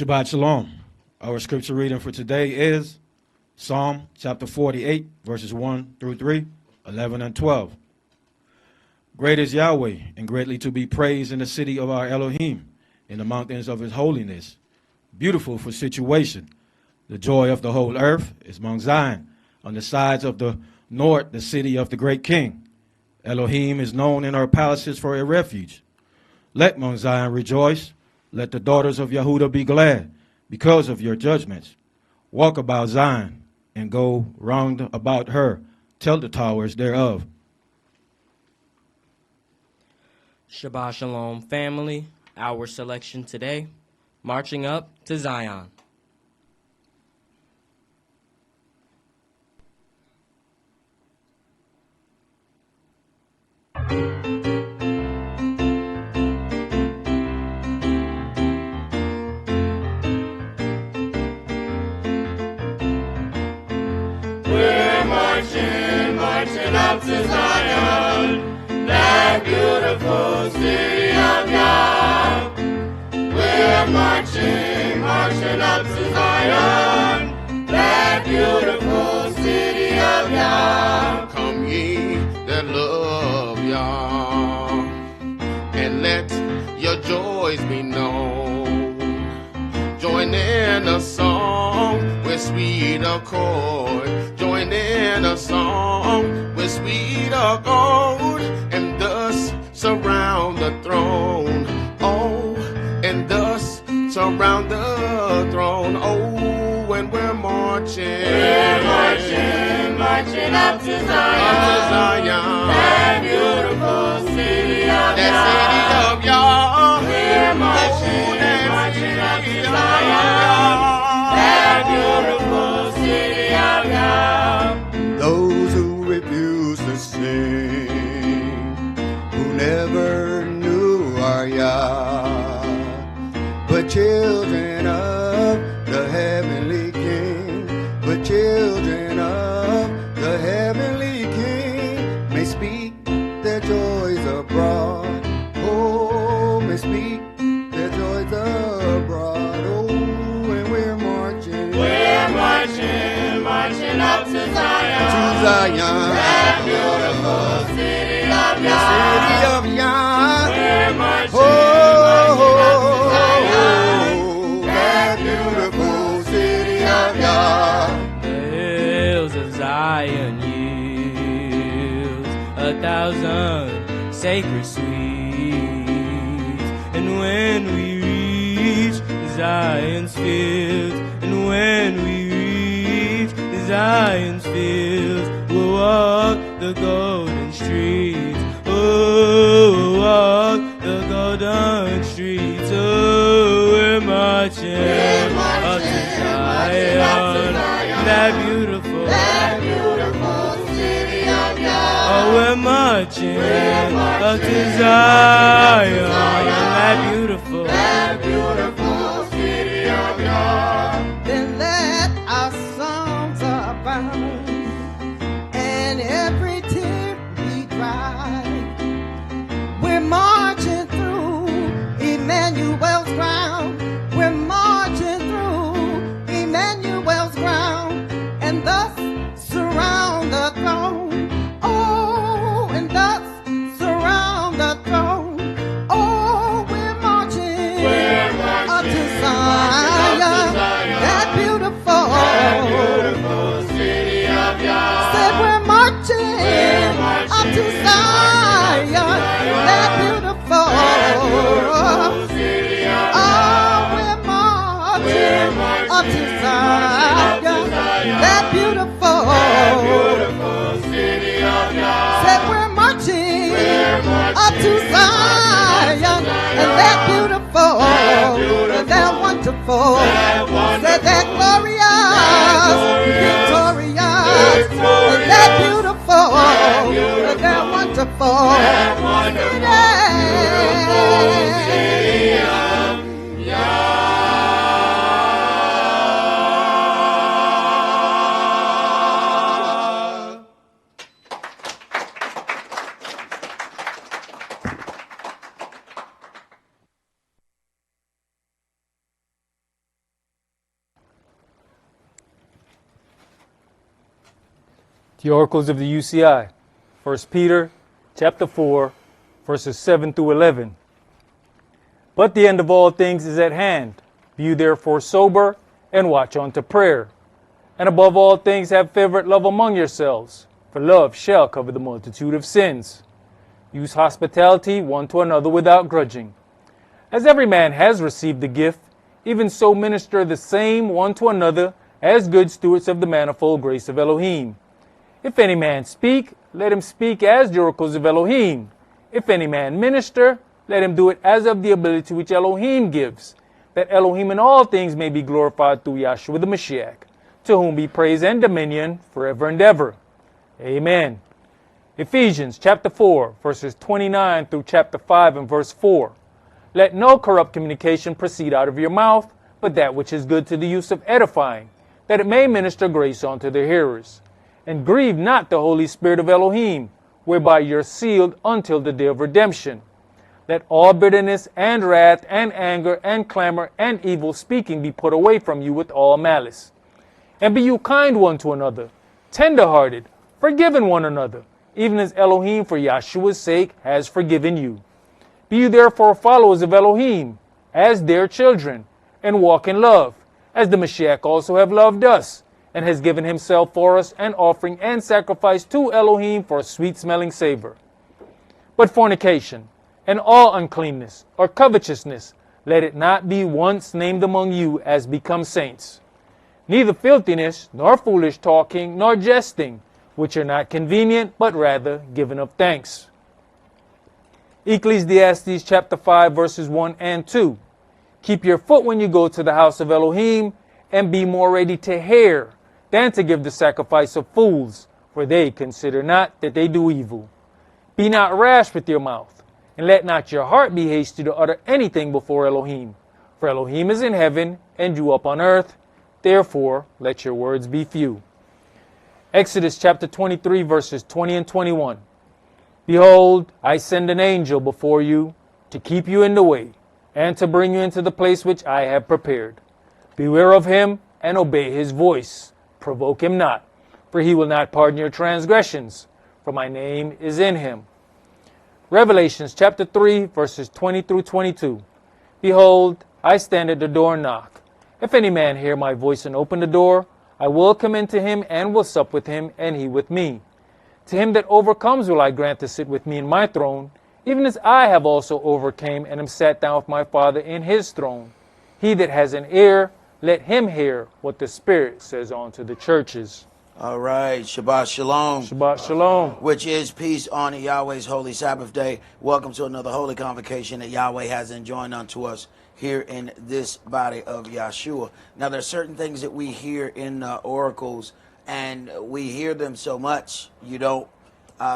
Shabbat Shalom. Our scripture reading for today is Psalm chapter 48, verses 1 through 3, 11 and 12. Great is Yahweh, and greatly to be praised in the city of our Elohim, in the mountains of his holiness. Beautiful for situation. The joy of the whole earth is Mount Zion. On the sides of the north, the city of the great king. Elohim is known in our palaces for a refuge. Let Mount Zion rejoice. Let the daughters of Yehuda be glad because of your judgments. Walk about Zion and go round about her. Tell the towers thereof. Shabbat Shalom, family. Our selection today, Marching Up to Zion. We're marching up to Zion, that beautiful city of Yah. We're marching up to Zion, that beautiful city of Yah. Come ye that love Yah, and let your joys be known. Join in a song with sweet accord. Join in a song with sweet accord, and thus surround the throne. Oh, and thus surround the throne. Oh, when we're marching. We're marching up to Zion, that beautiful city of that Yah. city of Yah. We're marching up to Zion, that beautiful city of Yah. Those who refuse to sing, who never knew our Yah, but children of the heavenly King, but children of the heavenly King, may speak their joys abroad. Oh, may speak their joys abroad. Oh, and we're marching. We're marching up to Zion, that beautiful city of Yah. City of Yah. We're marching up to Zion, that beautiful city of Yah. The hills of Zion yields 1,000 sacred sweets, and when we reach Zion's fields, and when we reach Zion's fields, we'll walk the golden streets. Oh, we'll walk the golden streets. Oh, we're marching up to Zion, that beautiful city of Yah. Oh, we're marching up to Zion, that beautiful city of Yah. Then let our songs abound, and every tear be dry. We're marching through Emmanuel's ground. We're marching through Emmanuel's ground, and thus surround the throne. Oh, and thus surround the throne. Oh, we're marching up to Zion, that beautiful city of Yah. Said we're marching up to Zion, that beautiful. City of Oh, we're marching up to Zion, that beautiful. city of Yah. Said we're marching up to Zion, and that beautiful, and that wonderful, said that glorious, victorious, and that beautiful, and that wonderful, City of Yah. The oracles of the UCI, 1 Peter chapter 4, verses 7 through 11. But the end of all things is at hand. Be you therefore sober, and watch unto prayer. And above all things have fervent love among yourselves, for love shall cover the multitude of sins. Use hospitality one to another without grudging. As every man has received the gift, even so minister the same one to another as good stewards of the manifold grace of Elohim. If any man speak, let him speak as the oracles of Elohim. If any man minister, let him do it as of the ability which Elohim gives, that Elohim in all things may be glorified through Yahshua the Mashiach, to whom be praise and dominion forever and ever. Amen. Ephesians chapter 4, verses 29 through chapter 5 and verse 4. Let no corrupt communication proceed out of your mouth, but that which is good to the use of edifying, that it may minister grace unto the hearers. And grieve not the Holy Spirit of Elohim, whereby you're sealed until the day of redemption. Let all bitterness and wrath and anger and clamor and evil speaking be put away from you with all malice. And be you kind one to another, tender-hearted, forgiving one another, even as Elohim for Yahshua's sake has forgiven you. Be you therefore followers of Elohim, as dear children, and walk in love, as the Mashiach also have loved us, and has given himself for us an offering and sacrifice to Elohim for a sweet-smelling savor. But fornication, and all uncleanness, or covetousness, let it not be once named among you as become saints. Neither filthiness, nor foolish talking, nor jesting, which are not convenient, but rather giving of thanks. Ecclesiastes chapter 5, verses 1 and 2. Keep your foot when you go to the house of Elohim, and be more ready to hear than to give the sacrifice of fools, for they consider not that they do evil. Be not rash with your mouth, and let not your heart be hasty to utter anything before Elohim. For Elohim is in heaven, and you up on earth. Therefore, let your words be few. Exodus chapter 23, verses 20 and 21. Behold, I send an angel before you to keep you in the way, and to bring you into the place which I have prepared. Beware of him, and obey his voice. Provoke him not, for he will not pardon your transgressions, for my name is in him. Revelations chapter 3, verses 20 through 22. Behold, I stand at the door and knock. If any man hear my voice and open the door, I will come into him and will sup with him, and he with me. To him that overcomes will I grant to sit with me in my throne, even as I have also overcame and am sat down with my Father in his throne. He that has an ear, let him hear what the Spirit says unto the churches. All right, Shabbat Shalom. Shabbat Shalom. Which is peace on Yahweh's holy Sabbath day. Welcome to another holy convocation that Yahweh has enjoined unto us here in this body of Yahshua. Now, there are certain things that we hear in oracles, and we hear them so much, you don't,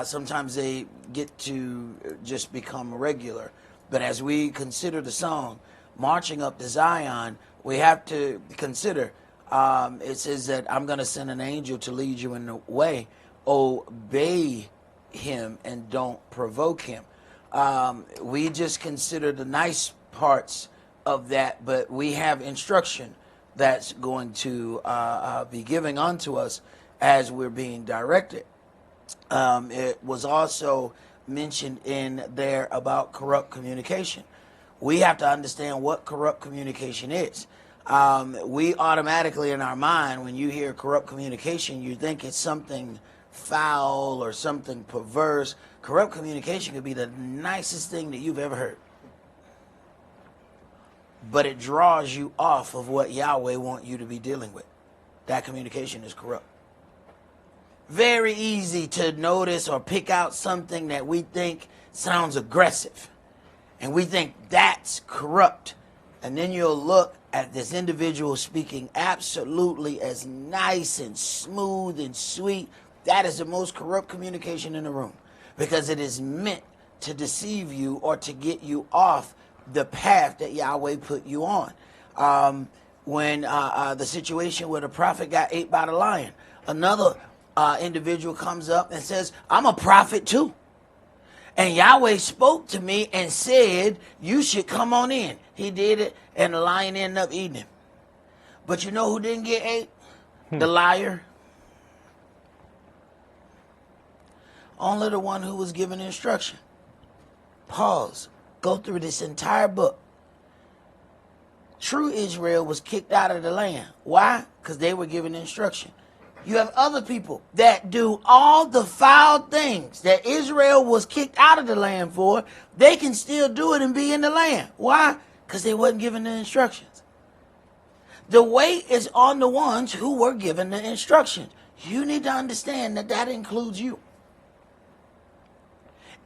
sometimes they get to just become regular. But as we consider the song, Marching Up to Zion, we have to consider, it says that I'm going to send an angel to lead you in the way. Obey him and don't provoke him. We just consider the nice parts of that, but we have instruction that's going to be giving unto us as we're being directed. It was also mentioned in there about corrupt communication. We have to understand what corrupt communication is. We automatically in our mind, when you hear corrupt communication, you think it's something foul or something perverse. Corrupt communication could be the nicest thing that you've ever heard, but it draws you off of what Yahweh wants you to be dealing with. That communication is corrupt. Very easy to notice or pick out something that we think sounds aggressive, and we think that's corrupt. And then you'll look at this individual speaking absolutely as nice and smooth and sweet. That is the most corrupt communication in the room, because it is meant to deceive you or to get you off the path that Yahweh put you on. When the situation where the prophet got ate by the lion, another individual comes up and says, I'm a prophet too. And Yahweh spoke to me and said, you should come on in. He did it, and the lion ended up eating him. But you know who didn't get ate? The liar. only the one who was given instruction. Pause. Go through this entire book. True Israel was kicked out of the land. Why? Because they were given instruction. You have other people that do all the foul things that Israel was kicked out of the land for. They can still do it and be in the land. Why? Because they wasn't given the instructions. The weight is on the ones who were given the instructions. You need to understand that that includes you.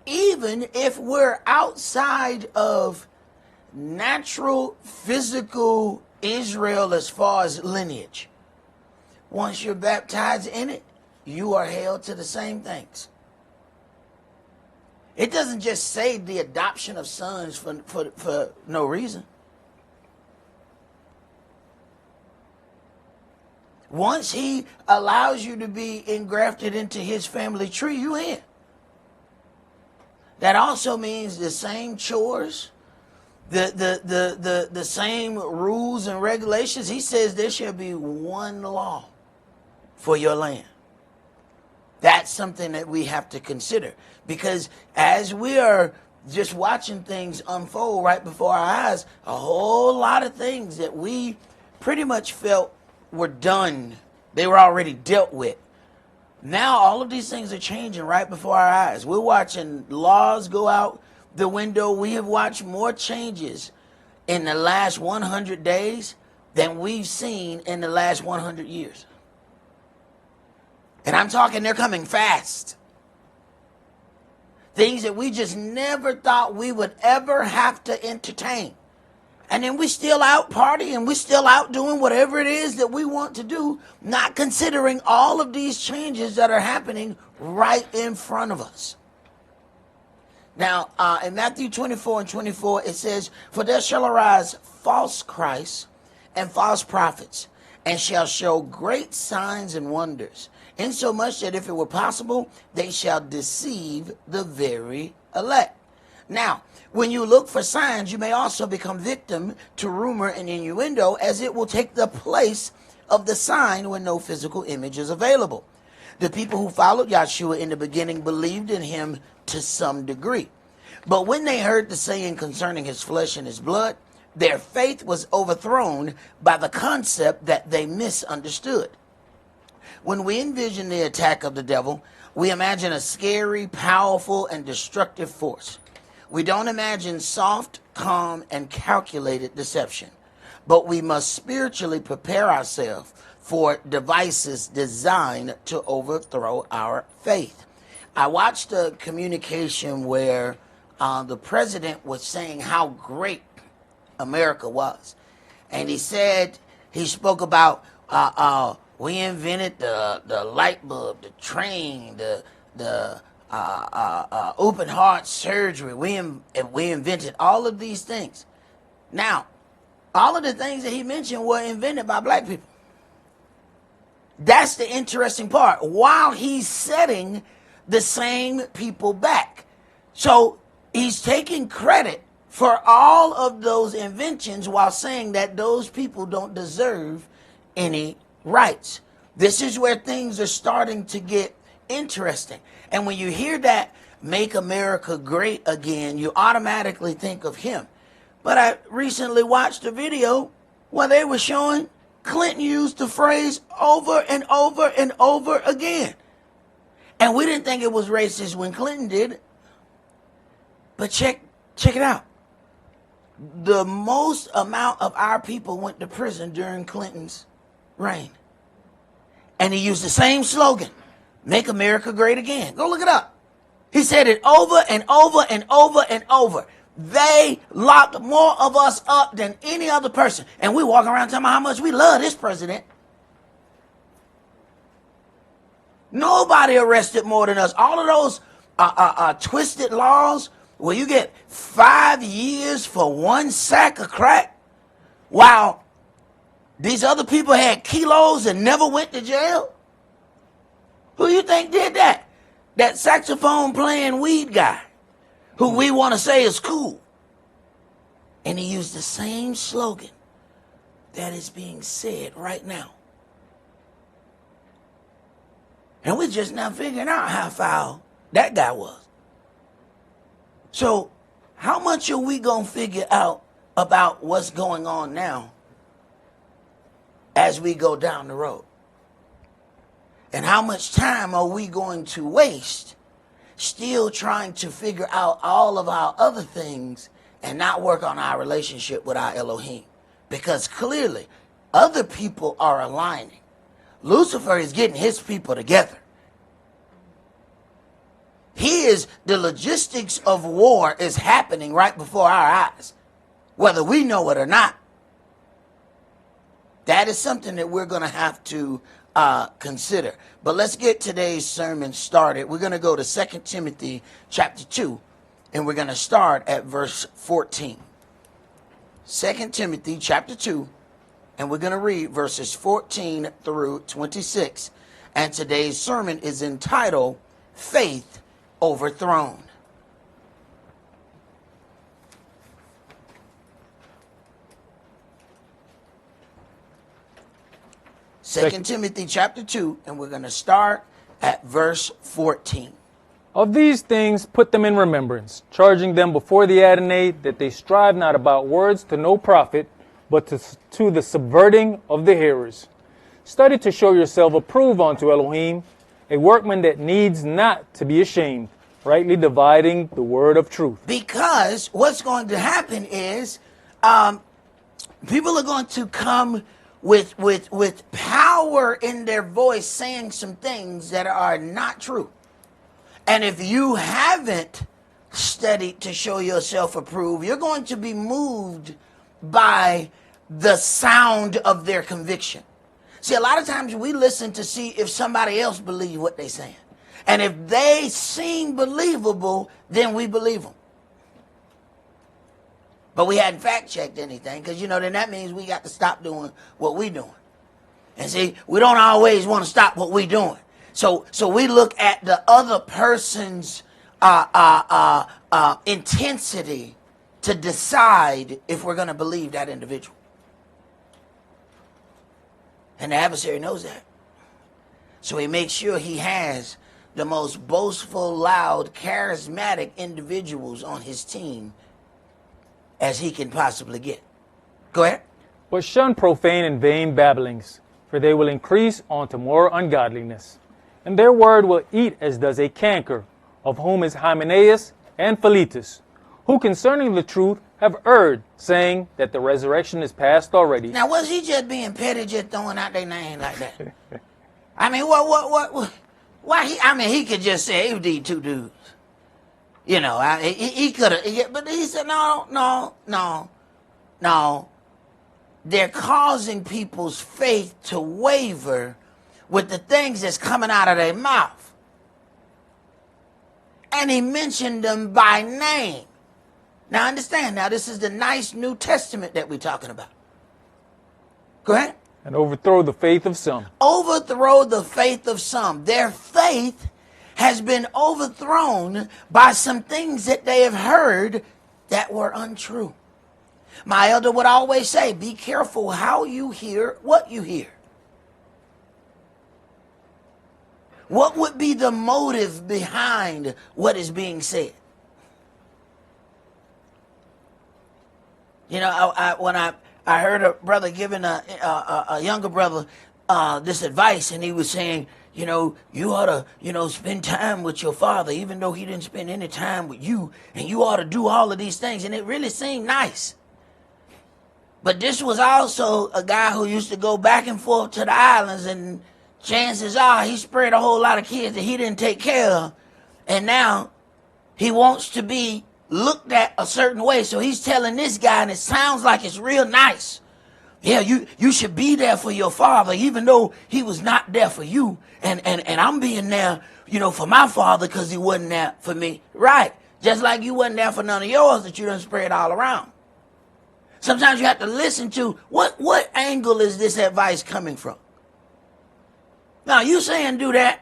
Even if we're outside of natural, physical Israel as far as lineage, once you're baptized in it, you are held to the same things. It doesn't just say the adoption of sons for no reason. Once he allows you to be engrafted into his family tree, you in. That also means the same chores, the same rules and regulations. He says there shall be one law for your land. That's something that we have to consider, because as we are just watching things unfold right before our eyes, a whole lot of things that we pretty much felt were done, they were already dealt with. Now all of these things are changing right before our eyes. We're watching laws go out the window. We have watched more changes in the last 100 days than we've seen in the last 100 years. And I'm talking they're coming fast. Things that we just never thought we would ever have to entertain. And then we're still out partying, we're still out doing whatever it is that we want to do, not considering all of these changes that are happening right in front of us. Now, in Matthew 24:24, it says, "For there shall arise false Christs and false prophets, and shall show great signs and wonders, insomuch that if it were possible, they shall deceive the very elect." Now, when you look for signs, you may also become victim to rumor and innuendo, as it will take the place of the sign when no physical image is available. The people who followed Yahshua in the beginning believed in him to some degree. But when they heard the saying concerning his flesh and his blood, their faith was overthrown by the concept that they misunderstood. When we envision the attack of the devil, we imagine a scary, powerful, and destructive force. We don't imagine soft, calm, and calculated deception, but we must spiritually prepare ourselves for devices designed to overthrow our faith. I watched a communication where the president was saying how great America was. And he spoke about, we invented the light bulb, the train, the open heart surgery. We invented all of these things. Now, all of the things that he mentioned were invented by black people. That's the interesting part. While he's setting the same people back. So he's taking credit for all of those inventions while saying that those people don't deserve any rights. This is where things are starting to get interesting. And when you hear that, "Make America Great Again," you automatically think of him. But I recently watched a video where they were showing Clinton used the phrase over and over and over again. And we didn't think it was racist when Clinton did it. But check it out. The most amount of our people went to prison during Clinton's reign. And he used the same slogan, "Make America Great Again." Go look it up. He said it over and over and over and over. They locked more of us up than any other person. And we walk around talking about how much we love this president. Nobody arrested more than us. All of those twisted laws where you get 5 years for one sack of crack, while these other people had kilos and never went to jail. Who you think did that? That saxophone playing weed guy, who we want to say is cool. And he used the same slogan that is being said right now. And we're just now figuring out how foul that guy was. So how much are we going to figure out about what's going on now as we go down the road? And how much time are we going to waste still trying to figure out all of our other things and not work on our relationship with our Elohim? Because clearly other people are aligning. Lucifer is getting his people together. The logistics of war is happening right before our eyes, whether we know it or not. That is something that we're going to have to consider. But let's get today's sermon started. We're going to go to 2 Timothy chapter 2, and we're going to start at verse 14. 2 Timothy chapter 2, and we're going to read verses 14 through 26. And today's sermon is entitled Faith Overthrown. Second Timothy chapter 2, and we're going to start at verse 14. Of these things put them in remembrance, charging them before the Adonai that they strive not about words to no profit, but to the subverting of the hearers. Study to show yourself approved unto Elohim, a workman that needs not to be ashamed, rightly dividing the word of truth. Because what's going to happen is people are going to come with power in their voice saying some things that are not true. And if you haven't studied to show yourself approved, you're going to be moved by the sound of their conviction. See, a lot of times we listen to see if somebody else believes what they're saying. And if they seem believable, then we believe them. But we hadn't fact-checked anything, because, then that means we got to stop doing what we're doing. And see, we don't always want to stop what we're doing. So we look at the other person's intensity to decide if we're going to believe that individual. And the adversary knows that. So he makes sure he has the most boastful, loud, charismatic individuals on his team as he can possibly get. Go ahead. But shun profane and vain babblings, for they will increase unto more ungodliness. And their word will eat as does a canker, of whom is Hymenaeus and Philetus, who concerning the truth have erred, saying that the resurrection is past already. Now, was he just being petty, just throwing out their name like that? I mean, what? Why he could just say it was these two dudes. He could have, but he said, no. They're causing people's faith to waver with the things that's coming out of their mouth. And he mentioned them by name. Now understand, this is the nice New Testament that we're talking about. Go ahead. And overthrow the faith of some. Overthrow the faith of some. Their faith has been overthrown by some things that they have heard that were untrue. My elder would always say, be careful how you hear what you hear. What would be the motive behind what is being said? When I heard a brother giving a younger brother this advice, and he was saying, you ought to, spend time with your father, even though he didn't spend any time with you, and you ought to do all of these things. And it really seemed nice. But this was also a guy who used to go back and forth to the islands, and chances are he spread a whole lot of kids that he didn't take care of. And now he wants to be looked at a certain way. So he's telling this guy, and it sounds like it's real nice. Yeah, you should be there for your father, even though he was not there for you. And I'm being there, for my father because he wasn't there for me. Right. Just like you wasn't there for none of yours that you done spread all around. Sometimes you have to listen to what angle is this advice coming from? Now, you saying do that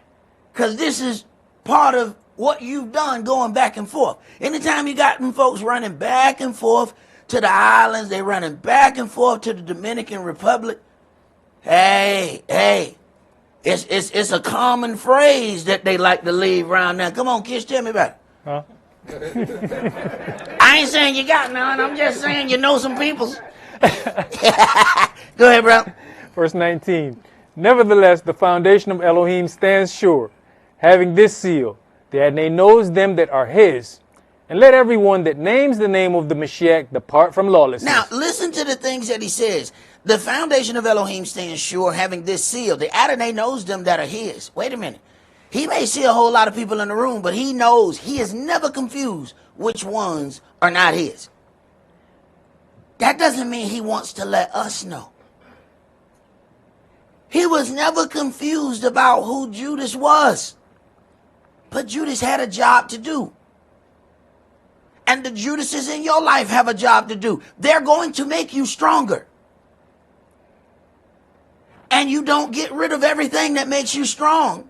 because this is part of what you've done going back and forth. Anytime you got them folks running back and forth to the islands, they running back and forth to the Dominican Republic. Hey, It's a common phrase that they like to leave around now. Come on, kids, tell me about it. Huh? I ain't saying you got none. I'm just saying you know some peoples. Go ahead, bro. Verse 19. Nevertheless, the foundation of Elohim stands sure, having this seal, the Adonai knows them that are his. And let everyone that names the name of the Mashiach depart from lawlessness. Now, listen to the things that he says. The foundation of Elohim stands sure, having this seal. The Adonai knows them that are his. Wait a minute. He may see a whole lot of people in the room, but he knows, he is never confused which ones are not his. That doesn't mean he wants to let us know. He was never confused about who Judas was. But Judas had a job to do. And the Judases in your life have a job to do. They're going to make you stronger. And you don't get rid of everything that makes you strong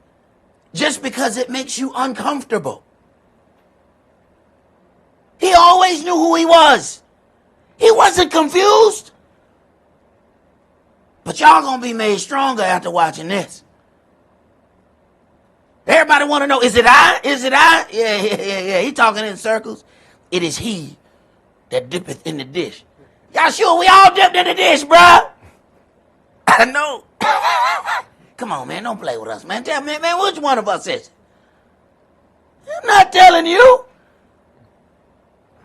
just because it makes you uncomfortable. He always knew who he was. He wasn't confused. But y'all gonna be made stronger after watching this. Everybody want to know, is it I? Is it I? Yeah. He talking in circles. It is he that dippeth in the dish. Y'all sure we all dipped in the dish, bruh? I know. Come on, man. Don't play with us, man. Tell me, man, which one of us is it? I'm not telling you.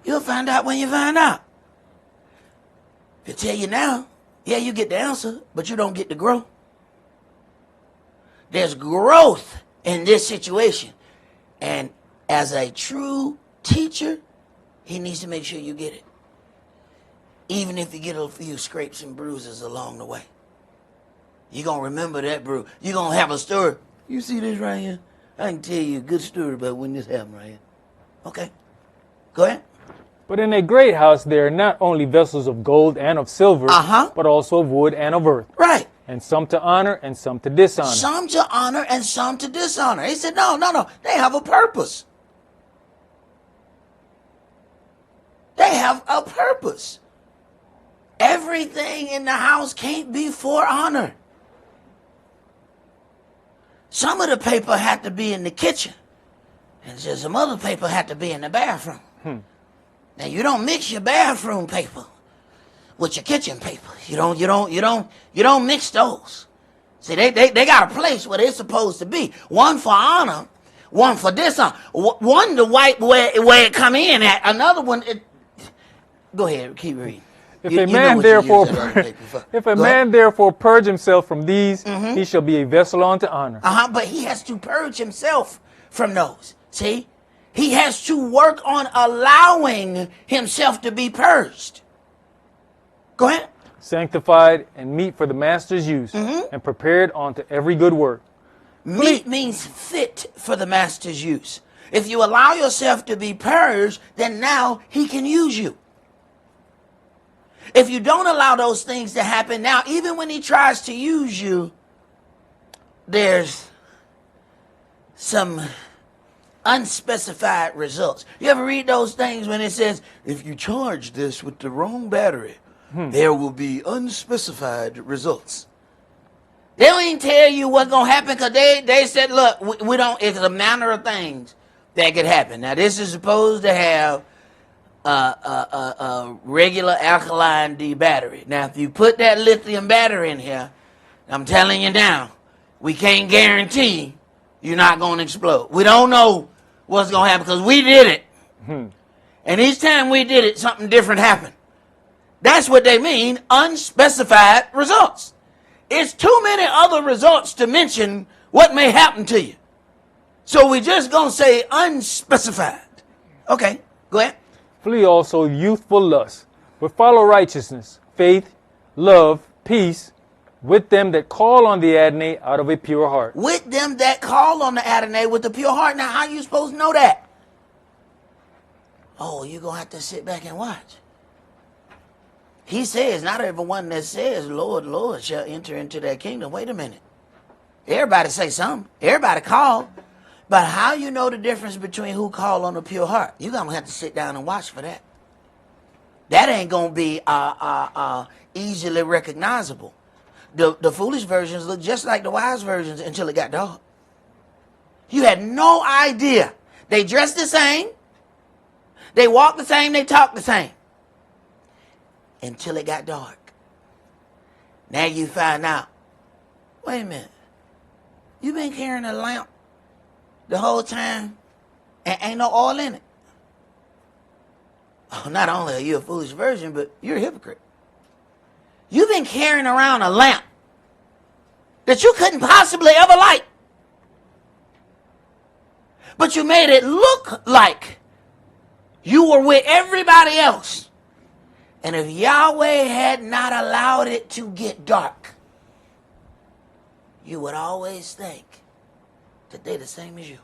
You'll find out when you find out. If I tell you now, yeah, you get the answer, but you don't get to grow. There's growth in this situation. And as a true teacher, he needs to make sure you get it. Even if you get a few scrapes and bruises along the way. You're going to remember that bruise. You're going to have a story. You see this right here? I can tell you a good story about when this happened right here. Okay. Go ahead. But in a great house there are not only vessels of gold and of silver, but also of wood and of earth. Right. And some to honor and some to dishonor. Some to honor and some to dishonor. He said, no. They have a purpose. They have a purpose. Everything in the house can't be for honor. Some of the paper had to be in the kitchen. And some other paper had to be in the bathroom. Now you don't mix your bathroom paper with your kitchen paper. You don't mix those. See, they got a place where they're supposed to be. One for honor, one for dishonor. One to wipe where it come in at. Another one. Go ahead, keep reading. If a man therefore purge himself from these, he shall be a vessel unto honor. But he has to purge himself from those. See? He has to work on allowing himself to be purged. Go ahead. Sanctified and meet for the master's use, and prepared unto every good work. Meat means fit for the master's use. If you allow yourself to be purged, then now he can use you. If you don't allow those things to happen, now even when he tries to use you, there's some unspecified results. You ever read those things when it says, if you charge this with the wrong battery, there will be unspecified results. They don't even tell you what's going to happen because they said, look, we don't, it's a manner of things that could happen. Now, this is supposed to have a regular alkaline D battery. Now, if you put that lithium battery in here, I'm telling you now, we can't guarantee you're not going to explode. We don't know what's going to happen because we did it. And each time we did it, something different happened. That's what they mean, unspecified results. It's too many other results to mention what may happen to you. So we're just going to say unspecified. Okay, go ahead. Flee also youthful lust, but follow righteousness, faith, love, peace, with them that call on the Adonai out of a pure heart. With them that call on the Adonai with a pure heart. Now, how are you supposed to know that? Oh, you're going to have to sit back and watch. He says, not everyone that says, Lord, Lord, shall enter into that kingdom. Wait a minute. Everybody say something. Everybody call. But how you know the difference between who call on a pure heart? You're going to have to sit down and watch for that. That ain't going to be easily recognizable. The foolish versions look just like the wise versions until it got dark. You had no idea. They dressed the same. They walked the same. They talked the same. Until it got dark. Now you find out, wait a minute. You've been carrying a lamp the whole time and ain't no oil in it. Oh, not only are you a foolish virgin, but you're a hypocrite. You've been carrying around a lamp that you couldn't possibly ever light. But you made it look like you were with everybody else. And if Yahweh had not allowed it to get dark, you would always think that they're the same as you.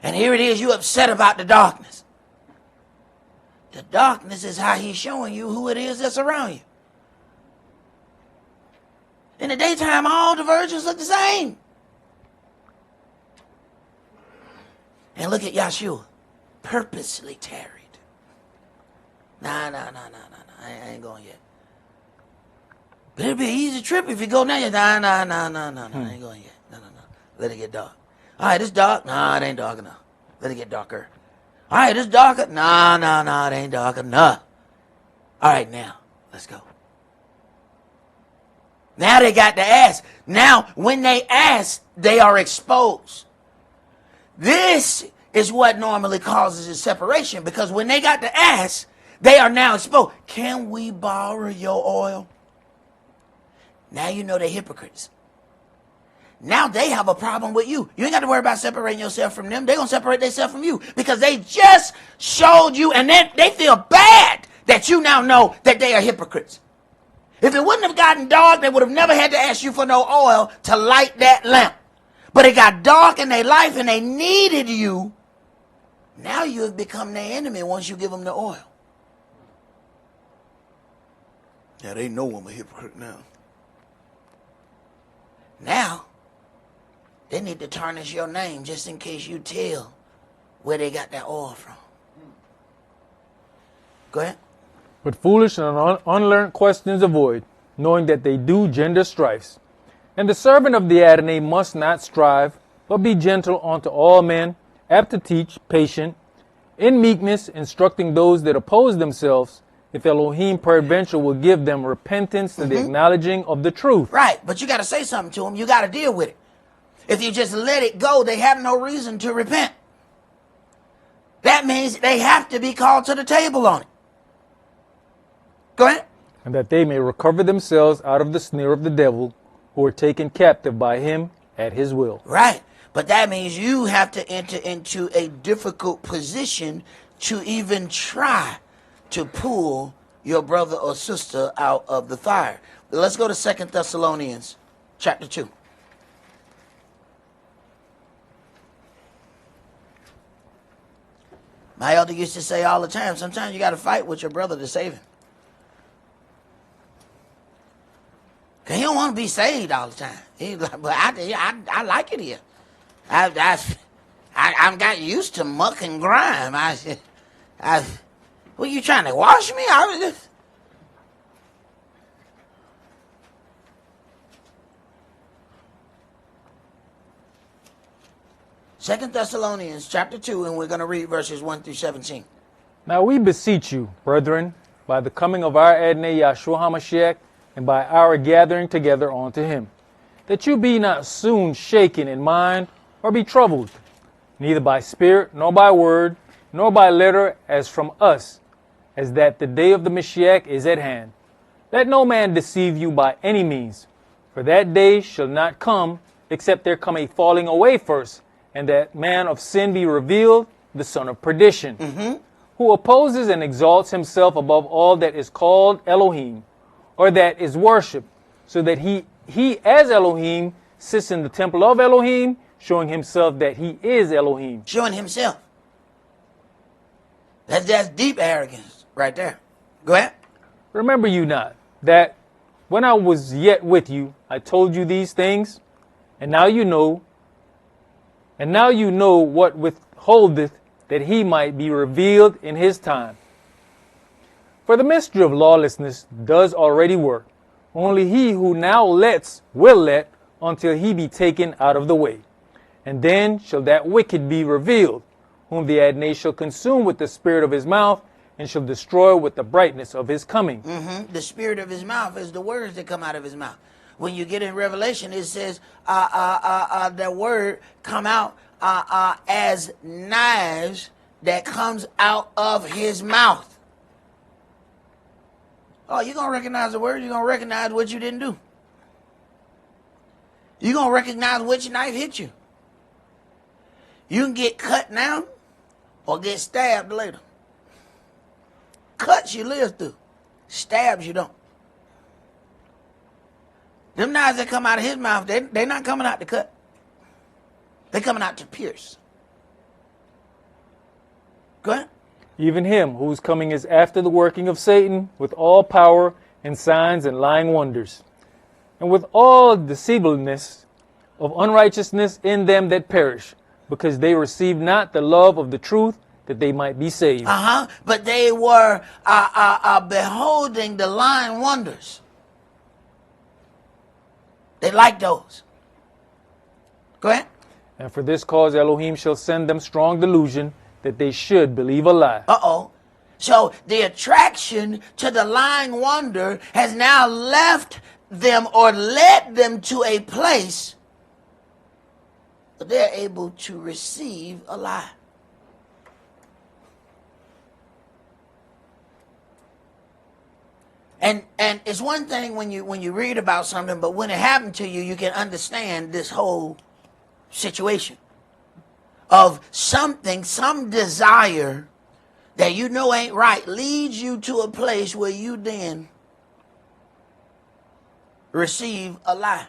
And here it is, you upset about the darkness. The darkness is how he's showing you who it is that's around you. In the daytime, all the virgins look the same. And look at Yahshua. Purposely tarried. Nah. I ain't going yet. But it'll be an easy trip if you go now. Nah. I ain't going yet. No. Let it get dark. All right, it's dark. Nah, it ain't dark enough. Let it get darker. All right, it's darker. Nah, it ain't dark enough. All right, now, let's go. Now they got to ask. Now, when they ask, they are exposed. This is what normally causes a separation, because when they got to ask, they are now exposed. Can we borrow your oil? Now you know they're hypocrites. Now they have a problem with you. You ain't got to worry about separating yourself from them. They're going to separate themselves from you because they just showed you, and then they feel bad that you now know that they are hypocrites. If it wouldn't have gotten dark, they would have never had to ask you for no oil to light that lamp. But it got dark in their life and they needed you. Now you have become their enemy once you give them the oil. Yeah, they know I'm a hypocrite now. Now, they need to tarnish your name just in case you tell where they got that oil from. Go ahead. But foolish and unlearned questions avoid, knowing that they do gender strifes. And the servant of the Adonai must not strive, but be gentle unto all men, apt to teach, patient, in meekness, instructing those that oppose themselves, if Elohim peradventure will give them repentance to the acknowledging of the truth. Right, but you got to say something to them. You got to deal with it. If you just let it go, they have no reason to repent. That means they have to be called to the table on it. Go ahead. And that they may recover themselves out of the snare of the devil, who are taken captive by him at his will. Right, but that means you have to enter into a difficult position to even try to pull your brother or sister out of the fire. Let's go to 2 Thessalonians chapter 2. My elder used to say all the time, sometimes you got to fight with your brother to save him. Because he don't want to be saved all the time. He's like, but I like it here. I'm got used to muck and grime. What, you trying to wash me? I was just... Second Thessalonians chapter 2, and we're going to read verses 1 through 17. Now we beseech you, brethren, by the coming of our Adonai Yahshua HaMashiach, and by our gathering together unto him, that you be not soon shaken in mind, or be troubled, neither by spirit, nor by word, nor by letter, as from us, as that the day of the Mashiach is at hand. Let no man deceive you by any means, for that day shall not come, except there come a falling away first, and that man of sin be revealed, the son of perdition, who opposes and exalts himself above all that is called Elohim, or that is worshipped, so that he as Elohim sits in the temple of Elohim, showing himself that he is Elohim. Showing himself. That's deep arrogance right there. Go ahead. Remember you not, that when I was yet with you, I told you these things, and now you know what withholdeth, that he might be revealed in his time. For the mystery of lawlessness does already work. Only he who now lets will let until he be taken out of the way. And then shall that wicked be revealed, whom the Adonai shall consume with the spirit of his mouth, and shall destroy with the brightness of his coming. The spirit of his mouth is the words that come out of his mouth. When you get in Revelation, it says the word come out as knives that comes out of his mouth. Oh, you're going to recognize the word. You're going to recognize what you didn't do. You're going to recognize which knife hit you. You can get cut now or get stabbed later. Cuts you live through. Stabs you don't. Them knives that come out of his mouth, they're not coming out to cut. They're coming out to pierce. Go ahead. Even him whose coming is after the working of Satan, with all power and signs and lying wonders, and with all deceivableness of unrighteousness in them that perish, because they receive not the love of the truth, that they might be saved. But they were beholding the lying wonders. They like those. Go ahead. And for this cause Elohim shall send them strong delusion, that they should believe a lie. So the attraction to the lying wonder has now left them or led them to a place that they're able to receive a lie. And it's one thing when you read about something, but when it happened to you, you can understand this whole situation of something, some desire that you know ain't right leads you to a place where you then receive a lie.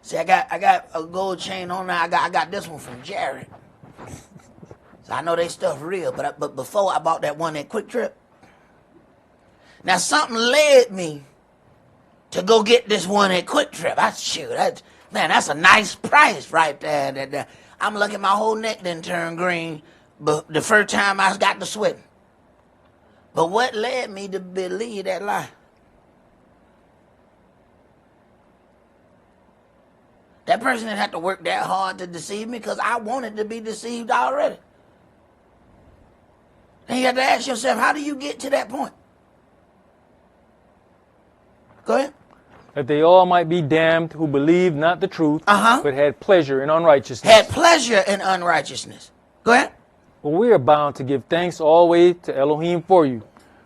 See, I got a gold chain on there. I got this one from Jared. So I know they stuff real, but before I bought that one at Quick Trip, now something led me to go get this one at Quick Trip. That's a nice price right there. I'm lucky my whole neck didn't turn green, but the first time I got to sweating. But what led me to believe that lie? That person didn't have to work that hard to deceive me because I wanted to be deceived already. And you have to ask yourself, how do you get to that point? Go ahead. That they all might be damned who believed not the truth, but had pleasure in unrighteousness. Had pleasure in unrighteousness. Go ahead. But we are bound to give thanks always to Elohim for you,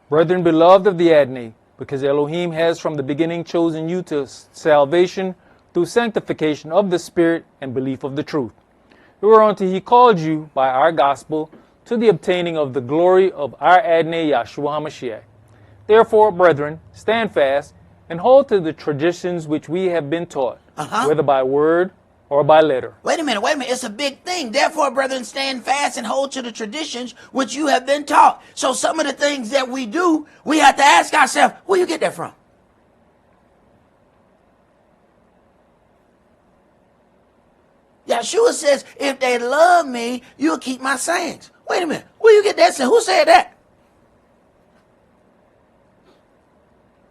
brethren beloved of the Adonai, because Elohim has from the beginning chosen you to salvation through sanctification of the Spirit and belief of the truth, whereunto he called you by our gospel to the obtaining of the glory of our Adonai Yahshua HaMashiach. Therefore, brethren, stand fast and hold to the traditions which we have been taught, whether by word or by letter. Wait a minute. It's a big thing. Therefore, brethren, stand fast and hold to the traditions which you have been taught. So some of the things that we do, we have to ask ourselves, where you get that from? Yahshua says, if they love me, you'll keep my sayings. Wait a minute. Where you get that saying? Who said that?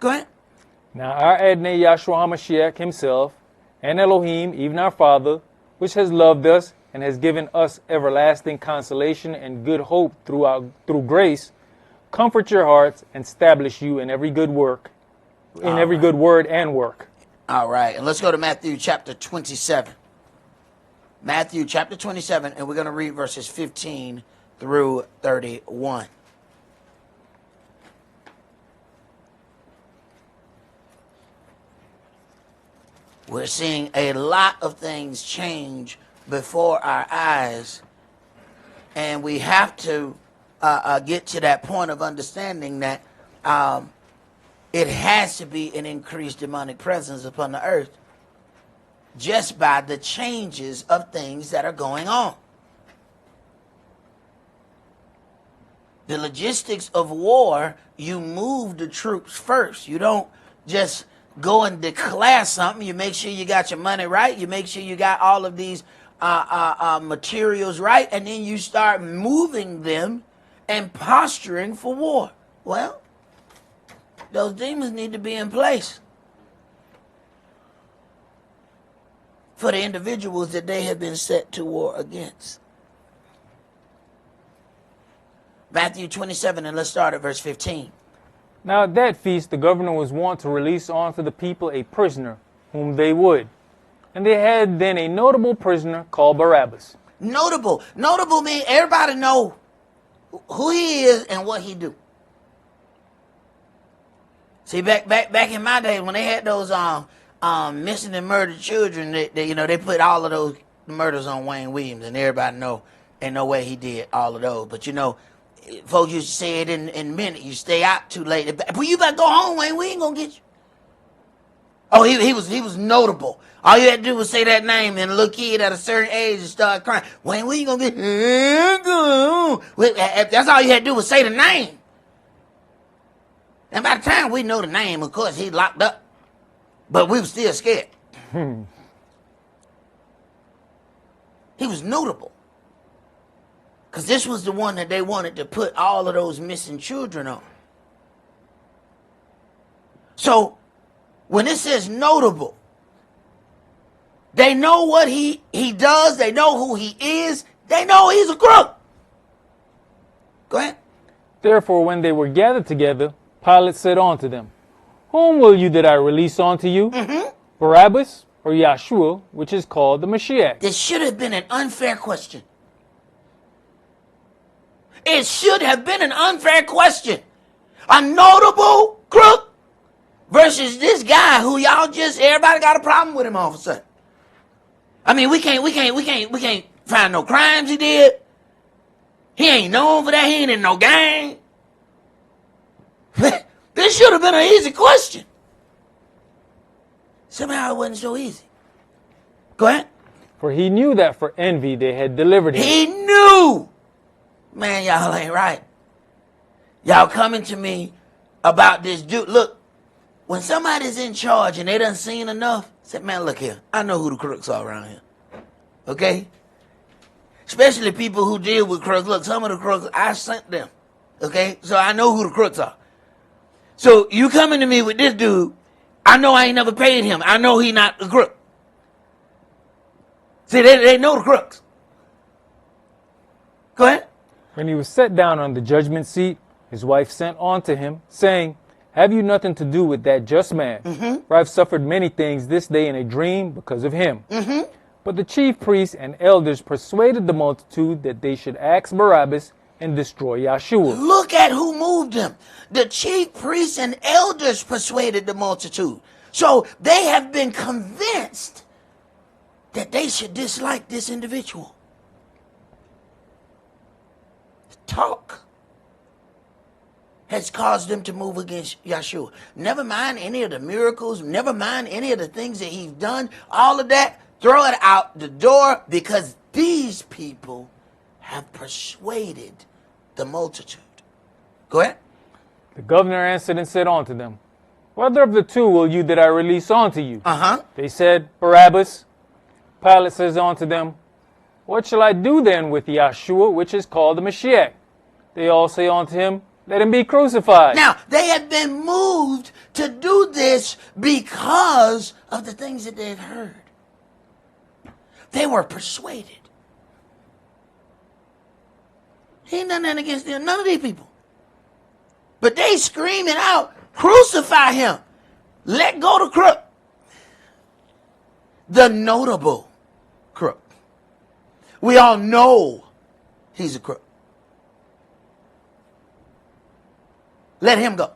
Go ahead. Now our Adonai Yahshua HaMashiach himself, and Elohim, even our Father, which has loved us and has given us everlasting consolation and good hope through grace, comfort your hearts and establish you in every good work, good word and work. All right. And let's go to Matthew chapter 27. Matthew chapter 27, and we're going to read verses 15 through 31. We're seeing a lot of things change before our eyes, and we have to get to that point of understanding that it has to be an increased demonic presence upon the earth just by the changes of things that are going on. The logistics of war, you move the troops first. You don't just go and declare something. You make sure you got your money right. You make sure you got all of these materials right, and then you start moving them and posturing for war. Well, those demons need to be in place for the individuals that they have been set to war against. Matthew 27, and let's start at verse 15. Now at that feast the governor was wont to release unto the people a prisoner, whom they would. And they had then a notable prisoner called Barabbas. Notable means everybody know who he is and what he do. See, back in my day when they had those missing and murdered children, they put all of those murders on Wayne Williams, and everybody know ain't no way he did all of those. But folks used to say it in a minute. You stay out too late. Well, you better go home, Wayne. We ain't gonna get you. Oh, he was notable. All you had to do was say that name, and a little kid at a certain age and start crying. Wayne, we ain't gonna get. That's all you had to do was say the name. And by the time we know the name, of course, he locked up. But we were still scared. He was notable. Because this was the one that they wanted to put all of those missing children on. So, when it says notable, they know what he does. They know who he is. They know he's a crook. Go ahead. Therefore, when they were gathered together, Pilate said unto them, Whom will you that I release unto you? Barabbas or Yahshua, which is called the Mashiach? This should have been an unfair question. It should have been an unfair question. A notable crook versus this guy who everybody got a problem with him all of a sudden. I mean, we can't find no crimes he did. He ain't known for that. He ain't in no gang. This should have been an easy question. Somehow it wasn't so easy. Go ahead. For he knew that for envy they had delivered him. He knew. Man, y'all ain't right. Y'all coming to me about this dude. Look, when somebody's in charge and they done seen enough, say, man, look here. I know who the crooks are around here. Okay? Especially people who deal with crooks. Look, some of the crooks, I sent them. Okay? So I know who the crooks are. So you coming to me with this dude, I know I ain't never paid him. I know he not a crook. See, they know the crooks. Go ahead. When he was set down on the judgment seat, his wife sent on to him, saying, Have you nothing to do with that just man? For I've suffered many things this day in a dream because of him. But the chief priests and elders persuaded the multitude that they should ask Barabbas and destroy Yahshua. Look at who moved him. The chief priests and elders persuaded the multitude. So they have been convinced that they should dislike this individual. Talk has caused them to move against Yahshua. Never mind any of the miracles, never mind any of the things that he's done, all of that, throw it out the door because these people have persuaded the multitude. Go ahead. The governor answered and said unto them, Whether of the two will you that I release unto you? They said, Barabbas. Pilate says unto them, What shall I do then with Yahshua, which is called the Mashiach? They all say unto him, Let him be crucified. Now, they have been moved to do this because of the things that they've heard. They were persuaded. He ain't done nothing against them, none of these people. But they screaming out, crucify him. Let go the crook. The notable crook. We all know he's a crook. Let him go.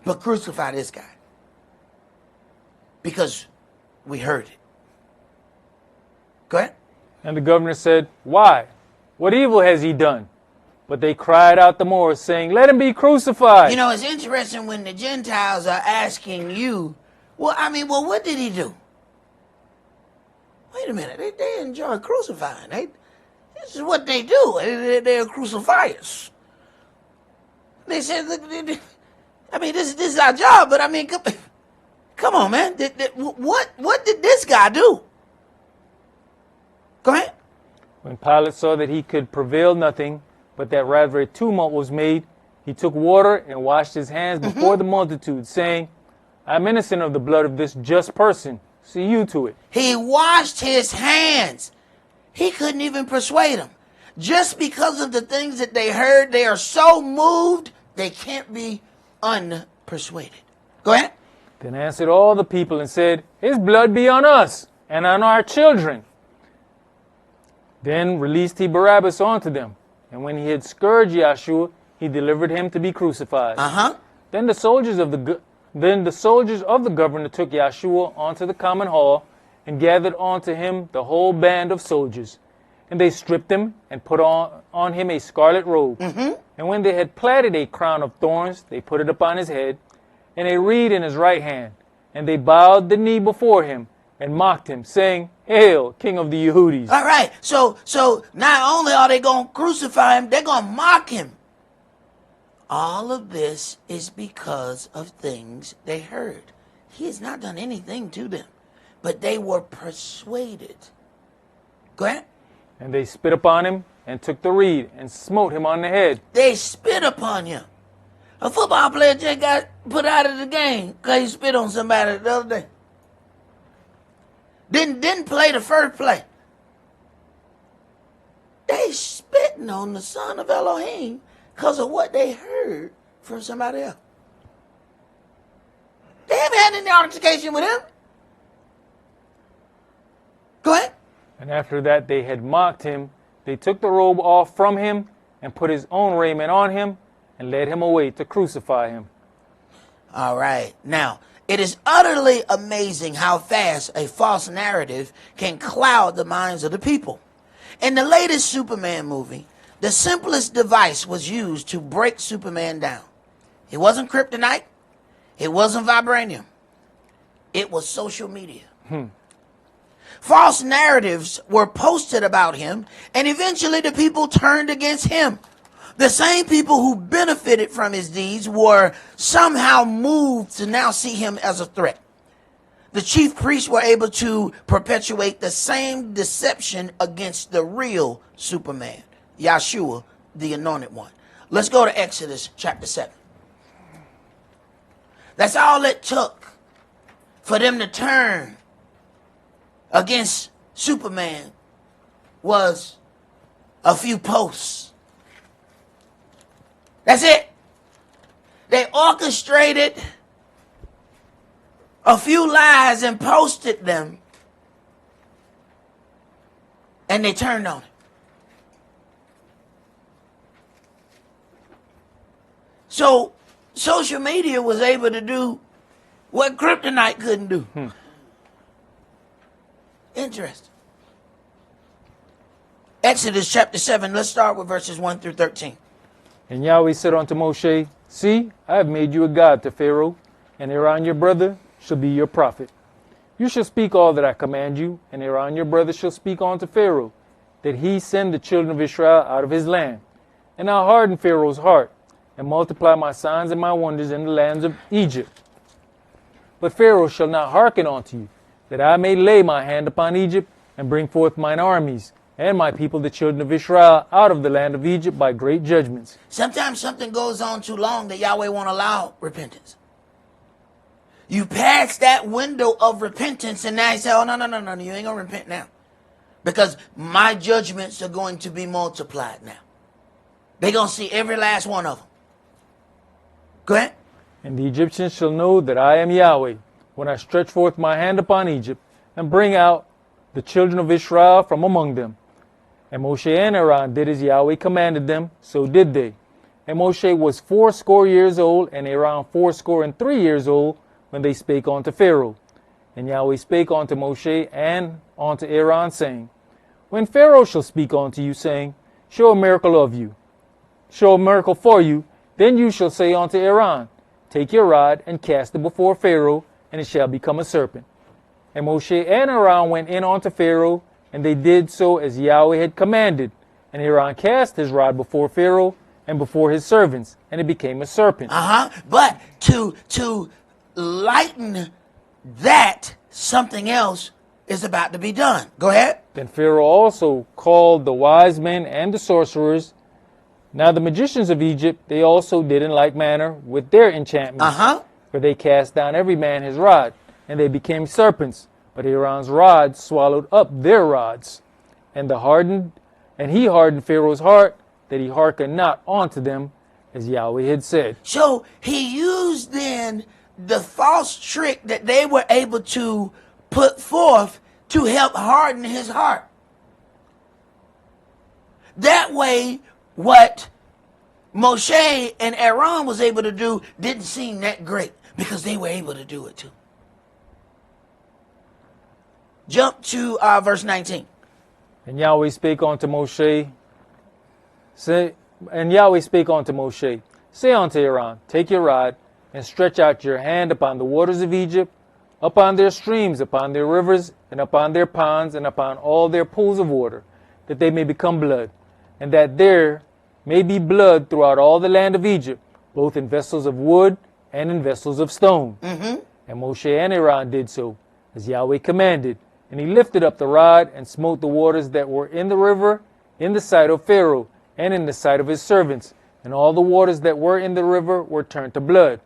But crucify this guy. Because we heard it. Go ahead. And the governor said, Why? What evil has he done? But they cried out the more, saying, Let him be crucified. You know, it's interesting when the Gentiles are asking you, what did he do? Wait a minute, they enjoy crucifying. This is what they do. They're crucifiers. They said, this is our job, but come on, man. What did this guy do? Go ahead. When Pilate saw that he could prevail nothing, but that rather a tumult was made, he took water and washed his hands before the multitude, saying, I'm innocent of the blood of this just person. See you to it. He washed his hands. He couldn't even persuade them. Just because of the things that they heard, they are so moved, they can't be unpersuaded. Go ahead. Then answered all the people and said, His blood be on us and on our children. Then released he Barabbas unto them. And when he had scourged Yahshua, he delivered him to be crucified. Then the soldiers of the governor took Yahshua onto the common hall and gathered unto him the whole band of soldiers. And they stripped him and put on him a scarlet robe. And when they had platted a crown of thorns, they put it upon his head, and a reed in his right hand. And they bowed the knee before him and mocked him, saying, Hail, King of the Yehudis. All right. So not only are they going to crucify him, they're going to mock him. All of this is because of things they heard. He has not done anything to them, but they were persuaded. Go ahead. And they spit upon him and took the reed and smote him on the head. They spit upon him. A football player just got put out of the game because he spit on somebody the other day. Didn't play the first play. They spitting on the son of Elohim because of what they heard from somebody else. They haven't had any altercation with him. Go ahead. And after that they had mocked him, they took the robe off from him and put his own raiment on him and led him away to crucify him. All right. Now, it is utterly amazing how fast a false narrative can cloud the minds of the people. In the latest Superman movie, the simplest device was used to break Superman down. It wasn't kryptonite. It wasn't vibranium. It was social media. False narratives were posted about him, and eventually the people turned against him. The same people who benefited from his deeds were somehow moved to now see him as a threat. The chief priests were able to perpetuate the same deception against the real Superman, Yahshua, the Anointed One. Let's go to Exodus chapter 7. That's all it took for them to turn against Superman was a few posts. That's it. They orchestrated a few lies and posted them, and they turned on it. So social media was able to do what kryptonite couldn't do. Interesting. Exodus chapter 7, let's start with verses 1 through 13. And Yahweh said unto Moshe, See, I have made you a god to Pharaoh, and Aaron your brother shall be your prophet. You shall speak all that I command you, and Aaron your brother shall speak unto Pharaoh, that he send the children of Israel out of his land. And I'll harden Pharaoh's heart, and multiply my signs and my wonders in the lands of Egypt. But Pharaoh shall not hearken unto you, that I may lay my hand upon Egypt, and bring forth mine armies, and my people, the children of Israel, out of the land of Egypt by great judgments. Sometimes something goes on too long that Yahweh won't allow repentance. You pass that window of repentance, and now you say, oh, no, you ain't going to repent now. Because my judgments are going to be multiplied now. They're going to see every last one of them. Go ahead. And the Egyptians shall know that I am Yahweh, when I stretch forth my hand upon Egypt, and bring out the children of Israel from among them. And Moshe and Aaron did as Yahweh commanded them, so did they. And Moshe was 80 years old, and Aaron 83 years old, when they spake unto Pharaoh. And Yahweh spake unto Moshe and unto Aaron, saying, When Pharaoh shall speak unto you, saying, Show a miracle for you, then you shall say unto Aaron, Take your rod and cast it before Pharaoh, and it shall become a serpent. And Moshe and Aaron went in unto Pharaoh, and they did so as Yahweh had commanded. And Aaron cast his rod before Pharaoh and before his servants, and it became a serpent. But to lighten that, something else is about to be done. Go ahead. Then Pharaoh also called the wise men and the sorcerers. Now the magicians of Egypt, they also did in like manner with their enchantments. For they cast down every man his rod, and they became serpents. But Aaron's rod swallowed up their rods. And he hardened Pharaoh's heart, that he hearkened not unto them, as Yahweh had said. So he used then the false trick that they were able to put forth to help harden his heart. That way, what Moshe and Aaron was able to do didn't seem that great, because they were able to do it too. Jump to verse 19. And Yahweh spake unto Moshe, say unto Aaron, take your rod, and stretch out your hand upon the waters of Egypt, upon their streams, upon their rivers, and upon their ponds, and upon all their pools of water, that they may become blood, and that there may be blood throughout all the land of Egypt, both in vessels of wood and in vessels of stone. And Moshe and Aaron did so, as Yahweh commanded. And he lifted up the rod and smote the waters that were in the river in the sight of Pharaoh and in the sight of his servants. And all the waters that were in the river were turned to blood.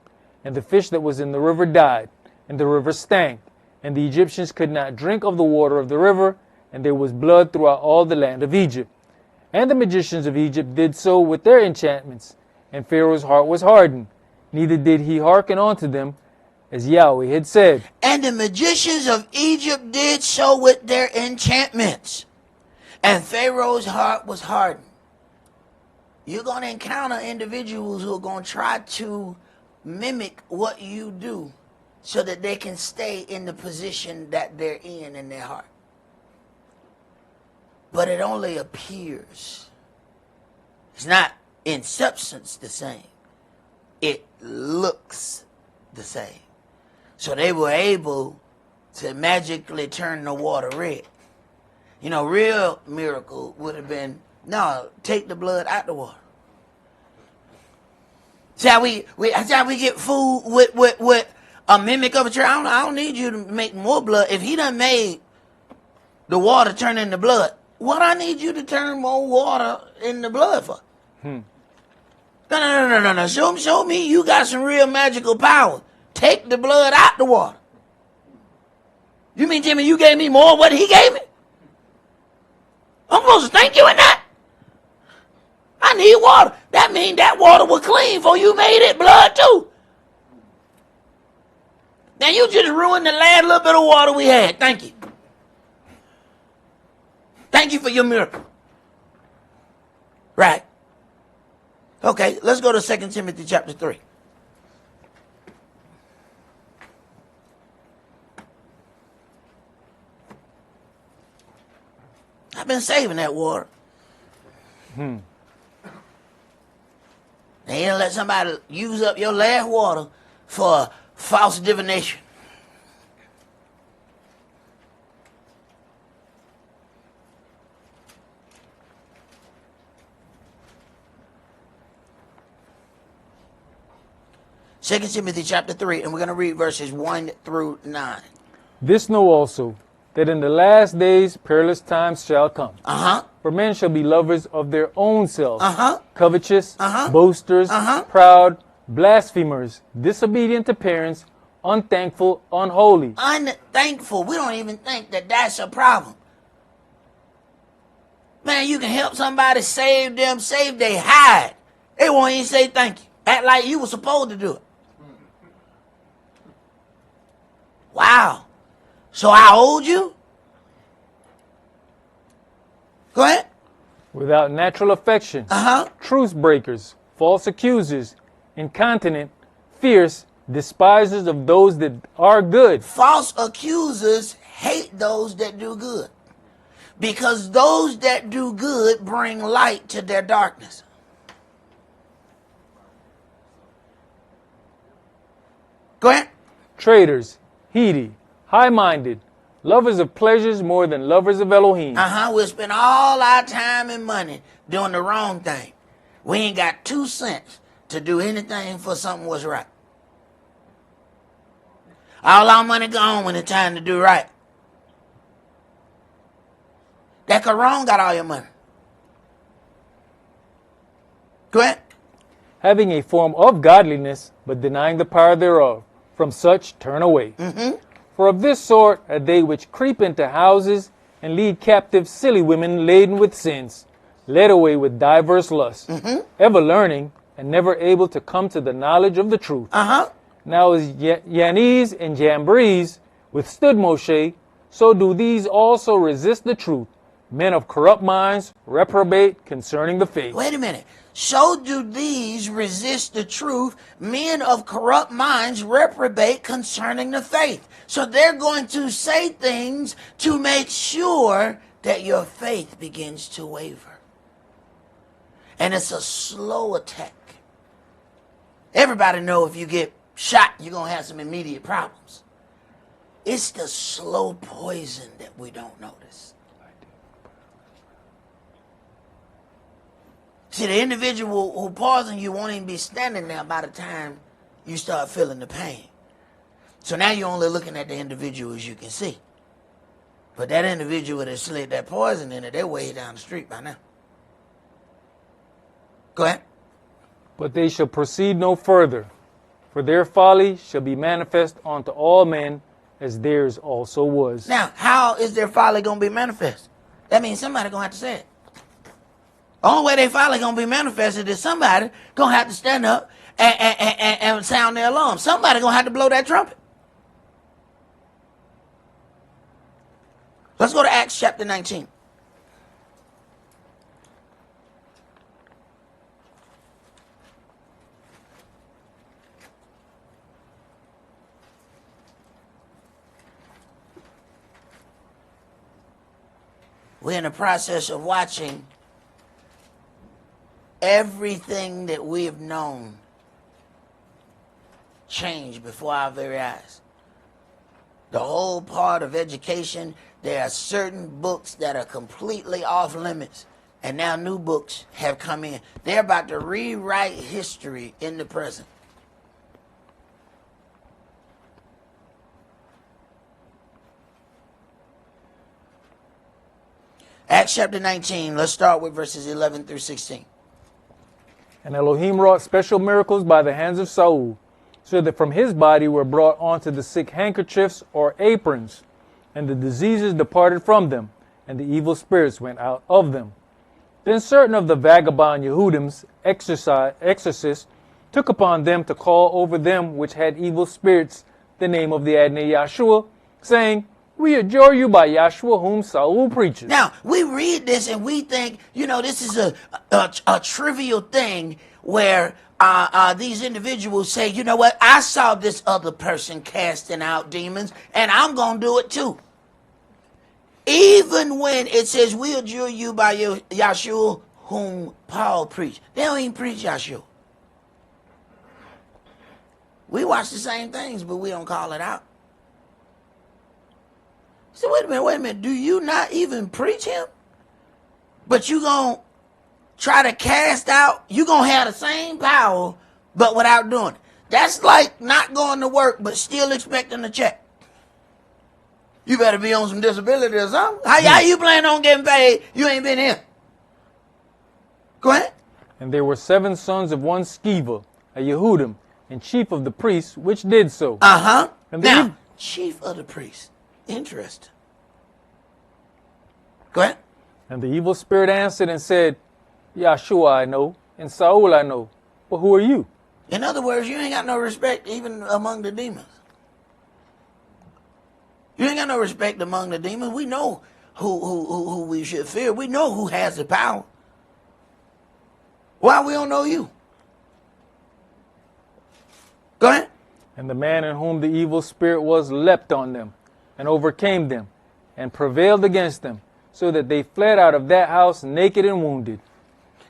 And the fish that was in the river died, and the river stank. And the Egyptians could not drink of the water of the river, and there was blood throughout all the land of Egypt. And the magicians of Egypt did so with their enchantments, and Pharaoh's heart was hardened, neither did he hearken unto them, as Yahweh had said. And the magicians of Egypt did so with their enchantments, and Pharaoh's heart was hardened. You're going to encounter individuals who are going to try to mimic what you do so that they can stay in the position that they're in their heart. But it only appears. It's not in substance the same. It looks the same. So they were able to magically turn the water red. You know, real miracle would have been, no, take the blood out the water. See how we get food with a mimic of a tree. I don't need you to make more blood. If he done made the water turn into blood, what I need you to turn more water into blood for? No. Show me you got some real magical power. Take the blood out the water. You mean tell me you gave me more of what he gave me? I'm supposed to thank you in that? I need water. That means that water was clean before you made it blood too. Now you just ruined the last little bit of water we had. Thank you. Thank you for your miracle. Right. Okay, let's go to 2 Timothy chapter 3. I've been saving that water. And you don't let somebody use up your last water for false divination. Second Timothy chapter 3, and we're going to read verses 1 through 9. This know also, that in the last days perilous times shall come. For men shall be lovers of their own selves, covetous, boasters, proud, blasphemers, disobedient to parents, unthankful, unholy. Unthankful. We don't even think that that's a problem. Man, you can help somebody save them, save their hide. They won't even say thank you. Act like you were supposed to do it. Wow. So I owed you? Go ahead. Without natural affection, truce breakers, false accusers, incontinent, fierce, despisers of those that are good. False accusers hate those that do good, because those that do good bring light to their darkness. Go ahead. Traitors, heady, high-minded, lovers of pleasures more than lovers of Elohim. We'll spend all our time and money doing the wrong thing. We ain't got 2 cents to do anything for something was right. All our money gone when it's time to do right. That Quran got all your money. Go ahead. Having a form of godliness, but denying the power thereof. From such turn away. For of this sort are they which creep into houses and lead captive silly women laden with sins, led away with diverse lusts, ever learning and never able to come to the knowledge of the truth. Now as Yanese and Jambres withstood Moshe, so do these also resist the truth. Men of corrupt minds reprobate concerning the faith. Wait a minute. So do these resist the truth. Men of corrupt minds reprobate concerning the faith. So they're going to say things to make sure that your faith begins to waver. And it's a slow attack. Everybody know if you get shot, you're going to have some immediate problems. It's the slow poison that we don't notice. See, the individual who poisoned you won't even be standing there by the time you start feeling the pain. So now you're only looking at the individual as you can see. But that individual that slid that poison in it, they're way down the street by now. Go ahead. But they shall proceed no further, for their folly shall be manifest unto all men, as theirs also was. Now, how is their folly going to be manifest? That means somebody going to have to say it. The only way they folly going to be manifested is somebody going to have to stand up and sound their alarm. Somebody going to have to blow that trumpet. Let's go to Acts chapter 19. We're in the process of watching everything that we have known change before our very eyes. The whole part of education, there are certain books that are completely off limits, and now new books have come in. They're about to rewrite history in the present. Acts chapter 19, let's start with verses 11 through 16. And Elohim wrought special miracles by the hands of Saul, so that from his body were brought onto the sick handkerchiefs or aprons, and the diseases departed from them, and the evil spirits went out of them. Then certain of the vagabond Yehudims, exorcists, took upon them to call over them which had evil spirits the name of the Adonai Yahshua, saying, We adjure you by Yahshua whom Saul preaches. Now, we read this and we think, this is a trivial thing where these individuals say, you know what, I saw this other person casting out demons and I'm going to do it too. Even when it says, we adjure you by Yahshua whom Paul preached. They don't even preach Yahshua. We watch the same things, but we don't call it out. So wait a minute. Do you not even preach him? But you going to try to cast out, you going to have the same power, but without doing it. That's like not going to work, but still expecting a check. You better be on some disability or something. How you planning on getting paid? You ain't been here. Go ahead. And there were 7 sons of one Sceva, a Yehudim, and chief of the priests, which did so. And now, chief of the priests. Interesting. Go ahead. And the evil spirit answered and said, Yahshua I know, and Saul I know, but who are you? In other words, you ain't got no respect even among the demons. You ain't got no respect among the demons. We know who we should fear. We know who has the power. Why we don't know you? Go ahead. And the man in whom the evil spirit was leapt on them, and overcame them, and prevailed against them, so that they fled out of that house naked and wounded.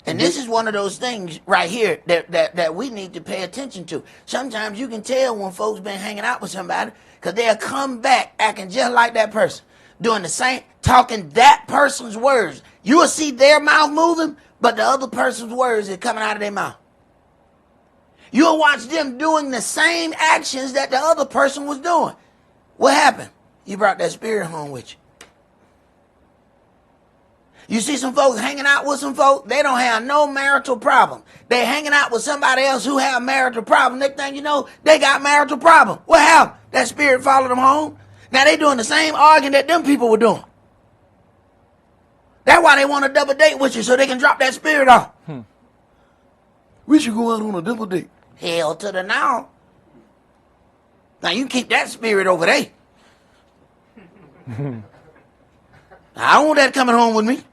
And this is one of those things right here that we need to pay attention to. Sometimes you can tell when folks been hanging out with somebody because they'll come back acting just like that person, doing the same, talking that person's words. You will see their mouth moving, but the other person's words are coming out of their mouth. You'll watch them doing the same actions that the other person was doing. What happened? You brought that spirit home with you. You see some folks hanging out with some folks, they don't have no marital problem. They hanging out with somebody else who have a marital problem. Next thing you know, they got marital problem. What happened? That spirit followed them home. Now they doing the same arguing that them people were doing. That's why they want to double date with you, so they can drop that spirit off. We should go out on a double date. Hell to the now. Now you keep that spirit over there. I don't want that coming home with me.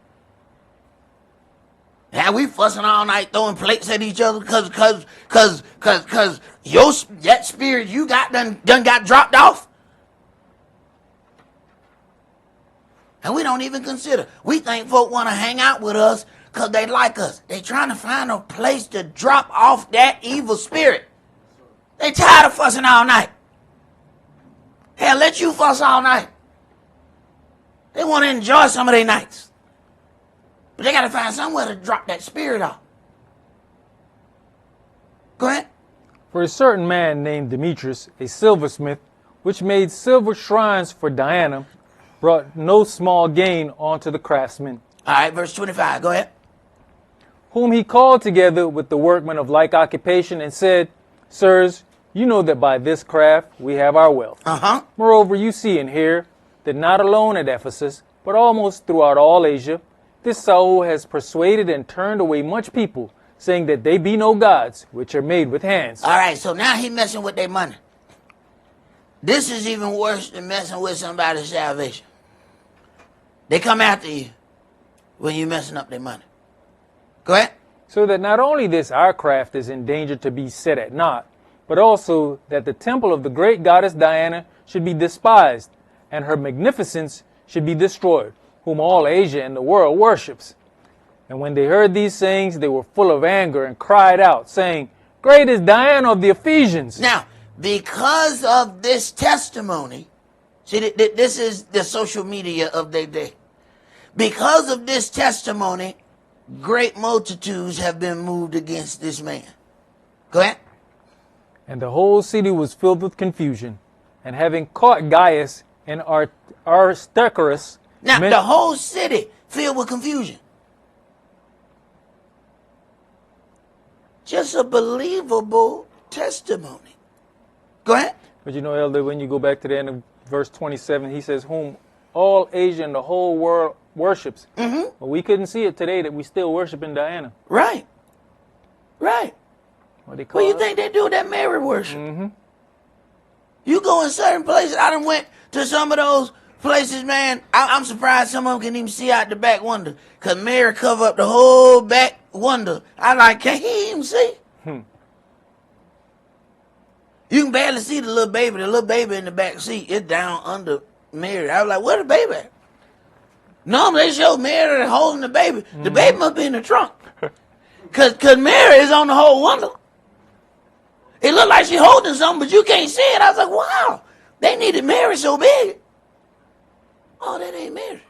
Now we fussing all night, throwing plates at each other cause that spirit you got done got dropped off. And we don't even consider. We think folk want to hang out with us because they like us. They trying to find a place to drop off that evil spirit. They tired of fussing all night. Hell, let you fuss all night. They want to enjoy some of their nights. But they got to find somewhere to drop that spirit off. Go ahead. For a certain man named Demetrius, a silversmith, which made silver shrines for Diana, brought no small gain onto the craftsmen. All right, verse 25. Go ahead. Whom he called together with the workmen of like occupation and said, Sirs, you know that by this craft we have our wealth. Moreover, you see and hear that not alone at Ephesus, but almost throughout all Asia, this Saul has persuaded and turned away much people, saying that they be no gods, which are made with hands. All right, so now he messing with their money. This is even worse than messing with somebody's salvation. They come after you when you're messing up their money. Go ahead. So that not only this our craft is in danger to be set at naught, but also that the temple of the great goddess Diana should be despised, and her magnificence should be destroyed, whom all Asia and the world worships. And when they heard these things, they were full of anger and cried out, saying, Great is Diana of the Ephesians. Now, because of this testimony, see, this is the social media of their day. Because of this testimony, great multitudes have been moved against this man. Go ahead. And the whole city was filled with confusion. And having caught Gaius and Aristarchus... Now, the whole city filled with confusion. Just a believable testimony. Go ahead. But you know, Elder, when you go back to the end of verse 27, he says, whom all Asia and the whole world worships. Well, we couldn't see it today that we still worshiping Diana. Right. Right. What they call you think they do that Mary worship? You go in certain places. I done went to some of those places, man. I'm surprised some of them can even see out the back window. Because Mary cover up the whole back window. I like, can't he even see? You can barely see the little baby. The little baby in the back seat is down under Mary. I was like, where the baby at? Normally they show Mary holding the baby. The baby must be in the trunk. Because Mary is on the whole window. It looked like she's holding something, but you can't see it. I was like, wow, they needed Mary so big. Oh, that ain't Mary.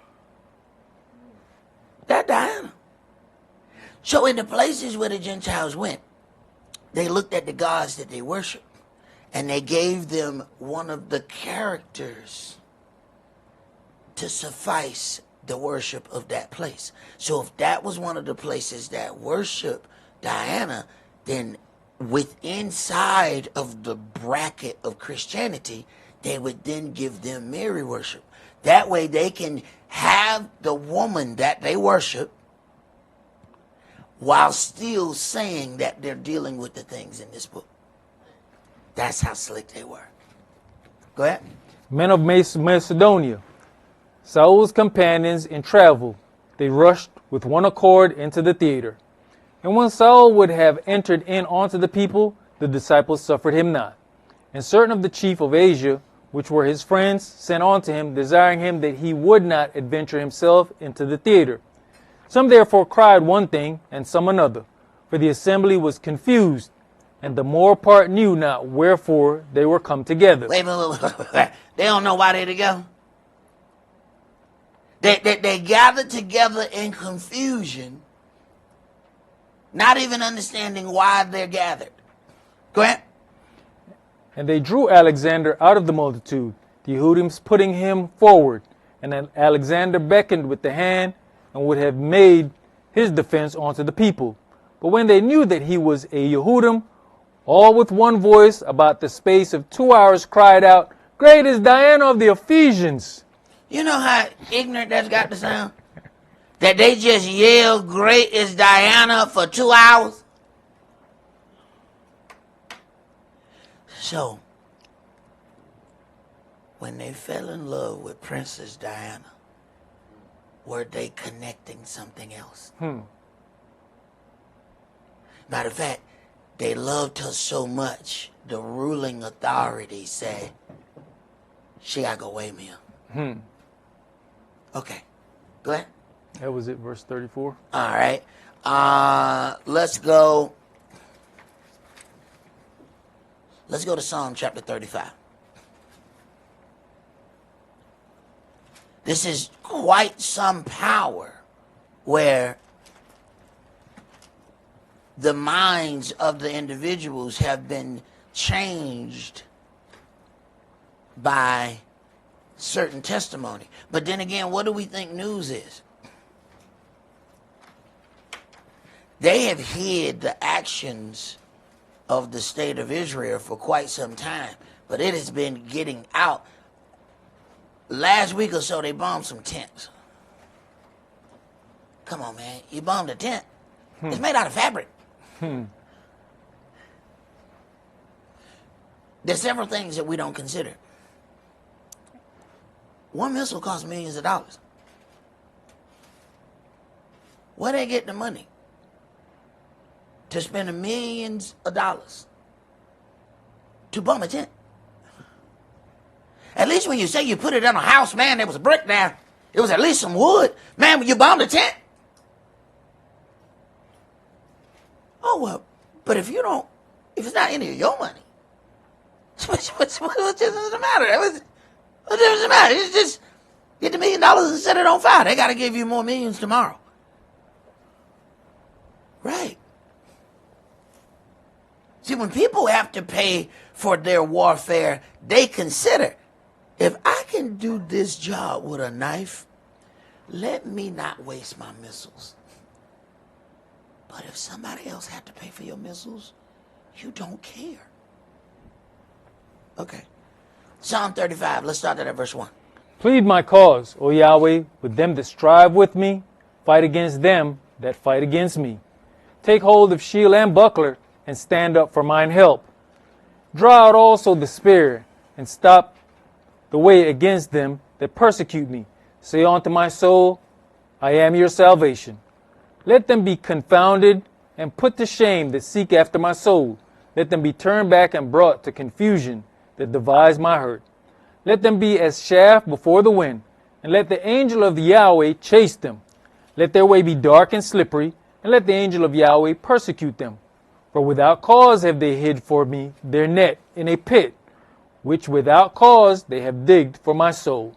That's Diana. So in the places where the Gentiles went, they looked at the gods that they worshiped, and they gave them one of the characters to suffice the worship of that place. So if that was one of the places that worship Diana, then inside of the bracket of Christianity, they would then give them Mary worship. That way they can have the woman that they worship while still saying that they're dealing with the things in this book. That's how slick they were. Go ahead. Men of Macedonia, Saul's companions in travel, they rushed with one accord into the theater. And when Saul would have entered in unto the people, the disciples suffered him not. And certain of the chief of Asia, which were his friends, sent unto him, desiring him that he would not adventure himself into the theater. Some therefore cried one thing, and some another, for the assembly was confused, and the more part knew not wherefore they were come together. Wait. They don't know why they're together. They gathered together in confusion, not even understanding why they're gathered. Go ahead. And they drew Alexander out of the multitude, the Yehudims putting him forward. And then Alexander beckoned with the hand, and would have made his defense unto the people. But when they knew that he was a Yehudim, all with one voice about the space of 2 hours cried out, "Great is Diana of the Ephesians." You know how ignorant that's got to sound? That they just yelled, "Great is Diana" for 2 hours? So, when they fell in love with Princess Diana, were they connecting something else? Matter of fact, they loved her so much, the ruling authority said, she gotta go away, Mia. Okay, go ahead. That was it, verse 34. All right. Let's go. Let's go to Psalm chapter 35. This is quite some power where the minds of the individuals have been changed by certain testimony. But then again, what do we think news is? They have hid the actions of the state of Israel for quite some time, but it has been getting out. Last week or so, they bombed some tents. Come on, man. You bombed a tent. It's made out of fabric. There's several things that we don't consider. One missile costs millions of dollars. Where they get the money to spend millions of dollars to bomb a tent? At least when you say you put it in a house, man, there was a brick there. It was at least some wood. Man, when you bombed a tent. Oh, well, but if it's not any of your money, what's the matter? What does it matter? It's just get the $1 million and set it on fire. They got to give you more millions tomorrow. Right. See, when people have to pay for their warfare, they consider, if I can do this job with a knife, let me not waste my missiles. But if somebody else had to pay for your missiles, you don't care. Okay. Psalm 35, let's start at verse 1. Plead my cause, O Yahweh, with them that strive with me. Fight against them that fight against me. Take hold of shield and buckler, and stand up for mine help. Draw out also the spear, and stop the way against them that persecute me. Say unto my soul, I am your salvation. Let them be confounded and put to shame that seek after my soul. Let them be turned back and brought to confusion that devise my hurt. Let them be as chaff before the wind, and let the angel of the Yahweh chase them. Let their way be dark and slippery, and let the angel of Yahweh persecute them. For without cause have they hid for me their net in a pit, which without cause they have digged for my soul.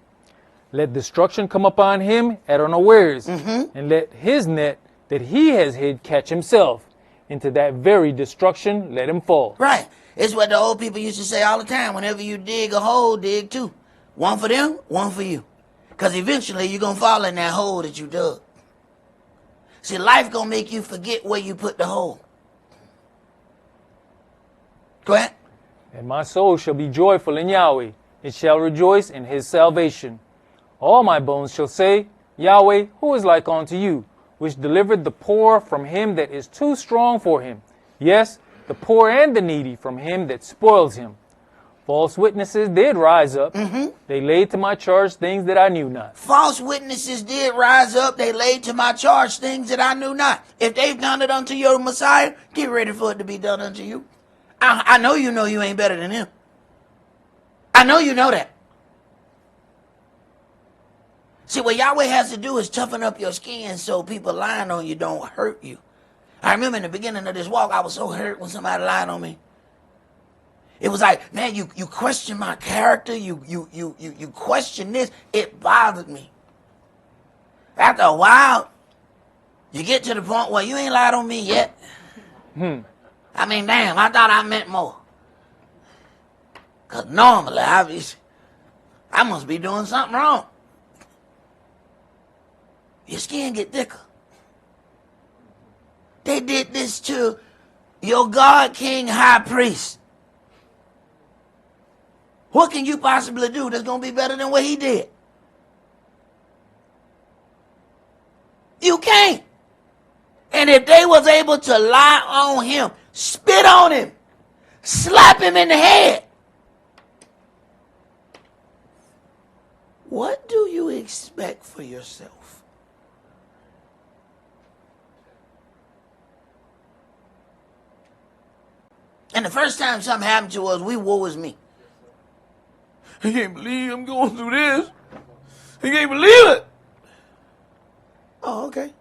Let destruction come upon him at unawares, and let his net that he has hid catch himself. Into that very destruction let him fall. Right. It's what the old people used to say all the time. Whenever you dig a hole, dig two. One for them, one for you. Because eventually you're going to fall in that hole that you dug. See, life going to make you forget where you put the hole. Go ahead. And my soul shall be joyful in Yahweh. It shall rejoice in his salvation. All my bones shall say, Yahweh, who is like unto you, which delivered the poor from him that is too strong for him? Yes, the poor and the needy from him that spoils him. False witnesses did rise up. They laid to my charge things that I knew not. False witnesses did rise up. They laid to my charge things that I knew not. If they've done it unto your Messiah, get ready for it to be done unto you. I know you ain't better than him. I know you know that. See, what Yahweh has to do is toughen up your skin so people lying on you don't hurt you. I remember in the beginning of this walk, I was so hurt when somebody lied on me. It was like, man, you question my character, you question this. It bothered me. After a while, you get to the point where you ain't lied on me yet. I mean, damn, I thought I meant more. Because normally, I must be doing something wrong. your skin get thicker. They did this to your God, King, High Priest. What can you possibly do that's going to be better than what he did? You can't. And if they was able to lie on him, spit on him, slap him in the head, what do you expect for yourself? And the first time something happened to us, woe is me. I can't believe I'm going through this. I can't believe it. Oh, okay.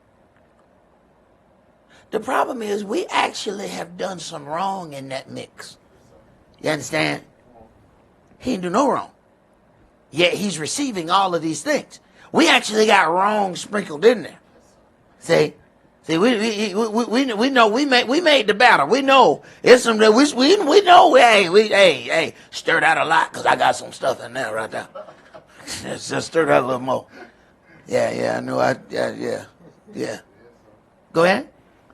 The problem is we actually have done some wrong in that mix. You understand? He didn't do no wrong. Yet he's receiving all of these things. We actually got wrong sprinkled in there. See, we know we made the battle. We know it's some we know. Hey, stir that a lot because I got some stuff in there right there. Just stir that a little more. Yeah, I know. Yeah. Go ahead.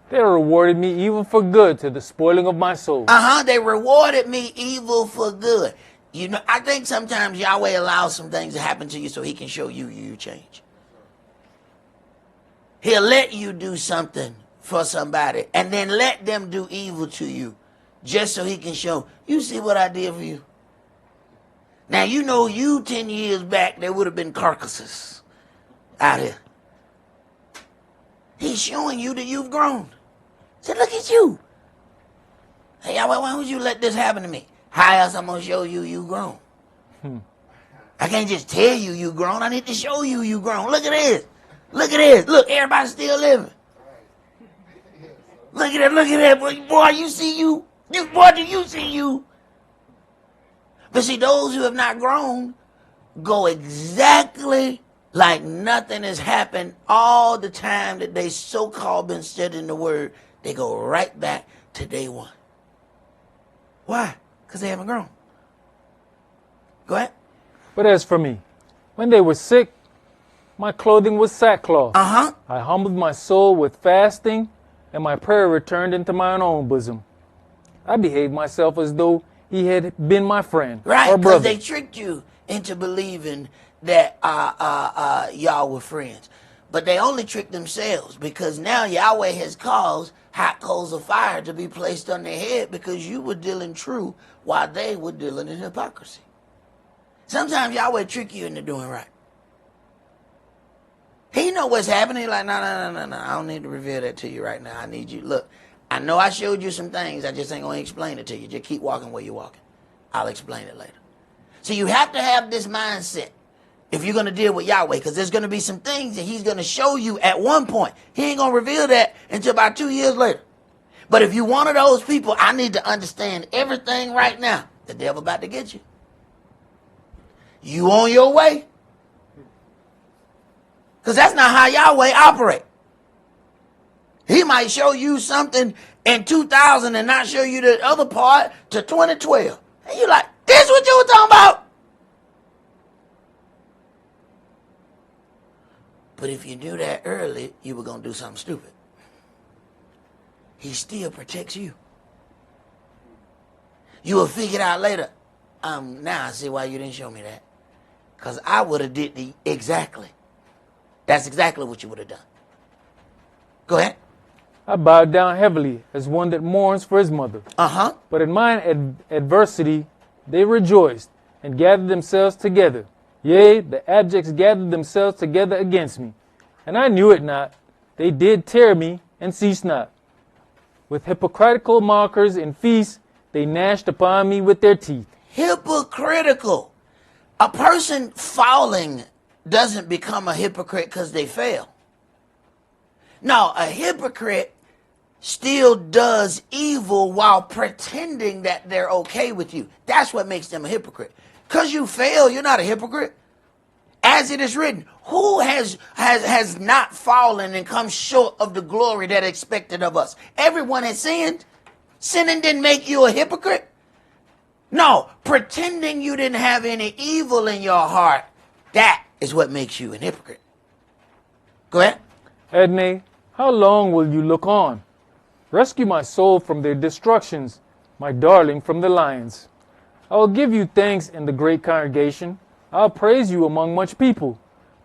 They rewarded me evil for good to the spoiling of my soul. They rewarded me evil for good. You know, I think sometimes Yahweh allows some things to happen to you so he can show you change. He'll let you do something for somebody and then let them do evil to you just so he can show, you see what I did for you? Now, you know, you 10 years back, there would have been carcasses out here. He's showing you that you've grown. Say, look at you. Hey, Yahweh, why would you let this happen to me? How else I'm going to show you you grown? I can't just tell you you grown. I need to show you you grown. Look at this. Look at this. Look, everybody's still living. Look at that. Boy, you see you. Boy, do you see you? But see, those who have not grown go exactly like nothing has happened all the time that they so-called been studying the word. They go right back to day one. Why? Because they haven't grown. Go ahead. But as for me, when they were sick, my clothing was sackcloth. Uh-huh. I humbled my soul with fasting, and my prayer returned into mine own bosom. I behaved myself as though he had been my friend right, or brother. Because they tricked you into believing that y'all were friends. But they only tricked themselves because now Yahweh has caused hot coals of fire to be placed on their head because you were dealing true while they were dealing in hypocrisy. Sometimes Yahweh trick you into doing right. He know what's happening. Like, no. I don't need to reveal that to you right now. I need you. Look, I know I showed you some things. I just ain't going to explain it to you. Just keep walking where you're walking. I'll explain it later. So you have to have this mindset if you're going to deal with Yahweh, because there's going to be some things that he's going to show you at one point. He ain't going to reveal that until about 2 years later. But if you're one of those people, I need to understand everything right now. The devil about to get you. You on your way. Because that's not how Yahweh operate. He might show you something in 2000 and not show you the other part to 2012. And you're like, this what you were talking about? But if you knew that early, you were going to do something stupid. He still protects you. You will figure it out later. Now I see why you didn't show me that. Because I would have did the exactly. That's exactly what you would have done. Go ahead. I bowed down heavily as one that mourns for his mother. Uh-huh. But in mine adversity they rejoiced and gathered themselves together. Yea, the abjects gathered themselves together against me. And I knew it not. They did tear me and ceased not. With hypocritical mockers and feasts, they gnashed upon me with their teeth. Hypocritical. A person falling doesn't become a hypocrite because they fail. No, a hypocrite still does evil while pretending that they're okay with you. That's what makes them a hypocrite. Because you fail, you're not a hypocrite. As it is written, who has not fallen and come short of the glory that expected of us? Everyone has sinned. Sinning didn't make you a hypocrite. No, pretending you didn't have any evil in your heart, that is what makes you a hypocrite. Go Go ahead. Adne, how long will you look on? Rescue my soul from their destructions, my darling from the lions. I will give you thanks in the great congregation. I'll praise you among much people.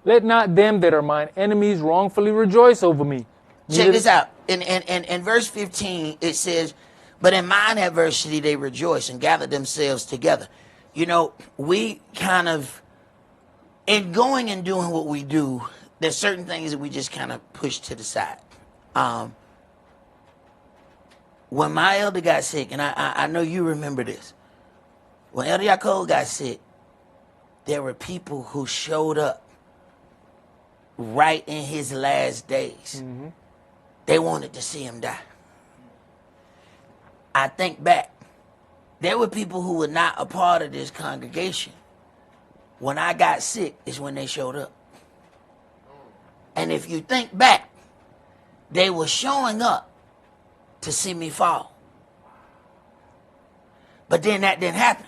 Let not them that are mine enemies wrongfully rejoice over me. Check this out. In verse 15, it says, but in mine adversity they rejoice and gather themselves together. You know, we kind of, in going and doing what we do, there's certain things that we just kind of push to the side. When my elder got sick, and I know you remember this, when Elder Yaakov got sick, there were people who showed up right in his last days. Mm-hmm. They wanted to see him die. I think back, there were people who were not a part of this congregation. When I got sick is when they showed up. And if you think back, they were showing up to see me fall. But then that didn't happen.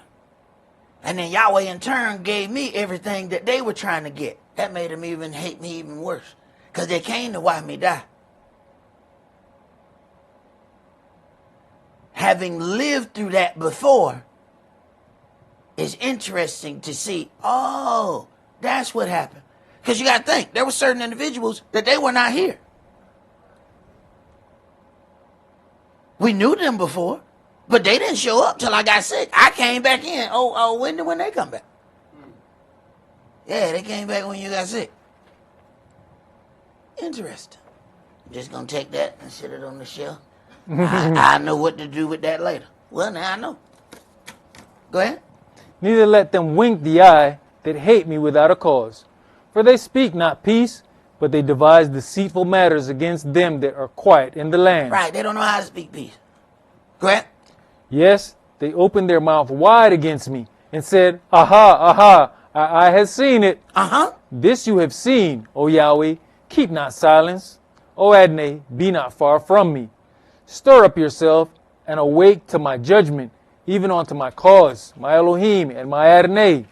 And then Yahweh in turn gave me everything that they were trying to get. That made them even hate me even worse. Because they came to watch me die. Having lived through that before, it's interesting to see, oh, that's what happened. Because you got to think, there were certain individuals that they were not here. We knew them before, but they didn't show up till I got sick. I came back in. When they come back? Yeah, they came back when you got sick. Interesting. I'm just going to take that and sit it on the shelf. I know what to do with that later. Well, now I know. Go ahead. Neither let them wink the eye that hate me without a cause. For they speak not peace, but they devise deceitful matters against them that are quiet in the land. Right, they don't know how to speak peace. Go ahead. Yes, they opened their mouth wide against me and said, aha, aha, I have seen it. This you have seen, O Yahweh, keep not silence. O Adonai, be not far from me. Stir up yourself and awake to my judgment, even unto my cause, my Elohim and my Adonai.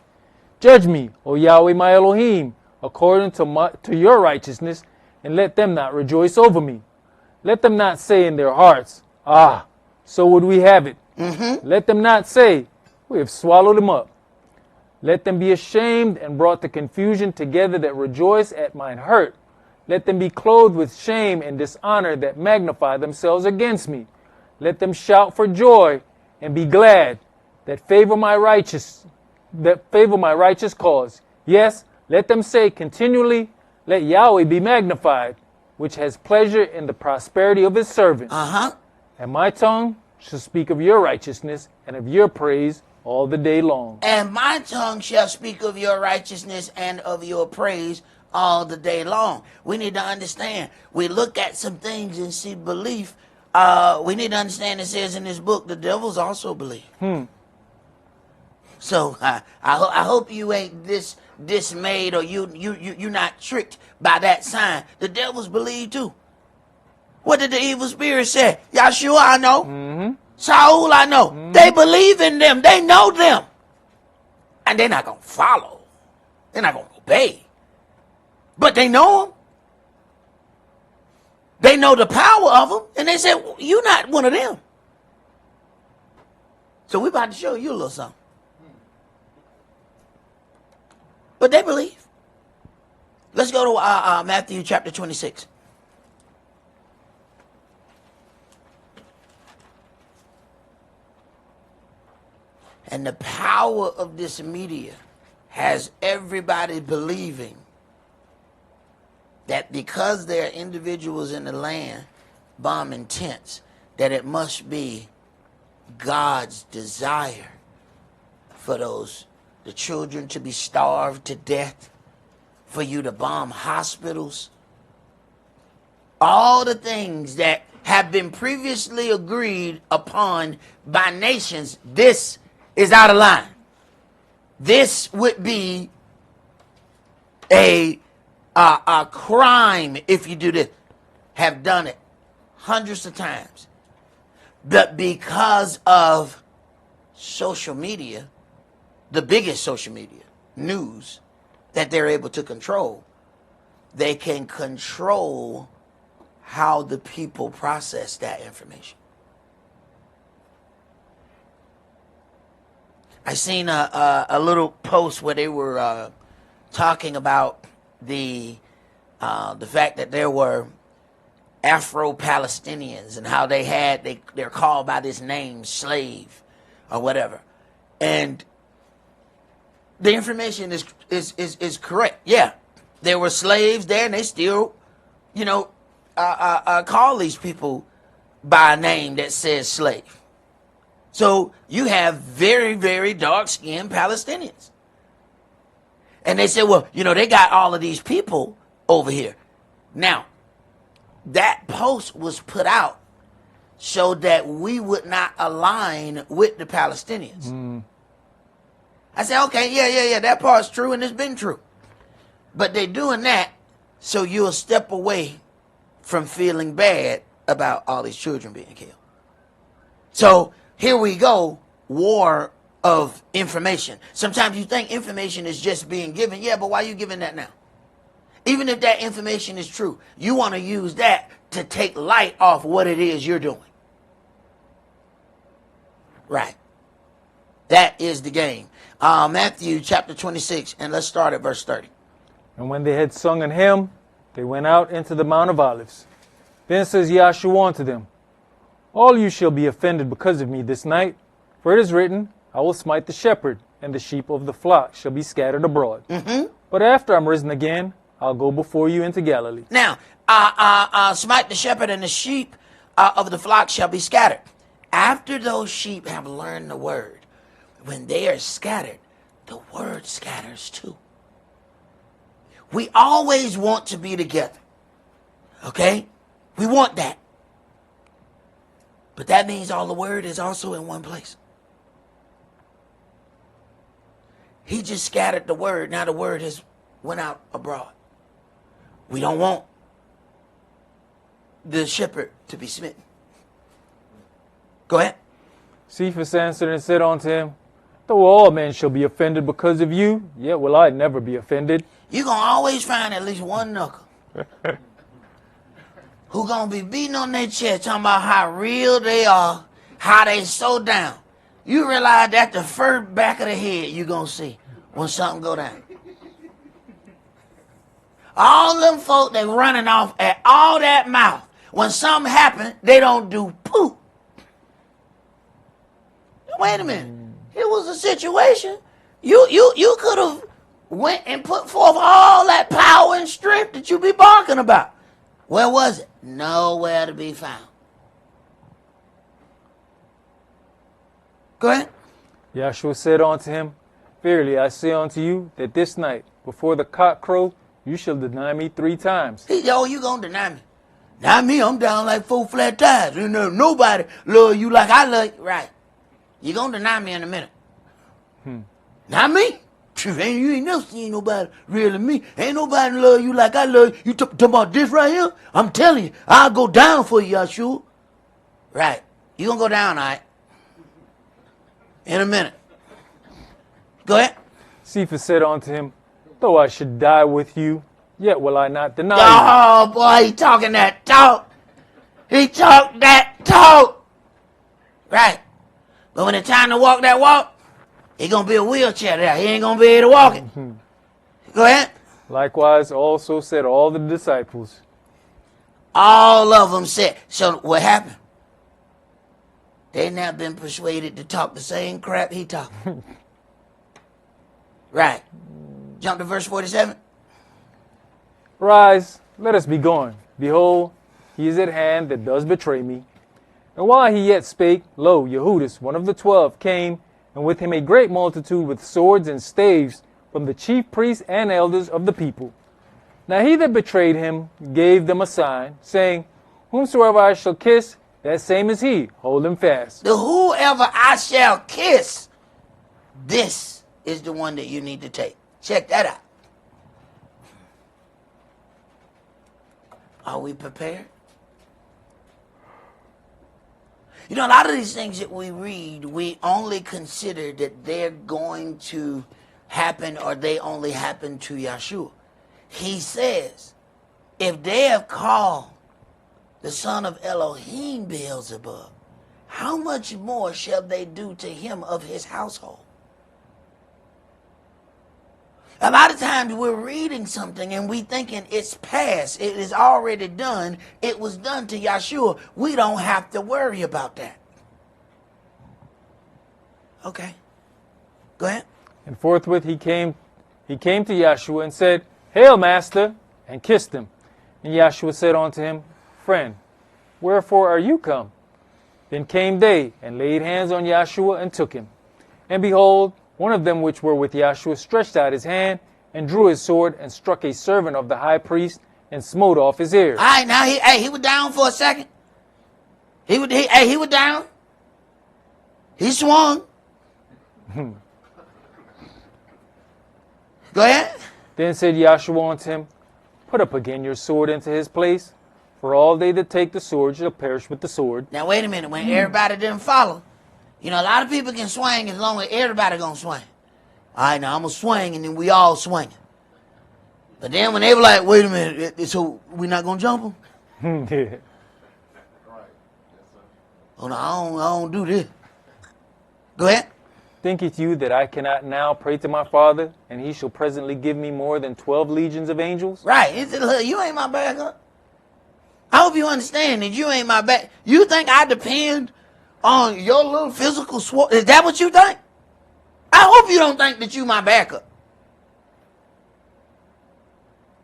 Judge me, O Yahweh, my Elohim, according to your righteousness, and let them not rejoice over me. Let them not say in their hearts, ah, so would we have it. Let them not say, we have swallowed him up. Let them be ashamed and brought to confusion together that rejoice at mine hurt. Let them be clothed with shame and dishonor that magnify themselves against me. Let them shout for joy and be glad that favor my righteous cause. Yes, let them say continually, let Yahweh be magnified, which has pleasure in the prosperity of his servants. And my tongue shall speak of your righteousness and of your praise all the day long. And my tongue shall speak of your righteousness and of your praise all the day long. We need to understand. We look at some things and see belief. We need to understand it says in this book, the devils also believe. So I hope you ain't dismayed or you're not tricked by that sign. The devils believe too. What did the evil spirit say? Yahshua, I know. Saul, I know. They believe in them. They know them. And they're not going to follow. They're not going to obey. But they know them. They know the power of them. And they said, well, you're not one of them. So we're about to show you a little something. But they believe. Let's go to Matthew chapter 26. And the power of this media has everybody believing that because there are individuals in the land bombing tents, that it must be God's desire for the children to be starved to death, for you to bomb hospitals. All the things that have been previously agreed upon by nations, this is out of line. This would be a crime if you do this. Have done it hundreds of times. But because of social media, the biggest social media, news, that they're able to control, they can control how the people process that information. I seen a little post where they were talking about the fact that there were Afro-Palestinians and how they're called by this name, slave or whatever. And the information is correct. Yeah, there were slaves there, and they still, call these people by a name that says slave. So you have very, very dark-skinned Palestinians. And they said, well, they got all of these people over here. Now, that post was put out so that we would not align with the Palestinians. Mm. I said, okay, yeah, that part's true, and it's been true. But they're doing that so you'll step away from feeling bad about all these children being killed. So here we go, war of information. Sometimes you think information is just being given. Yeah, but why are you giving that now? Even if that information is true, you want to use that to take light off what it is you're doing. Right. That is the game. Matthew chapter 26, and let's start at verse 30. And when they had sung an hymn, they went out into the Mount of Olives. Then says Yahshua unto them, all you shall be offended because of me this night, for it is written, I will smite the shepherd, and the sheep of the flock shall be scattered abroad. Mm-hmm. But after I'm risen again, I'll go before you into Galilee. Now, smite the shepherd, and the sheep of the flock shall be scattered. After those sheep have learned the word, when they are scattered, the word scatters too. We always want to be together. Okay? We want that. But that means all the word is also in one place. He just scattered the word. Now the word has went out abroad. We don't want the shepherd to be smitten. Go ahead. Cephas answered and said unto him, though all men shall be offended because of you, yet will I never be offended. You're going to always find at least one knuckle who going to be beating on their chest, talking about how real they are, how they so down. You realize that's the first back of the head you're going to see when something go down. All them folk that running off at all that mouth, when something happen, they don't do poop. Wait a minute. It was a situation. You could have went and put forth all that power and strength that you be barking about. Where was it? Nowhere to be found. Go ahead. Yahshua said unto him, verily I say unto you that this night, before the cock crow, you shall deny me 3 times. Yo, you gonna deny me? Not me, I'm down like 4 flat tires. Nobody love you like I love you. Right. You gonna deny me in a minute. Not me. You ain't never seen nobody really me. Ain't nobody love you like I love you. You talking about this right here? I'm telling you, I'll go down for you, Yahshua. Right. You gonna go down, all right? In a minute. Go ahead. Cephas said unto him, though I should die with you, yet will I not deny you. Oh, boy, he talking that talk. He talk that talk. Right. But when it's time to walk that walk, he going to be a wheelchair there. He ain't going to be able to walk it. Go ahead. Likewise also said all the disciples. All of them said. So what happened? They now been persuaded to talk the same crap he talked. Right. Jump to verse 47. Rise, let us be going. Behold, he is at hand that does betray me. And while he yet spake, lo, Yehudis, one of the 12, came, and with him a great multitude with swords and staves from the chief priests and elders of the people. Now he that betrayed him gave them a sign, saying, whomsoever I shall kiss, that same is he. Hold him fast. The whoever I shall kiss, this is the one that you need to take. Check that out. Are we prepared? You know, a lot of these things that we read, we only consider that they're going to happen or they only happen to Yahshua. He says if they have called the son of Elohim Beelzebub, how much more shall they do to him of his household? A lot of times we're reading something and we thinking it's past. It is already done. It was done to Yahshua. We don't have to worry about that. Okay. Go ahead. And forthwith he came to Yahshua and said, Hail, Master, and kissed him. And Yahshua said unto him, Friend, wherefore are you come? Then came they and laid hands on Yahshua and took him. And behold, one of them which were with Yahshua stretched out his hand and drew his sword and struck a servant of the high priest and smote off his ear. All right, now he was down for a second. He was down. He swung. Go ahead. Then said Yahshua unto him, Put up again your sword into his place, for all they that take the sword shall perish with the sword. Now wait a minute. When everybody didn't follow, you know, a lot of people can swing as long as everybody gonna swing. All right, now I'm gonna swing, and then we all swinging. But then when they were like, wait a minute, so we not gonna jump them? Yeah. Oh no, I don't do this. Go ahead. Thinketh you that I cannot now pray to my Father, and he shall presently give me more than 12 legions of angels? Right. He said, look, you ain't my backup. I hope you understand that you ain't my back. You think I depend on your little physical sword? Is that what you think? I hope you don't think that you my backup.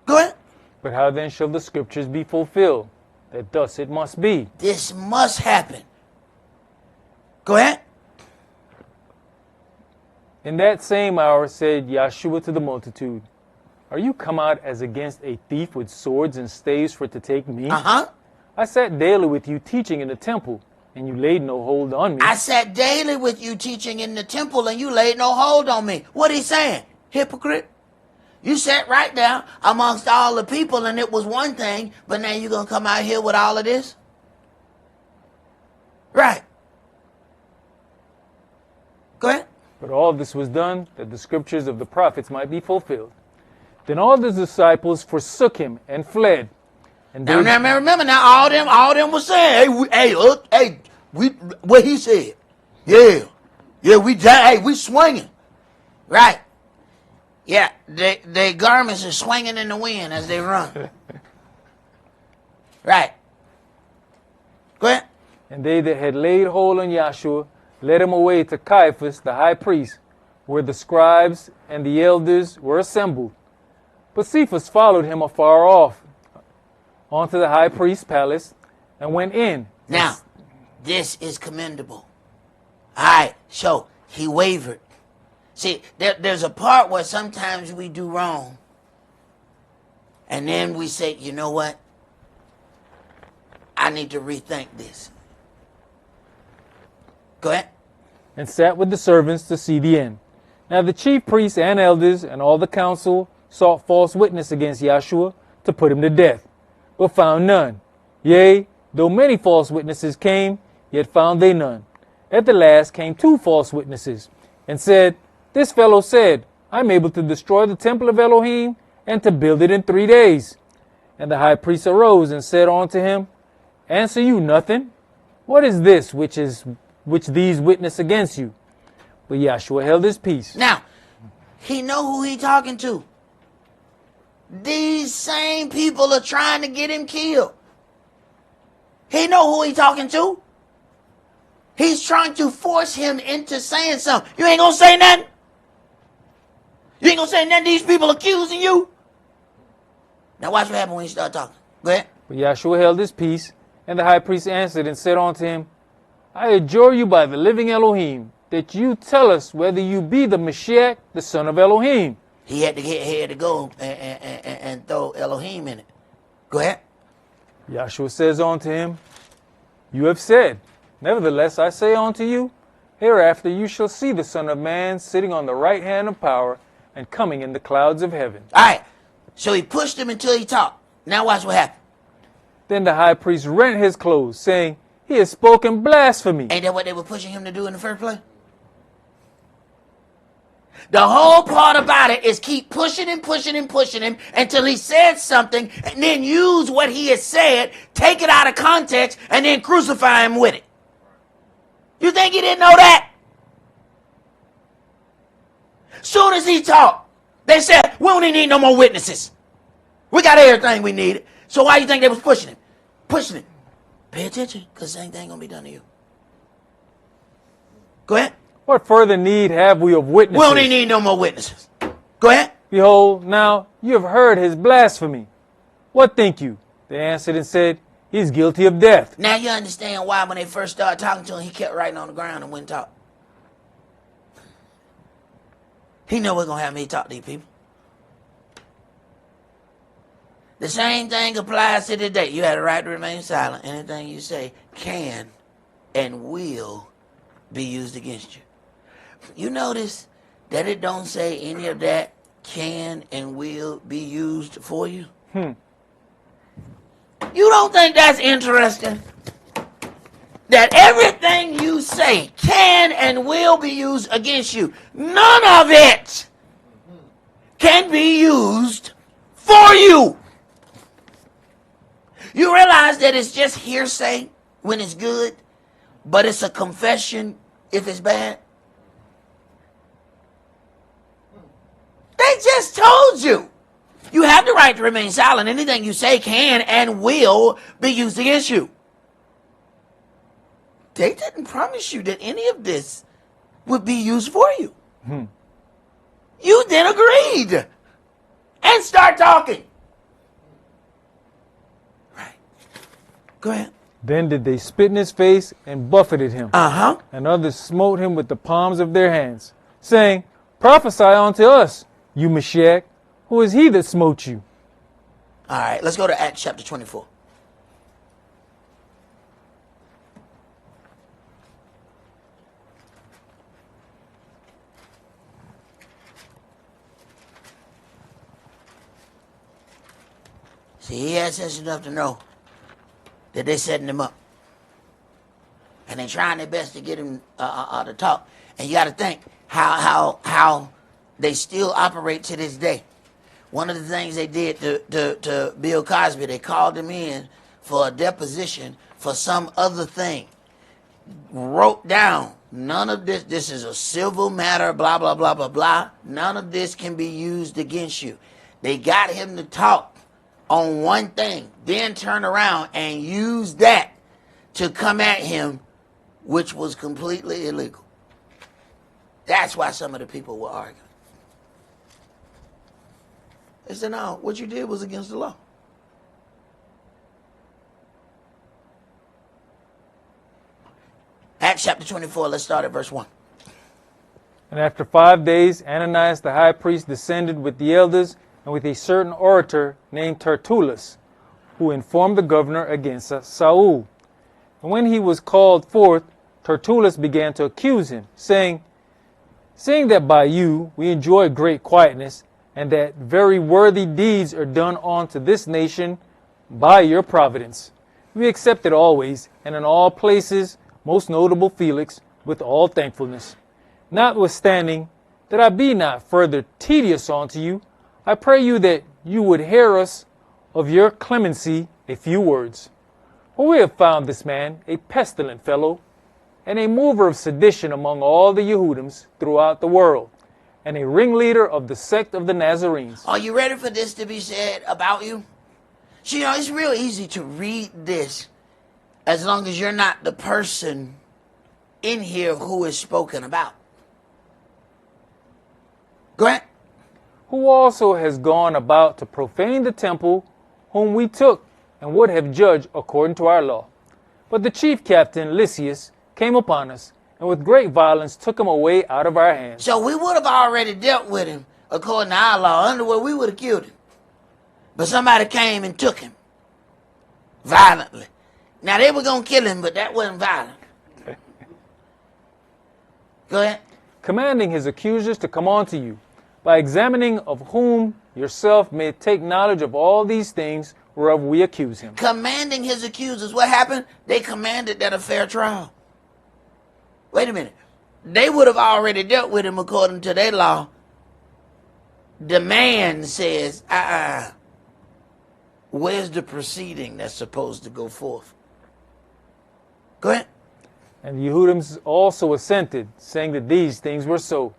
Go ahead. But how then shall the scriptures be fulfilled, that thus it must be? This must happen. Go ahead. In that same hour said Yahshua to the multitude, Are you come out as against a thief with swords and staves for to take me? Uh-huh. I sat daily with you teaching in the temple, and you laid no hold on me. I sat daily with you teaching in the temple, and you laid no hold on me. What he saying? Hypocrite. You sat right there amongst all the people, and it was one thing, but now you're going to come out here with all of this? Right. Go ahead. But all this was done that the scriptures of the prophets might be fulfilled. Then all the disciples forsook him and fled. And Now remember now, all them was saying, what he said. We swinging. Right. Yeah, their garments are swinging in the wind as they run. Right. Go ahead. And they that had laid hold on Yahshua led him away to Caiaphas, the high priest, where the scribes and the elders were assembled. But Cephas followed him afar off, onto the high priest's palace, and went in. Now, this is commendable. All right, so he wavered. See, there's a part where sometimes we do wrong, and then we say, you know what? I need to rethink this. Go ahead. And sat with the servants to see the end. Now the chief priests and elders and all the council sought false witness against Yahshua to put him to death, but found none. Yea, though many false witnesses came, yet found they none. At the last came 2 false witnesses, and said, This fellow said, I am able to destroy the temple of Elohim, and to build it in 3 days. And the high priest arose and said unto him, Answer you nothing? What is this which these witness against you? But Yahshua held his peace. Now, he know who he talking to. These same people are trying to get him killed. He know who he talking to. He's trying to force him into saying something. You ain't gonna say nothing? You ain't gonna say nothing? These people accusing you? Now watch what happens when you start talking. Go ahead. But Yahshua held his peace, and the high priest answered and said unto him, I adjure you by the living Elohim, that you tell us whether you be the Mashiach, the son of Elohim. He had to go and throw Elohim in it. Go ahead. Yahshua says unto him, You have said, Nevertheless I say unto you, hereafter you shall see the Son of Man sitting on the right hand of power and coming in the clouds of heaven. All right. So he pushed him until he talked. Now watch what happened. Then the high priest rent his clothes, saying, He has spoken blasphemy. Ain't that what they were pushing him to do in the first place? The whole part about it is keep pushing him, pushing him, pushing him until he says something, and then use what he has said, take it out of context, and then crucify him with it. You think he didn't know that? Soon as he talked, they said, we don't even need no more witnesses. We got everything we needed. So why you think they was pushing him? Pushing him. Pay attention, because the same thing going to be done to you. Go ahead. What further need have we of witnesses? We don't even need no more witnesses. Go ahead. Behold, now you have heard his blasphemy. What think you? They answered and said, he's guilty of death. Now you understand why when they first started talking to him, he kept writing on the ground and wouldn't talk. He know we're going to have me talk to these people. The same thing applies to today. You had a right to remain silent. Anything you say can and will be used against you. You notice that it don't say any of that can and will be used for you? You don't think that's interesting? That everything you say can and will be used against you. None of it can be used for you. You realize that it's just hearsay when it's good, but it's a confession if it's bad? They just told you. You have the right to remain silent. Anything you say can and will be used against you. They didn't promise you that any of this would be used for you. You then agreed and start talking. Right. Go ahead. Then did they spit in his face and buffeted him. Uh-huh. And others smote him with the palms of their hands, saying, prophesy unto us, you Mashiach, who is he that smote you? All right, let's go to Acts chapter 24. See, he had sense enough to know that they're setting him up. And they're trying their best to get him to talk. And you got to think how they still operate to this day. One of the things they did to Bill Cosby, they called him in for a deposition for some other thing. Wrote down, none of this is a civil matter, blah, blah, blah, blah, blah. None of this can be used against you. They got him to talk on one thing, then turn around and use that to come at him, which was completely illegal. That's why some of the people were arguing. They said, no, what you did was against the law. Acts chapter 24, let's start at verse 1. And after 5 days, Ananias the high priest descended with the elders and with a certain orator named Tertullus, who informed the governor against Saul. And when he was called forth, Tertullus began to accuse him, saying, seeing that by you we enjoy great quietness, and that very worthy deeds are done unto this nation by your providence, we accept it always, and in all places, most notable Felix, with all thankfulness. Notwithstanding that I be not further tedious unto you, I pray you that you would hear us of your clemency a few words. For we have found this man a pestilent fellow, and a mover of sedition among all the Yehudims throughout the world, and a ringleader of the sect of the Nazarenes. Are you ready for this to be said about you? So, you know, it's real easy to read this as long as you're not the person in here who is spoken about. Go ahead. Who also has gone about to profane the temple, whom we took and would have judged according to our law. But the chief captain, Lysias, came upon us, and with great violence took him away out of our hands. So we would have already dealt with him according to our law. Under what we would have killed him. But somebody came and took him violently. Now they were going to kill him, but that wasn't violent. Go ahead. Commanding his accusers to come unto you, by examining of whom yourself may take knowledge of all these things whereof we accuse him. Commanding his accusers. What happened? They commanded that a fair trial. Wait a minute. they would have already dealt with him according to their law. The man says, where's the proceeding that's supposed to go forth? Go ahead. And the Yehudim also assented, saying that these things were so.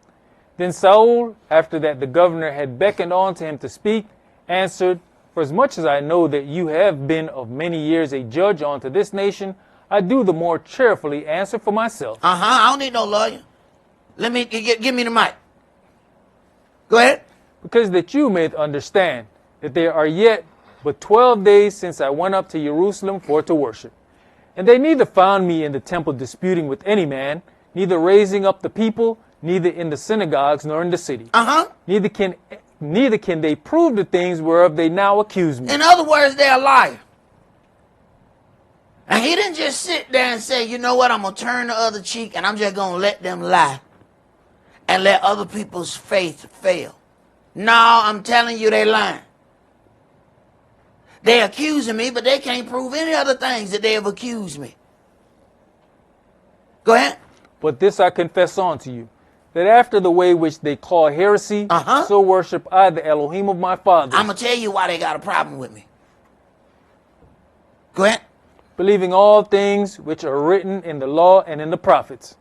Then Saul, after that the governor had beckoned on to him to speak, answered, For as much as I know that you have been of many years a judge unto this nation, I do the more cheerfully answer for myself. I don't need no lawyer. Let me give me the mic. Go ahead. Because that you may understand that there are yet but 12 days since I went up to Jerusalem for to worship. And they neither found me in the temple disputing with any man, neither raising up the people, neither in the synagogues nor in the city. Neither can they prove the things whereof they now accuse me. In other words, they're a liar. And he didn't just sit there and say, you know what, I'm going to turn the other cheek and I'm just going to let them lie and let other people's faith fail. No, I'm telling you, they lying. They accusing me, but they can't prove any other things that they have accused me. Go ahead. But this I confess unto you, that after the way which they call heresy, so worship I the Elohim of my fathers. I'm going to tell you why they got a problem with me. Go ahead. Believing all things which are written in the law and in the prophets,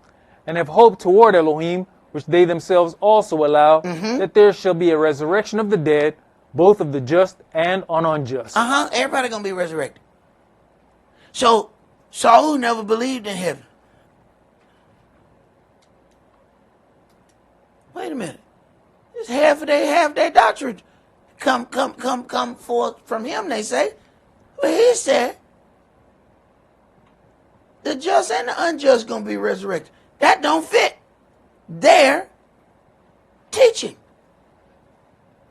and have hope toward Elohim, which they themselves also allow, that there shall be a resurrection of the dead, both of the just and unjust. Everybody going to be resurrected. So Saul never believed in heaven. Wait a minute. It's half their doctrine come forth from him, they say. Well, he said the just and the unjust going to be resurrected. That don't fit their teaching.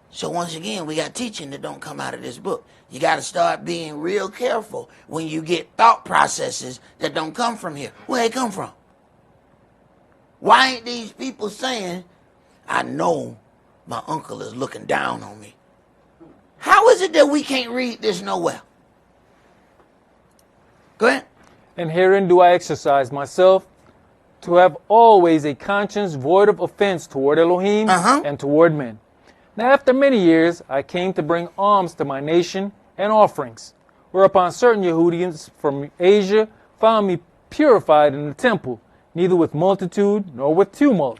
So once again, we got teaching that don't come out of this book. You got to start being real careful when you get thought processes that don't come from here. Where they come from? Why ain't these people saying, I know my uncle is looking down on me? How is it that we can't read this nowhere? Go ahead. And herein do I exercise myself to have always a conscience void of offense toward Elohim and toward men. Now after many years I came to bring alms to my nation and offerings, whereupon certain Yehudians from Asia found me purified in the temple, neither with multitude nor with tumult,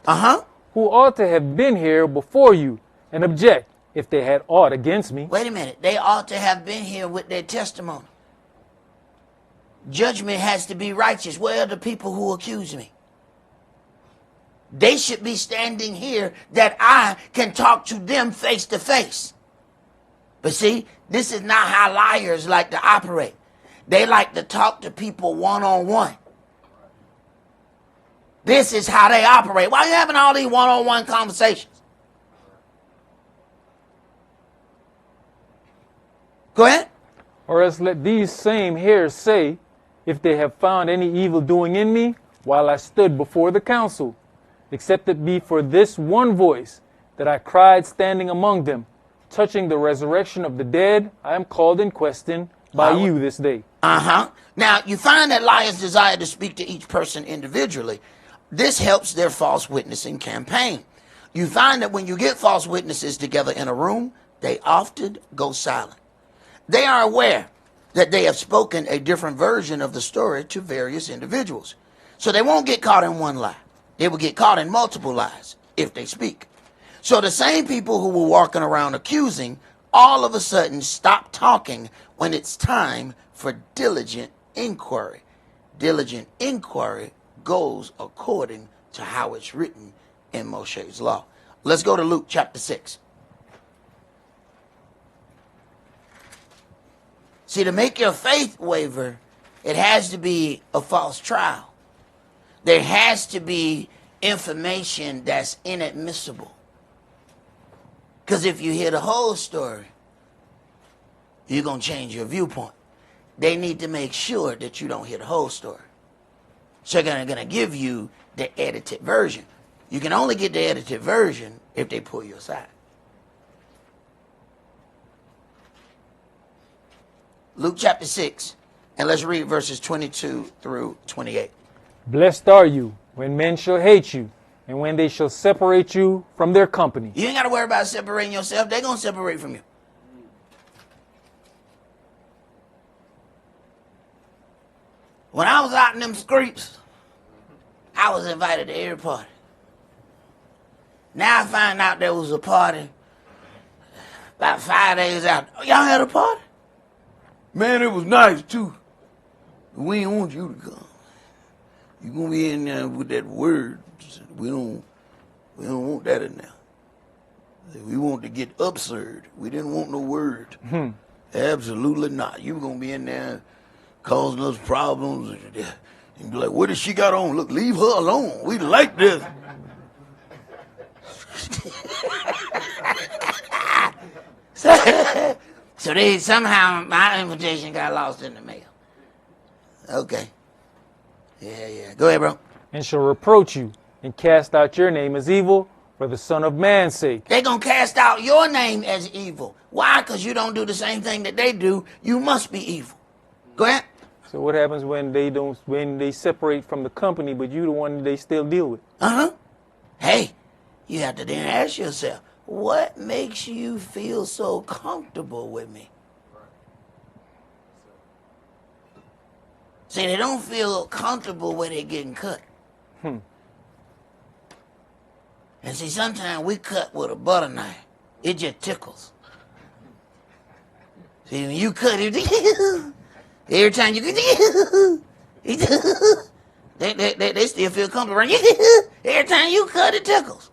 who ought to have been here before you and object if they had aught against me. Wait a minute. They ought to have been here with their testimony. Judgment has to be righteous. Where are the people who accuse me? They should be standing here that I can talk to them face to face. But see, this is not how liars like to operate. They like to talk to people one-on-one. This is how they operate. Why are you having all these one-on-one conversations? Go ahead. Or else let these same here say, if they have found any evil doing in me while I stood before the council, except it be for this one voice that I cried standing among them, touching the resurrection of the dead, I am called in question by you this day. Now, you find that liars desire to speak to each person individually. This helps their false witnessing campaign. You find that when you get false witnesses together in a room, they often go silent. They are aware that they have spoken a different version of the story to various individuals. So they won't get caught in one lie. They will get caught in multiple lies if they speak. So the same people who were walking around accusing all of a sudden stop talking when it's time for diligent inquiry. Diligent inquiry goes according to how it's written in Moshe's law. Let's go to Luke chapter 6. See, to make your faith waver, it has to be a false trial. There has to be information that's inadmissible. Because if you hear the whole story, you're going to change your viewpoint. They need to make sure that you don't hear the whole story. So they're going to give you the edited version. You can only get the edited version if they pull you aside. Luke chapter 6, and let's read verses 22 through 28. Blessed are you when men shall hate you, and when they shall separate you from their company. You ain't got to worry about separating yourself. They're going to separate from you. When I was out in them streets, I was invited to every party. Now I find out there was a party about 5 days out. Oh, y'all had a party? Man, it was nice too. But we ain't want you to come. You gonna be in there with that word. We don't want that in there. We want to get absurd. We didn't want no word. Absolutely not. You gonna be in there causing us problems and be like, what does she got on? Look, leave her alone. We like this. So they somehow my invitation got lost in the mail. Okay. Yeah. Go ahead, bro. And shall reproach you, and cast out your name as evil for the Son of Man's sake. They're going to cast out your name as evil. Why? Because you don't do the same thing that they do. You must be evil. Go ahead. So what happens when they separate from the company, but you the one they still deal with? Hey, you have to then ask yourself, what makes you feel so comfortable with me? See, they don't feel comfortable when they're getting cut. And see, sometimes we cut with a butter knife. It just tickles. See, when you cut it, every time you they still feel comfortable. Every time you cut, it tickles.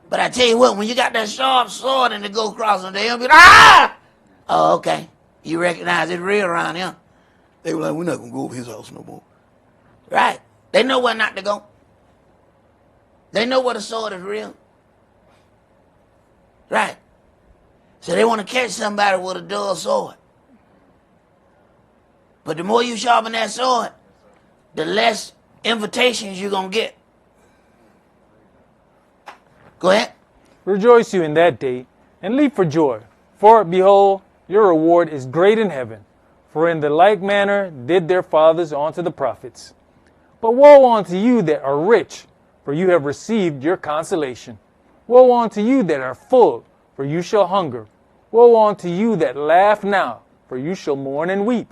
But I tell you what, when you got that sharp sword and it go across them, they'll be oh, okay. You recognize it's real around here. They were like, we're not going to go over his house no more. Right. They know where not to go. They know where the sword is real. Right. So they want to catch somebody with a dull sword. But the more you sharpen that sword, the less invitations you're going to get. Go ahead. Rejoice you in that day, and leap for joy. For, behold, your reward is great in heaven. For in the like manner did their fathers unto the prophets. But woe unto you that are rich, for you have received your consolation. Woe unto you that are full, for you shall hunger. Woe unto you that laugh now, for you shall mourn and weep.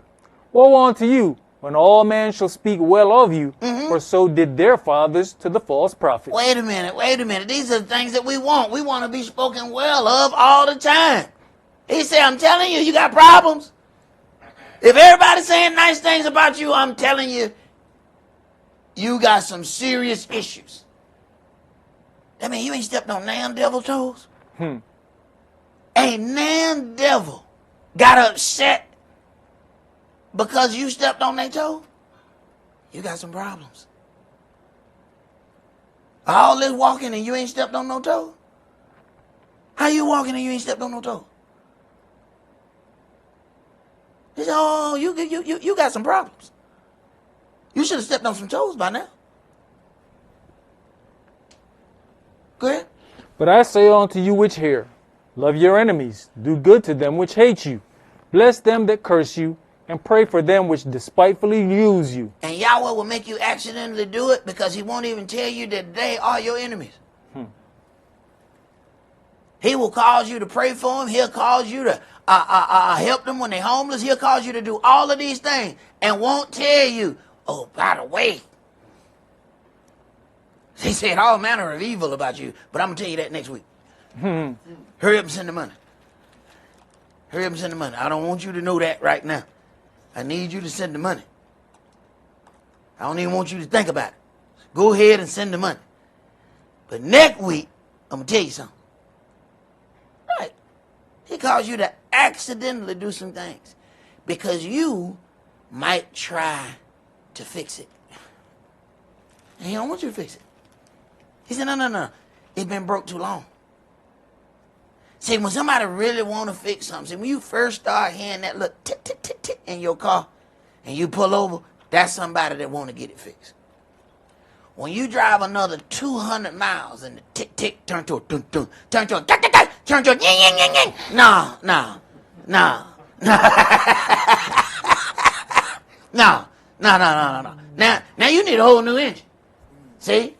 Woe unto you, when all men shall speak well of you, for so did their fathers to the false prophets. Wait a minute. These are the things that we want. We want to be spoken well of all the time. He said, I'm telling you, you got problems. If everybody's saying nice things about you, I'm telling you, you got some serious issues. That mean you ain't stepped on damn devil toes? A damn devil got upset because you stepped on their toe? You got some problems. All this walking and you ain't stepped on no toe? How you walking and you ain't stepped on no toe? He said, oh, you got some problems. You should have stepped on some toes by now. Go ahead. But I say unto you which hear, love your enemies, do good to them which hate you, bless them that curse you, and pray for them which despitefully use you. And Yahweh will make you accidentally do it because he won't even tell you that they are your enemies. He will cause you to pray for them. He'll cause you to help them when they're homeless. He'll cause you to do all of these things and won't tell you, oh, by the way, he said all manner of evil about you, but I'm going to tell you that next week. Hurry up and send the money. Hurry up and send the money. I don't want you to know that right now. I need you to send the money. I don't even want you to think about it. Go ahead and send the money. But next week, I'm going to tell you something. Right. He calls you to accidentally do some things because you might try to fix it. And he don't want you to fix it. He said, no. It's been broke too long. See, when somebody really want to fix something, see, when you first start hearing that little tick, tick, tick, tick in your car and you pull over, that's somebody that want to get it fixed. When you drive another 200 miles and the tick, tick turn to a dun, dun, turn to a tick, tick, tick, turn to a ying, ying, ying, ying. No. No. Now you need a whole new engine. See?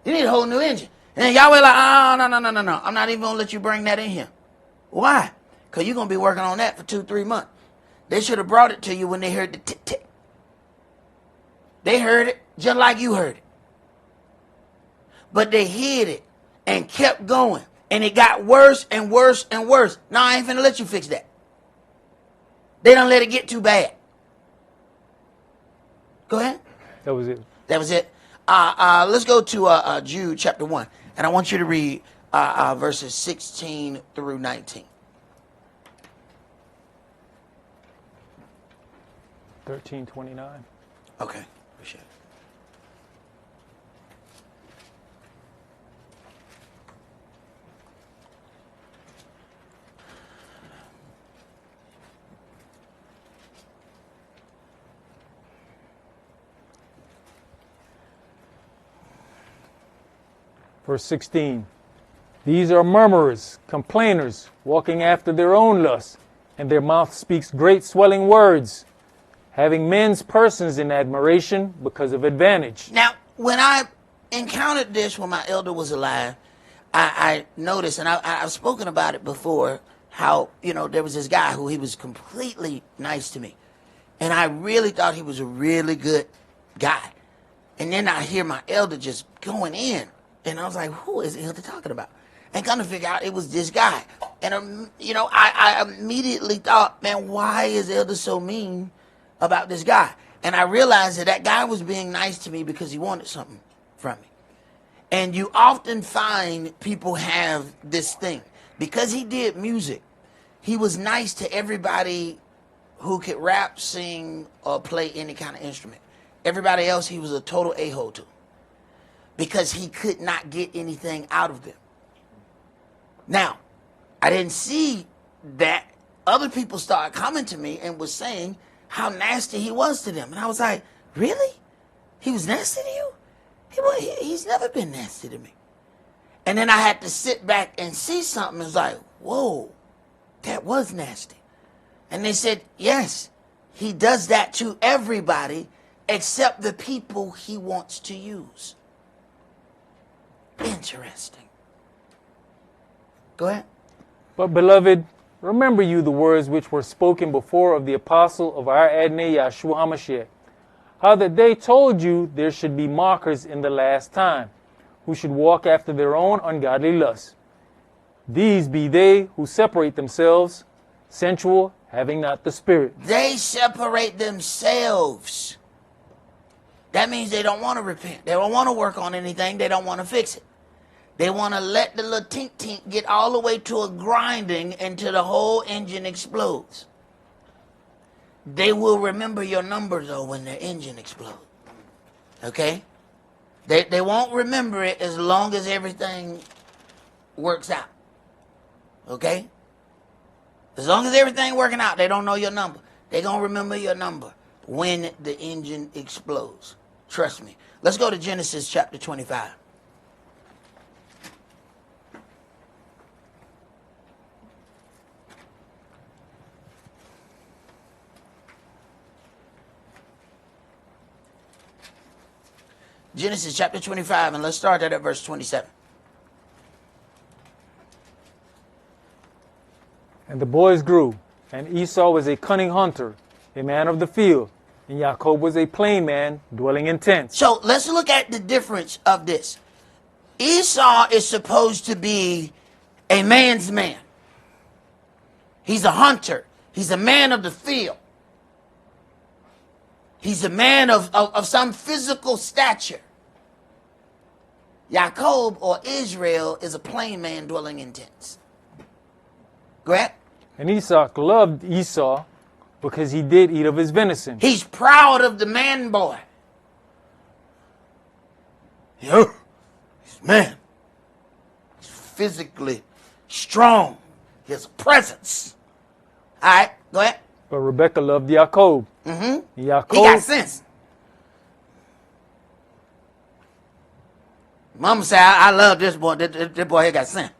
You need a whole new engine. And then Yahweh like, oh, no. I'm not even going to let you bring that in here. Why? Because you're going to be working on that for 2-3 months. They should have brought it to you when they heard the tick-tick. They heard it just like you heard it. But they hid it and kept going. And it got worse and worse and worse. Now I ain't finna let you fix that. They don't let it get too bad. Go ahead. That was it. That was it. Let's go to Jude chapter 1. And I want you to read verses 16 through 19. 13:29. Okay. Appreciate it. Verse 16. These are murmurers, complainers, walking after their own lusts, and their mouth speaks great swelling words, having men's persons in admiration because of advantage. Now, when I encountered this when my elder was alive, I noticed, and I've spoken about it before, how, there was this guy who he was completely nice to me. And I really thought he was a really good guy. And then I hear my elder just going in. And I was like, who is the elder talking about? And come to figure out it was this guy. And, I immediately thought, man, why is elder so mean about this guy? And I realized that guy was being nice to me because he wanted something from me. And you often find people have this thing. Because he did music, he was nice to everybody who could rap, sing, or play any kind of instrument. Everybody else he was a total a-hole to. Because he could not get anything out of them. Now, I didn't see that. Other people started coming to me and was saying how nasty he was to them. And I was like, really? He was nasty to you? He's never been nasty to me. And then I had to sit back and see something. It was like, whoa, that was nasty. And they said, yes, he does that to everybody except the people he wants to use. Interesting. Go ahead. But beloved, remember you the words which were spoken before of the apostle of our Adonai Yahshua HaMashiach, how that they told you there should be mockers in the last time, who should walk after their own ungodly lusts. These be they who separate themselves, sensual, having not the Spirit. They separate themselves. That means they don't want to repent. They don't want to work on anything. They don't want to fix it. They want to let the little tink-tink get all the way to a grinding until the whole engine explodes. They will remember your number, though, when their engine explodes. Okay? They won't remember it as long as everything works out. Okay? As long as everything working out, they don't know your number. They're going to remember your number when the engine explodes. Trust me. Let's go to Genesis chapter 25. Genesis chapter 25, and let's start at verse 27. And the boys grew, and Esau was a cunning hunter, a man of the field, and Jacob was a plain man, dwelling in tents. So let's look at the difference of this. Esau is supposed to be a man's man. He's a hunter. He's a man of the field. He's a man of some physical stature. Jacob, or Israel, is a plain man dwelling in tents. Go ahead. And Esau loved Esau because he did eat of his venison. He's proud of the man boy. He's a man. He's physically strong. He has a presence. All right, go ahead. But Rebekah loved Jacob. Mm-hmm. He got sense. Mama said, I love this boy. This boy here got sense.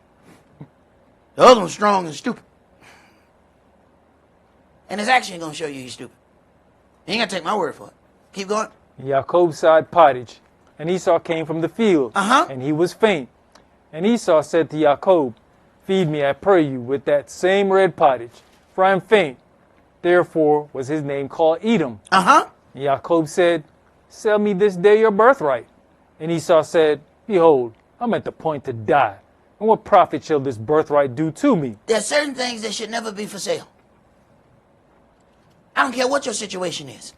The other one's strong and stupid. And his action going to show you he's stupid. You ain't got to take my word for it. Keep going. Jacob side pottage, And Esau came from the field, Uh-huh. and he was faint. And Esau said to Jacob, feed me, I pray you, with that same red pottage, for I am faint. Therefore was his name called Edom. Uh-huh. And Jacob said, sell me this day your birthright. And Esau said, behold, I'm at the point to die. And what profit shall this birthright do to me? There are certain things that should never be for sale. I don't care what your situation is.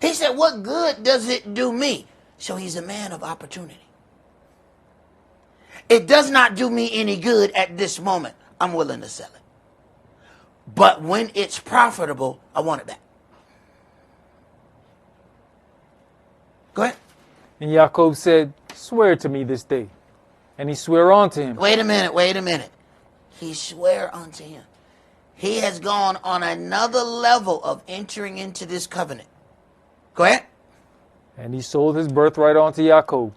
He said, what good does it do me? So he's a man of opportunity. It does not do me any good at this moment. I'm willing to sell it. But when it's profitable, I want it back. Go ahead. And Jacob said, swear to me this day. And he swore unto him. Wait a minute. He swore unto him. He has gone on another level of entering into this covenant. Go ahead. And he sold his birthright unto Jacob.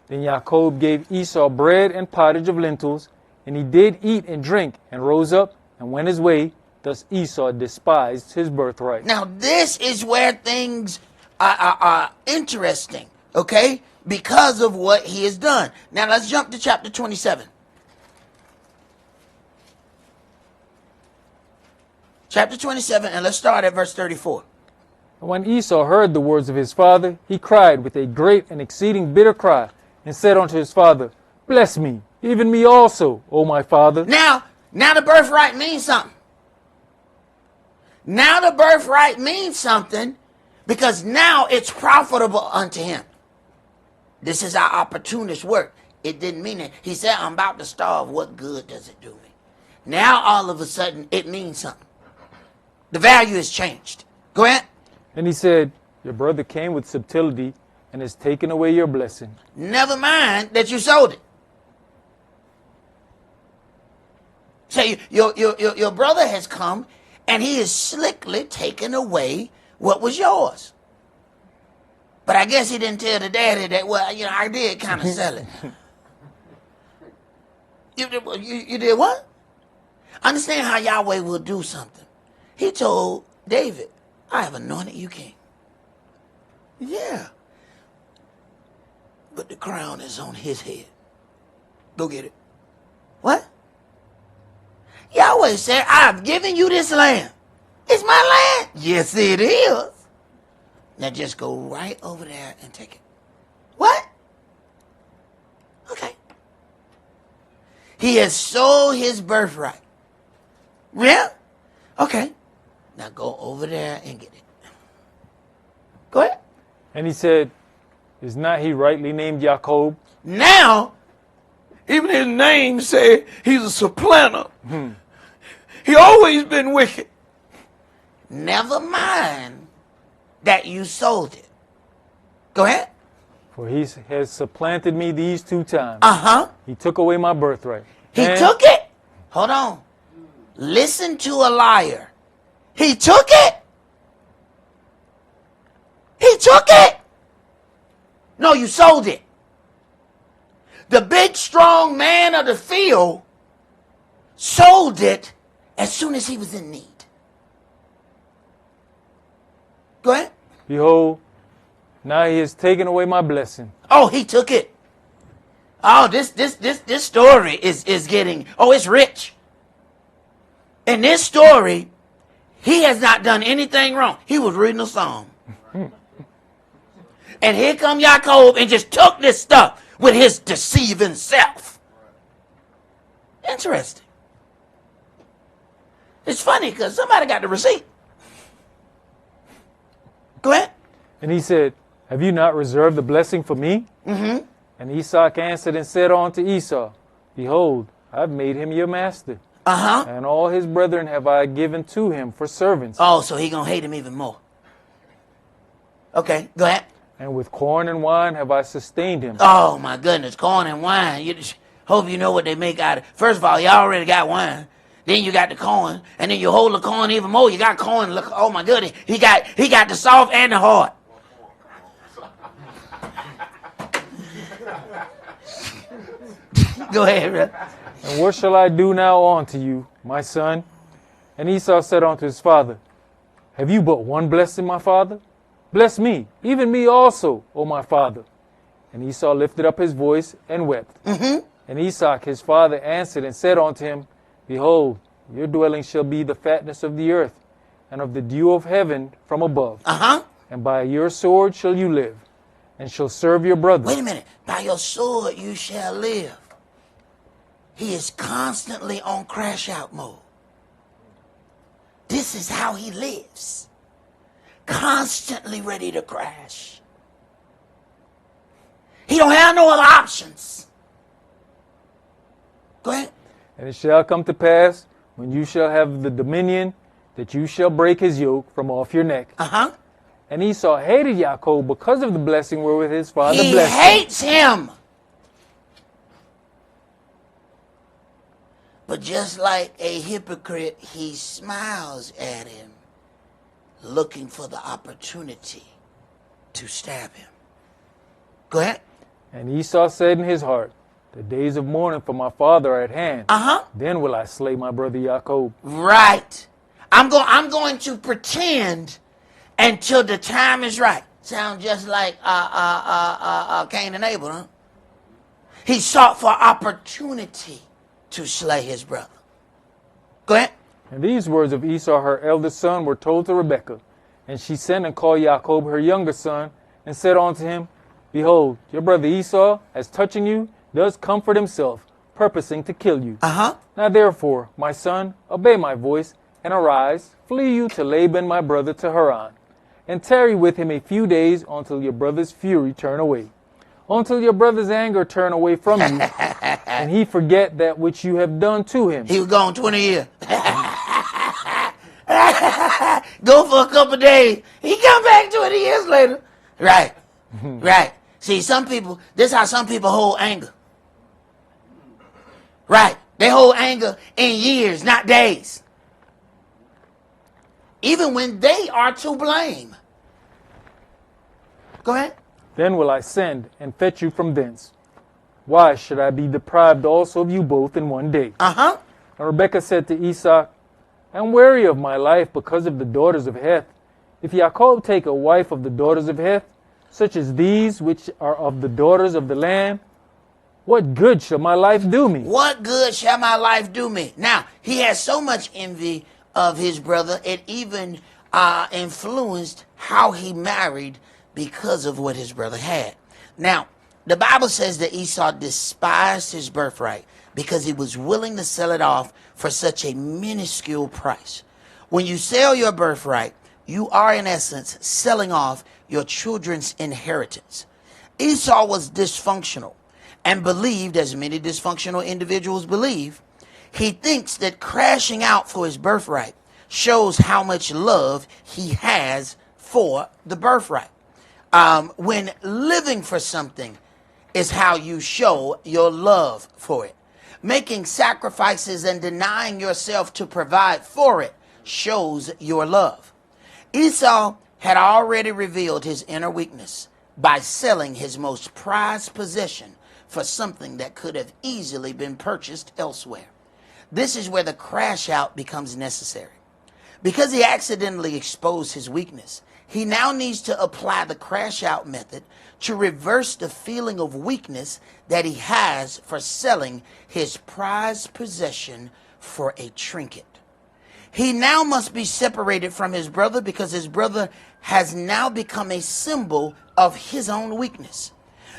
Then Jacob gave Esau bread and pottage of lentils, and he did eat and drink, and rose up and went his way. Thus Esau despised his birthright. Now this is where things are interesting, okay? Because of what he has done. Now let's jump to chapter 27. Chapter 27, and let's start at verse 34. When Esau heard the words of his father, he cried with a great and exceeding bitter cry, and said unto his father, bless me, even me also, O my father. Now the birthright means something. Now the birthright means something because now it's profitable unto him. This is our opportunist work. It didn't mean it. He said, I'm about to starve. What good does it do me? Now all of a sudden it means something. The value has changed. Go ahead. And he said, your brother came with subtlety and has taken away your blessing. Never mind that you sold it. Say your brother has come and he has slickly taken away what was yours. But I guess he didn't tell the daddy that, well, I did kind of sell it. You did what? Understand how Yahweh will do something. He told David, I have anointed you king. Yeah. But the crown is on his head. Go get it. What? Yahweh said, I've given you this land. It's my land. Yes, it is. Now just go right over there and take it. What? Okay. He has sold his birthright. Yeah? Okay. Now go over there and get it. Go ahead. And he said, is not he rightly named Jacob? Now, even his name say he's a supplanter. He always been wicked. Never mind that you sold it. Go ahead. For he has supplanted me these 2 times. Uh-huh. He took away my birthright. He took it? Hold on. Listen to a liar. He took it? He took it? No, you sold it. The big, strong man of the field sold it as soon as he was in need. Go ahead. Behold, now he has taken away my blessing. Oh, he took it. Oh, this story is getting, it's rich. In this story, he has not done anything wrong. He was reading a psalm. And here come Jacob and just took this stuff with his deceiving self. Interesting. It's funny because somebody got the receipt. Go ahead. And he said, have you not reserved the blessing for me? Mm-hmm. And Esau answered and said unto Esau, behold, I've made him your master. Uh-huh. And all his brethren have I given to him for servants. Oh, so he gonna hate him even more. Okay, go ahead. And with corn and wine have I sustained him. Oh, my goodness, corn and wine. You just hope you know what they make out of it. First of all, you already got wine. Then you got the corn. And then you hold the corn even more. You got corn. Look, oh, my goodness. He got the soft and the hard. Go ahead, bro. And what shall I do now unto you, my son? And Esau said unto his father, Have you but one blessing, my father? Bless me, even me also, O my father. And Esau lifted up his voice and wept. And Esau his father answered and said unto him, Behold, your dwelling shall be the fatness of the earth, and of the dew of heaven from above. And by your sword shall you live, and shall serve your brothers. Wait a minute. By your sword you shall live. He is constantly on crash out mode. This is how he lives. Constantly ready to crash. He don't have no other options. Go ahead. And it shall come to pass, when you shall have the dominion, that you shall break his yoke from off your neck. And Esau hated Yaakov because of the blessing wherewith his father blessed him. He hates him. But just like a hypocrite, he smiles at him, looking for the opportunity to stab him. Go ahead. And Esau said in his heart, the days of mourning for my father are at hand. Then will I slay my brother Yaakov. Right. I'm going to pretend until the time is right. Sounds just like Cain and Abel, huh? He sought for opportunity to slay his brother. Go ahead. And these words of Esau, her eldest son, were told to Rebekah. And she sent and called Jacob, her younger son, and said unto him, Behold, your brother Esau, as touching you, does comfort himself, purposing to kill you. Now therefore, my son, obey my voice, and arise, flee you to Laban my brother to Haran, and tarry with him a few days until your brother's fury turn away, until your brother's anger turn away from you, and he forget that which you have done to him. He was gone 20 years. Go for a couple days. He come back 20 years later. Right. Right. See, some people, this is how some people hold anger. Right. They hold anger in years, not days. Even when they are to blame. Go ahead. Then will I send and fetch you from thence. Why should I be deprived also of you both in one day? And Rebekah said to Esau, I am weary of my life because of the daughters of Heth. If Jacob take a wife of the daughters of Heth, such as these which are of the daughters of the land, what good shall my life do me? What good shall my life do me? Now, he has so much envy of his brother, it even influenced how he married because of what his brother had. Now, the Bible says that Esau despised his birthright because he was willing to sell it off for such a minuscule price. When you sell your birthright, you are in essence selling off your children's inheritance. Esau was dysfunctional and believed, as many dysfunctional individuals believe, he thinks that crashing out for his birthright shows how much love he has for the birthright. When living for something is how you show your love for it. Making sacrifices and denying yourself to provide for it shows your love. Esau had already revealed his inner weakness by selling his most prized possession for something that could have easily been purchased elsewhere. This is where the crash out becomes necessary. Because he accidentally exposed his weakness, he now needs to apply the crash out method to reverse the feeling of weakness that he has for selling his prized possession for a trinket. He now must be separated from his brother because his brother has now become a symbol of his own weakness.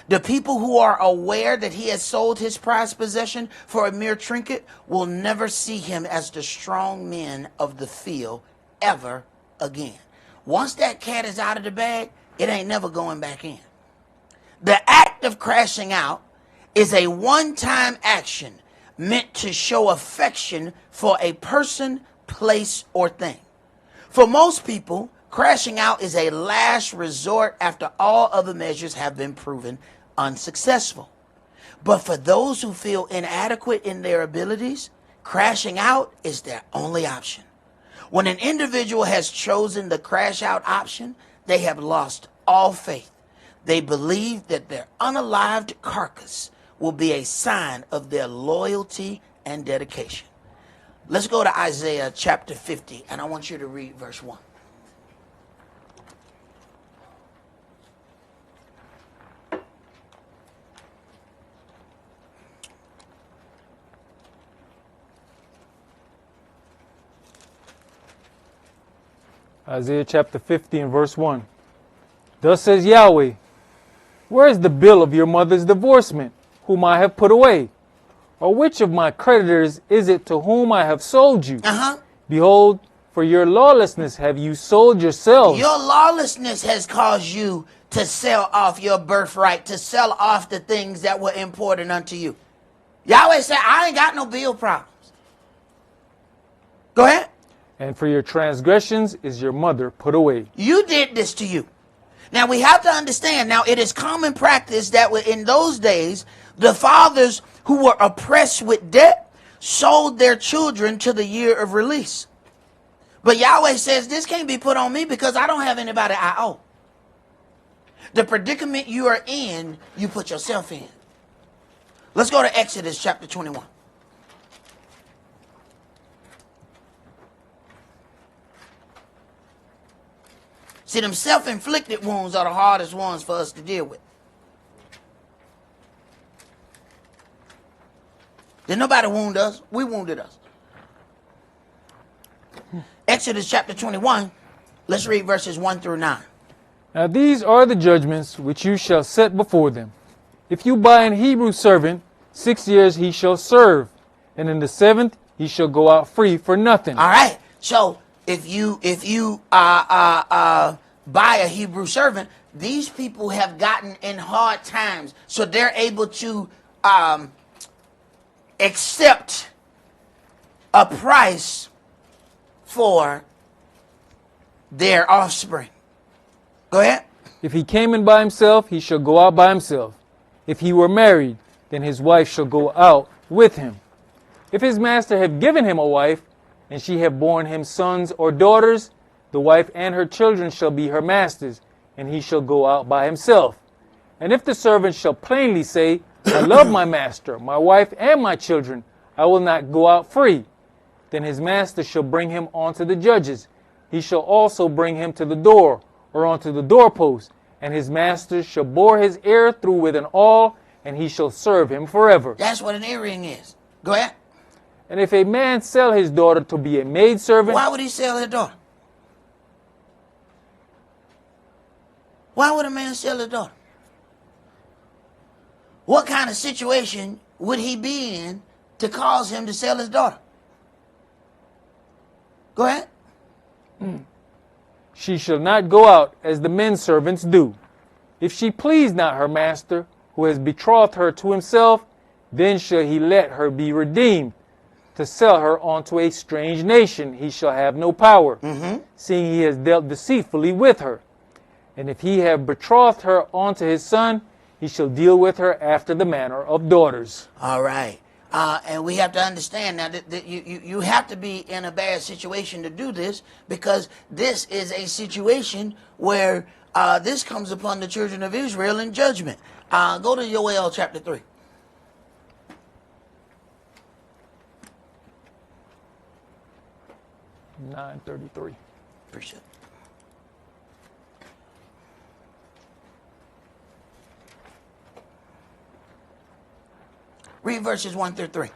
The people who are aware that he has sold his prized possession for a mere trinket will never see him as the strong men of the field ever again. Once that cat is out of the bag, it ain't never going back in. The act of crashing out is a one-time action meant to show affection for a person, place, or thing. For most people, crashing out is a last resort after all other measures have been proven unsuccessful. But for those who feel inadequate in their abilities, crashing out is their only option. When an individual has chosen the crash out option, they have lost all faith. They believe that their unalived carcass will be a sign of their loyalty and dedication. Let's go to Isaiah chapter 50, and I want you to read verse 1. Isaiah chapter 50 and verse 1. Thus says Yahweh, where is the bill of your mother's divorcement, whom I have put away? Or which of my creditors is it to whom I have sold you? Behold, for your lawlessness have you sold yourselves. Your lawlessness has caused you to sell off your birthright, to sell off the things that were important unto you. Yahweh said, I ain't got no bill problems. Go ahead. And for your transgressions is your mother put away. You did this to you. Now we have to understand, now it is common practice that in those days, the fathers who were oppressed with debt sold their children to the year of release. But Yahweh says this can't be put on me because I don't have anybody I owe. The predicament you are in, you put yourself in. Let's go to Exodus chapter 21. See, them self-inflicted wounds are the hardest ones for us to deal with. Did nobody wound us? We wounded us. Exodus chapter 21. Let's read verses 1 through 9. Now these are the judgments which you shall set before them. If you buy an Hebrew servant, 6 years he shall serve, and in the 7th he shall go out free for nothing. All right. So if you buy a Hebrew servant, these people have gotten in hard times, so they're able to accept a price for their offspring. Go ahead. If he came in by himself, he shall go out by himself. If he were married, then his wife shall go out with him. If his master have given him a wife, and she have borne him sons or daughters, the wife and her children shall be her master's, and he shall go out by himself. And if the servant shall plainly say, I love my master, my wife, and my children, I will not go out free, then his master shall bring him unto the judges. He shall also bring him to the door, or unto the doorpost, and his master shall bore his ear through with an awl, and he shall serve him forever. That's what an earring is. Go ahead. And if a man sell his daughter to be a maidservant... Why would he sell his daughter? Why would a man sell his daughter? What kind of situation would he be in to cause him to sell his daughter? Go ahead. She shall not go out as the men servants do. If she please not her master, who has betrothed her to himself, then shall he let her be redeemed. To sell her unto a strange nation he shall have no power, seeing he has dealt deceitfully with her. And if he have betrothed her unto his son, he shall deal with her after the manner of daughters. All right. And we have to understand now that you have to be in a bad situation to do this, because this is a situation where this comes upon the children of Israel in judgment. Go to Joel chapter 3. (9:33). Appreciate it. Read verses 1 through 3.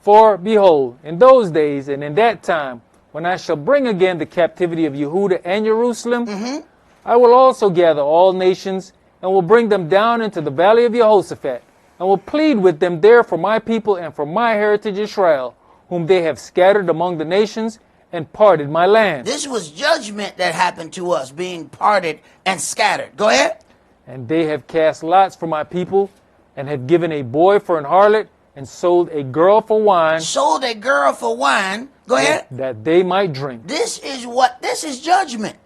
For, behold, in those days and in that time, when I shall bring again the captivity of Yehudah and Jerusalem, I will also gather all nations, and will bring them down into the valley of Jehoshaphat, and will plead with them there for my people and for my heritage Israel, whom they have scattered among the nations, and parted my land. This was judgment that happened to us, being parted and scattered. Go ahead. And they have cast lots for my people, and have given a boy for an harlot, and sold a girl for wine. Sold a girl for wine. Go ahead. That they might drink. This is judgment.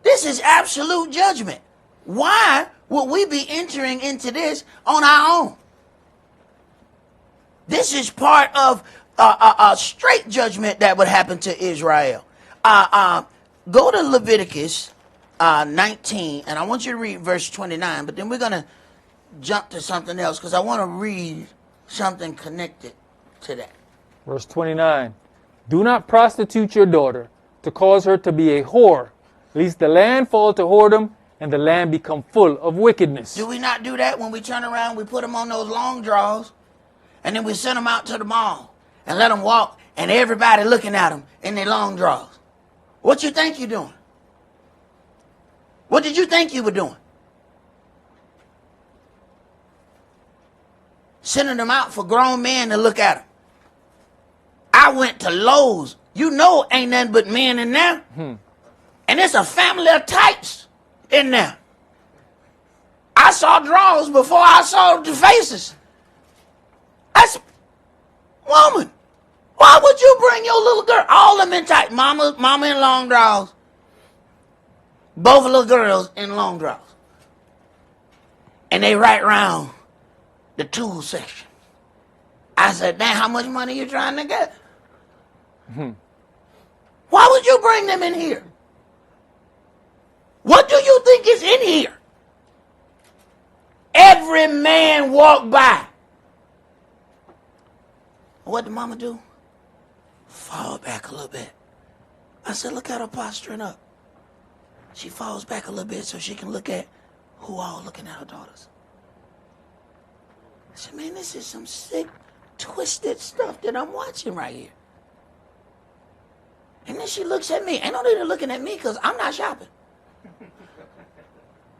This is absolute judgment. Why would we be entering into this on our own? This is part of a straight judgment that would happen to Israel. Go to Leviticus 19, and I want you to read verse 29, but then we're going to jump to something else, because I want to read something connected to that. Verse 29. Do not prostitute your daughter, to cause her to be a whore, lest the land fall to whoredom, and the land become full of wickedness. Do we not do that when we turn around, we put them on those long draws, and then we send them out to the mall, and let them walk and everybody looking at them in their long drawers. What you think you're doing? What did you think you were doing? Sending them out for grown men to look at them. I went to Lowe's. You know ain't nothing but men in there. And it's a family of types in there. I saw drawers before I saw the faces. I said, woman, why would you bring your little girl? All of them in tight. Mama in long drawers. Both little girls in long drawers. And they right around the tool section. I said, damn, how much money you trying to get? Why would you bring them in here? What do you think is in here? Every man walked by. What did mama do? Fall back a little bit. I said, look at her posturing up. She falls back a little bit so she can look at who all looking at her daughters. I said, man, this is some sick, twisted stuff that I'm watching right here. And then she looks at me. Ain't no need to looking at me because I'm not shopping.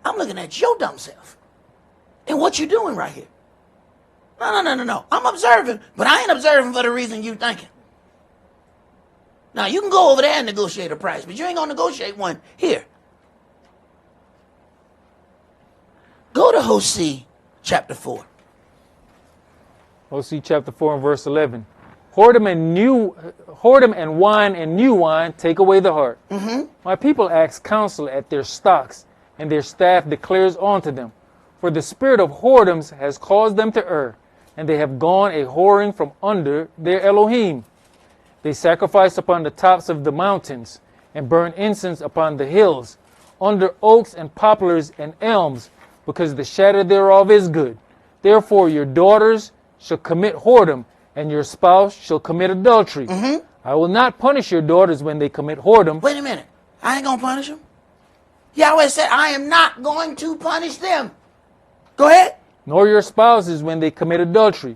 I'm looking at your dumb self. And what you doing right here? No. I'm observing, but I ain't observing for the reason you thinking. Now, you can go over there and negotiate a price, but you ain't going to negotiate one here. Go to Hosea chapter 4. Hosea chapter 4 and verse 11. Whoredom and wine and new wine take away the heart. My people ask counsel at their stocks, and their staff declares unto them. For the spirit of whoredoms has caused them to err, and they have gone a whoring from under their Elohim. They sacrifice upon the tops of the mountains, and burn incense upon the hills, under oaks and poplars and elms, because the shadow thereof is good. Therefore your daughters shall commit whoredom, and your spouse shall commit adultery. I will not punish your daughters when they commit whoredom. Wait a minute. I ain't going to punish them. Yahweh said, I am not going to punish them. Go ahead. Nor your spouses when they commit adultery.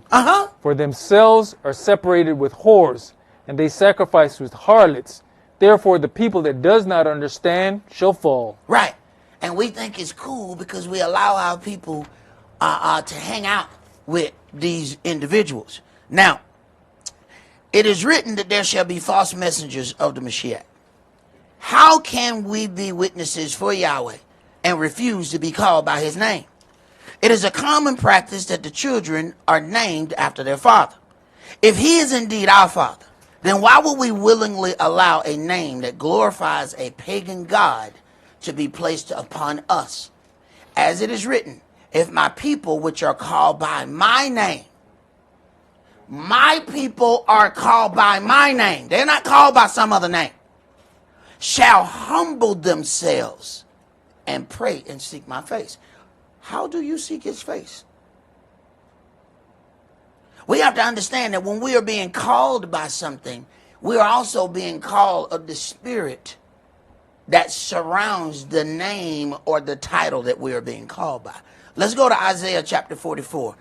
For themselves are separated with whores, and they sacrifice with harlots. Therefore the people that does not understand shall fall. Right. And we think it's cool because we allow our people to hang out with these individuals. Now, it is written that there shall be false messengers of the Mashiach. How can we be witnesses for Yahweh and refuse to be called by his name? It is a common practice that the children are named after their father. If he is indeed our father, then why would we willingly allow a name that glorifies a pagan god to be placed upon us? As it is written, if my people which are called by my name, my people are called by my name, they're not called by some other name, shall humble themselves and pray and seek my face. How do you seek his face? We have to understand that when we are being called by something, we are also being called of the spirit that surrounds the name or the title that we are being called by. Let's go to Isaiah chapter 44,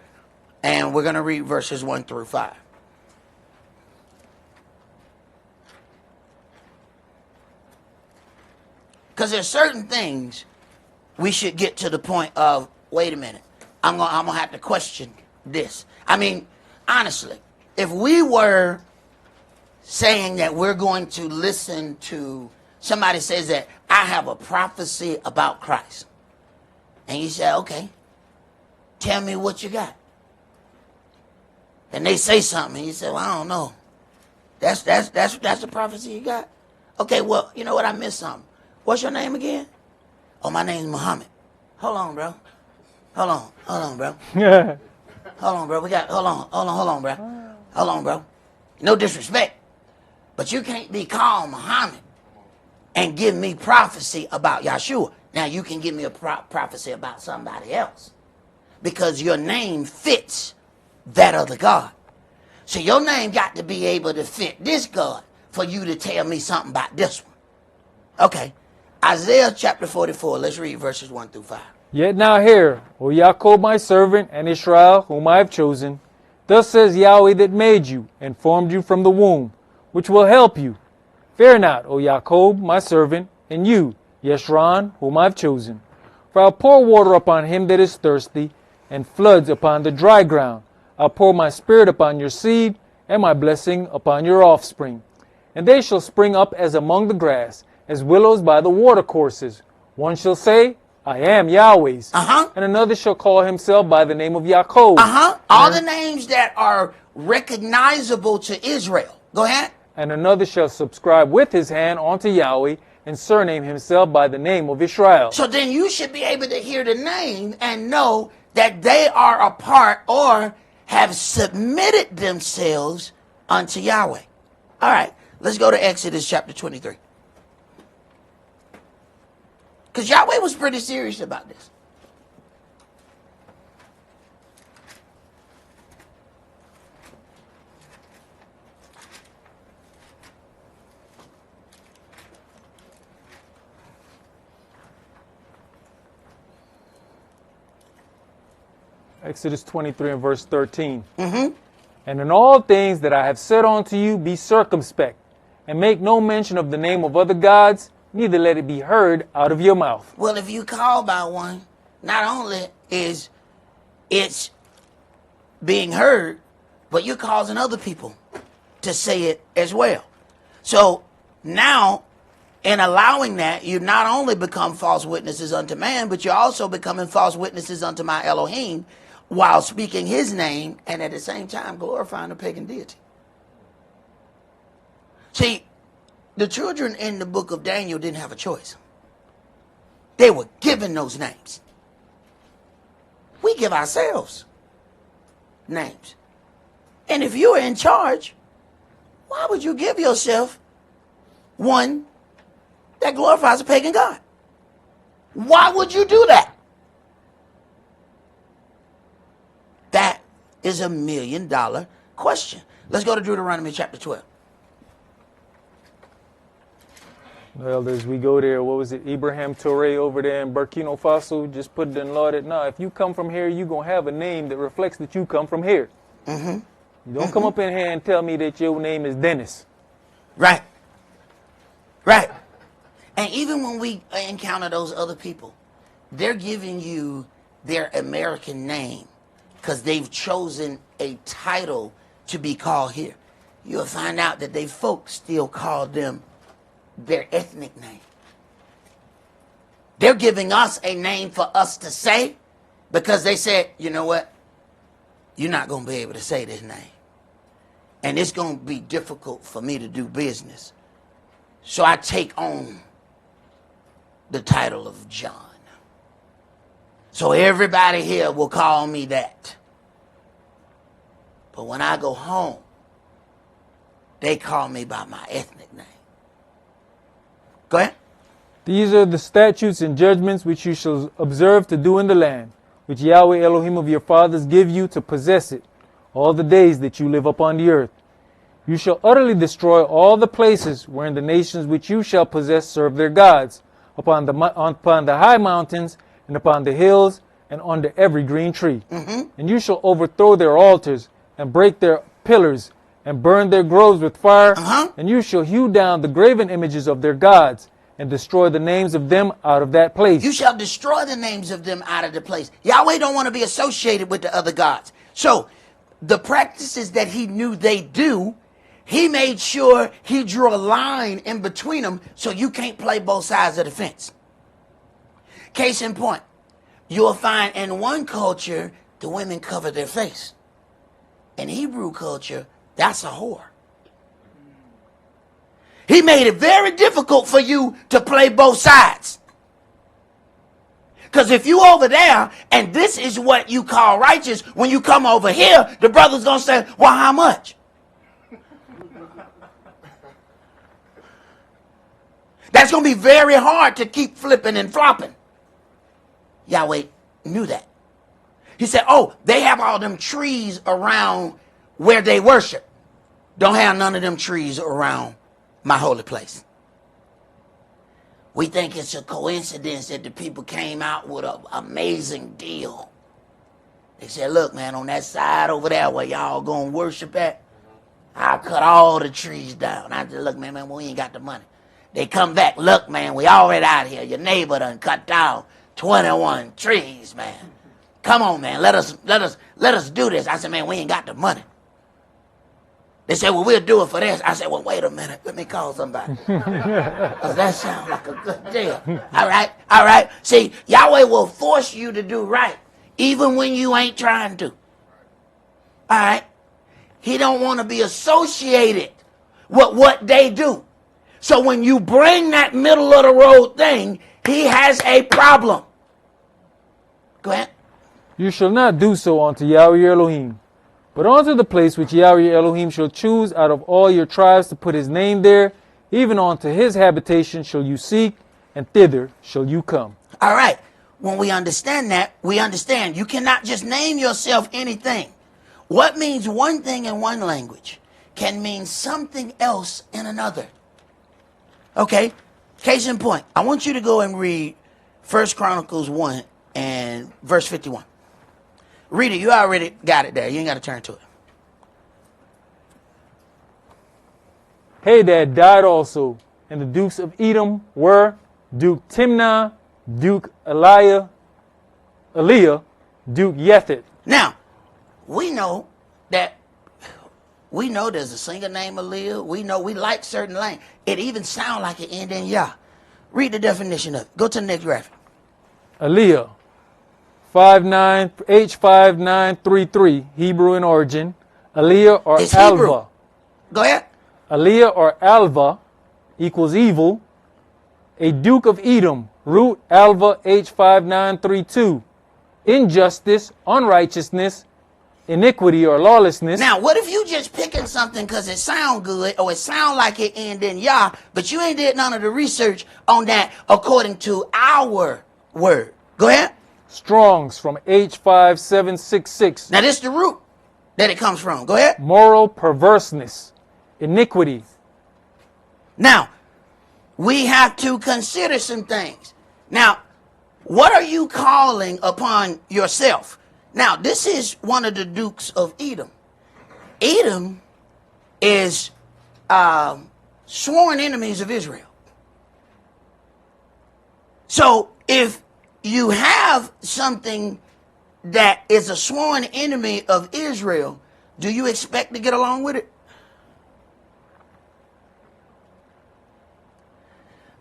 and we're going to read verses 1 through 5. Because there's certain things we should get to the point of, wait a minute, I'm gonna have to question this. I mean, honestly, if we were saying that we're going to listen to somebody says that I have a prophecy about Christ, and you say, okay, tell me what you got. And they say something, and you say, well, I don't know. That's the prophecy you got? Okay, well, you know what? I missed something. What's your name again? Oh, my name's Muhammad. Hold on, bro. Hold on, bro. Hold on, bro. Hold on, bro. No disrespect, but you can't be called Muhammad and give me prophecy about Yahshua. Now, you can give me a prophecy about somebody else because your name fits that other God. So your name got to be able to fit this God for you to tell me something about this one. Okay. Isaiah chapter 44, let's read verses 1 through 5. Yet now hear, O Yaakov my servant, and Israel whom I have chosen. Thus says Yahweh that made you, and formed you from the womb, which will help you. Fear not, O Jacob, my servant, and you, Yeshurun, whom I've chosen. For I'll pour water upon him that is thirsty, and floods upon the dry ground. I'll pour my spirit upon your seed, and my blessing upon your offspring. And they shall spring up as among the grass, as willows by the watercourses. One shall say, I am Yahweh's. And another shall call himself by the name of Jacob. All the names that are recognizable to Israel. Go ahead. And another shall subscribe with his hand unto Yahweh, and surname himself by the name of Israel. So then you should be able to hear the name and know that they are a part or have submitted themselves unto Yahweh. All right, let's go to Exodus chapter 23. Because Yahweh was pretty serious about this. Exodus 23 and verse 13. And in all things that I have said unto you, be circumspect, and make no mention of the name of other gods, neither let it be heard out of your mouth. Well, if you call by one, not only is it's being heard, but you're causing other people to say it as well. So now, in allowing that, you not only become false witnesses unto man, but you're also becoming false witnesses unto my Elohim, while speaking his name and at the same time glorifying the pagan deity. See, the children in the book of Daniel didn't have a choice. They were given those names. We give ourselves names. And if you're in charge, why would you give yourself one that glorifies a pagan god? Why would you do that? That is $1 million question. Let's go to Deuteronomy chapter 12. Well, as we go there, what was it? Ibrahim Toure over there in Burkina Faso just put it in law that, no, if you come from here, you're going to have a name that reflects that you come from here. You don't come up in here and tell me that your name is Dennis. Right. Right. And even when we encounter those other people, they're giving you their American name because they've chosen a title to be called here. You'll find out that they folks still call them their ethnic name. They're giving us a name for us to say because they said, you know what? You're not going to be able to say this name. And it's going to be difficult for me to do business. So I take on the title of John. So everybody here will call me that. But when I go home, they call me by my ethnic name. Go ahead. These are the statutes and judgments which you shall observe to do in the land, which Yahweh Elohim of your fathers give you to possess it, all the days that you live upon the earth. You shall utterly destroy all the places wherein the nations which you shall possess serve their gods, upon the high mountains, and upon the hills, and under every green tree. And you shall overthrow their altars, and break their pillars, and burn their groves with fire. And you shall hew down the graven images of their gods, and destroy the names of them out of that place. You shall destroy the names of them out of the place. Yahweh don't want to be associated with the other gods. So the practices that he knew they do, he made sure he drew a line in between them so you can't play both sides of the fence. Case in point, you'll find in one culture, the women cover their face. In Hebrew culture, that's a whore. He made it very difficult for you to play both sides. Because if you over there and this is what you call righteous, when you come over here, the brother's going to say, well, how much? That's going to be very hard to keep flipping and flopping. Yahweh knew that. He said, oh, they have all them trees around where they worship. Don't have none of them trees around my holy place. We think it's a coincidence that the people came out with an amazing deal. They said, look, man, on that side over there where y'all going to worship at, I cut all the trees down. I said, look, man, we ain't got the money. They come back, look, man, we already out here. Your neighbor done cut down 21 trees, man. Come on, man, let us do this. I said, man, we ain't got the money. They said, well, we'll do it for this. I said, well, wait a minute. Let me call somebody. 'Cause that sounds like a good deal. All right. See, Yahweh will force you to do right, even when you ain't trying to. All right. He don't want to be associated with what they do. So when you bring that middle of the road thing, he has a problem. Go ahead. You shall not do so unto Yahweh your Elohim, but unto the place which Yahweh your Elohim shall choose out of all your tribes to put his name there, even unto his habitation shall you seek, and thither shall you come. All right. When we understand that, we understand you cannot just name yourself anything. What means one thing in one language can mean something else in another. Okay? Case in point, I want you to go and read 1 Chronicles 1 and verse 51. Read it. You already got it there. You ain't got to turn to it. Hadad died also, and the dukes of Edom were Duke Timnah, Duke Eliah, Duke Yethid. Now, we know there's a singer named Eliah. We know we like certain language. It even sounds like it end in Yah. Read the definition of it. Go to the next graphic. Eliah, H5933, Hebrew in origin. Eliah or It's Alva. Hebrew. Go ahead. Eliah or Alva equals evil. A Duke of Edom, root Alva H5932. Injustice, unrighteousness, iniquity or lawlessness. Now, what if you just picking something because it sound good or it sound like it end in Yah, but you ain't did none of the research on that according to our word? Go ahead. Strong's from H5766. Now, this is the root that it comes from. Go ahead. Moral perverseness, iniquity. Now, we have to consider some things. Now, what are you calling upon yourself? Now, this is one of the dukes of Edom. Edom is sworn enemies of Israel. So, if you have something that is a sworn enemy of Israel, do you expect to get along with it?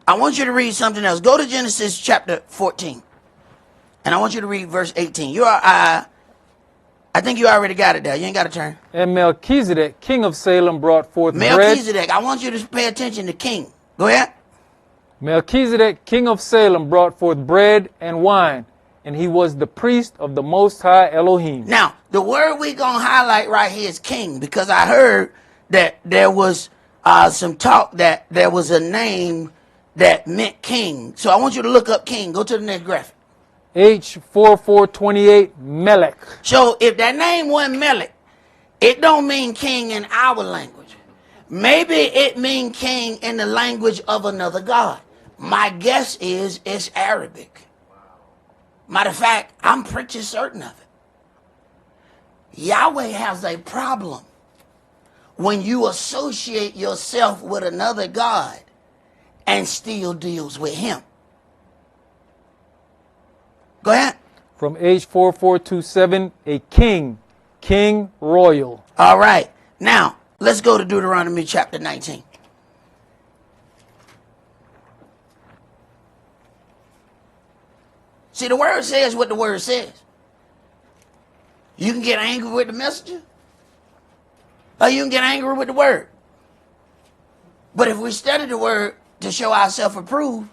I want you to read something else. Go to Genesis chapter 14. And I want you to read verse 18. I think you already got it there. You ain't got to turn. And Melchizedek, king of Salem, brought forth bread. Melchizedek, I want you to pay attention to king. Go ahead. Melchizedek, king of Salem, brought forth bread and wine, and he was the priest of the Most High Elohim. Now, the word we're going to highlight right here is king, because I heard that there was some talk that there was a name that meant king. So I want you to look up king. Go to the next graphic. H4428, Melech. So if that name wasn't Melech, it don't mean king in our language. Maybe it means king in the language of another god. My guess is it's Arabic. Matter of fact, I'm pretty certain of it. Yahweh has a problem when you associate yourself with another god and still deals with him. Go ahead. From H4427, a king, king royal. All right. Now, let's go to Deuteronomy chapter 19. See, the word says what the word says. You can get angry with the messenger, or you can get angry with the word. But if we study the word to show ourselves approved,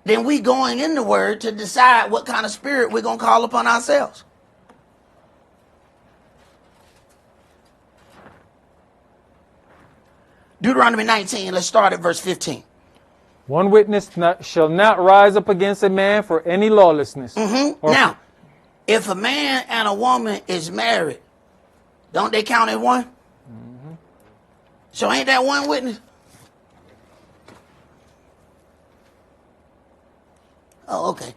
then we going in the word to decide what kind of spirit we're going to call upon ourselves. Deuteronomy 19, let's start at verse 15. One witness shall not rise up against a man for any lawlessness. Now, if a man and a woman is married, don't they count as one? So ain't that one witness? Oh, okay.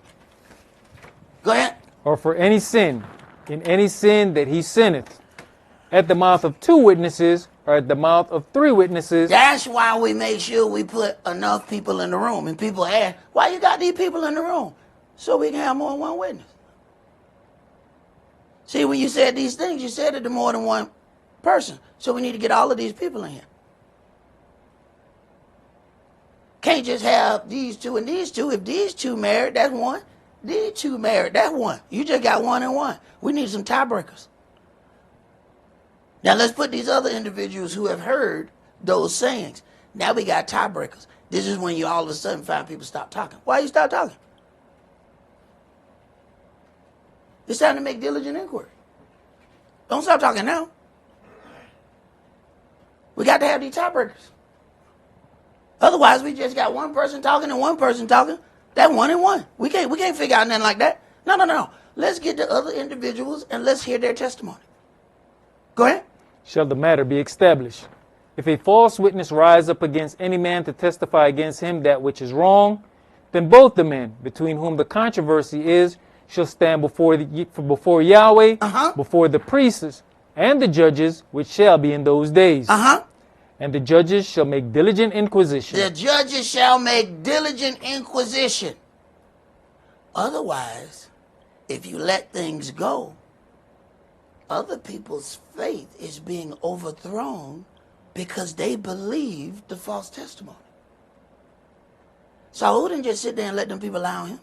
Go ahead. Or for any sin, in any sin that he sinneth. At the mouth of two witnesses, are at the mouth of 3 witnesses. That's why we make sure we put enough people in the room. And people ask, why you got these people in the room? So we can have more than one witness. See, when you said these things, you said it to more than one person. So we need to get all of these people in here. Can't just have these 2 and these 2. If these 2 married, that's 1. These 2 married, that's 1. You just got 1 and 1. We need some tiebreakers. Now let's put these other individuals who have heard those sayings. Now we got tiebreakers. This is when you all of a sudden find people stop talking. Why you stop talking? It's time to make diligent inquiry. Don't stop talking now. We got to have these tiebreakers. Otherwise, we just got one person talking and one person talking. That 1 and 1. We can't figure out nothing like that. No. Let's get the other individuals and let's hear their testimony. Go ahead. Shall the matter be established. If a false witness rise up against any man to testify against him that which is wrong, then both the men between whom the controversy is shall stand before Yahweh, before the priests and the judges, which shall be in those days. And the judges shall make diligent inquisition. The judges shall make diligent inquisition. Otherwise, if you let things go, other people's faith is being overthrown because they believed the false testimony. So who didn't just sit there and let them people lie on him?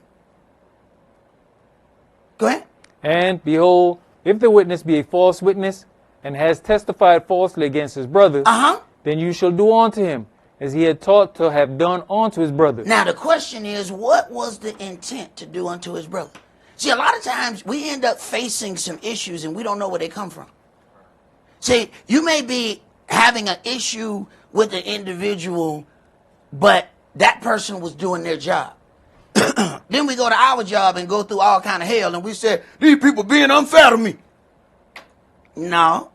Go ahead. And behold, if the witness be a false witness and has testified falsely against his brother, then you shall do unto him as he had taught to have done unto his brother. Now the question is, what was the intent to do unto his brother? See, a lot of times we end up facing some issues and we don't know where they come from. See, you may be having an issue with an individual, but that person was doing their job. Then we go to our job and go through all kind of hell and we say, these people being unfair to me. No.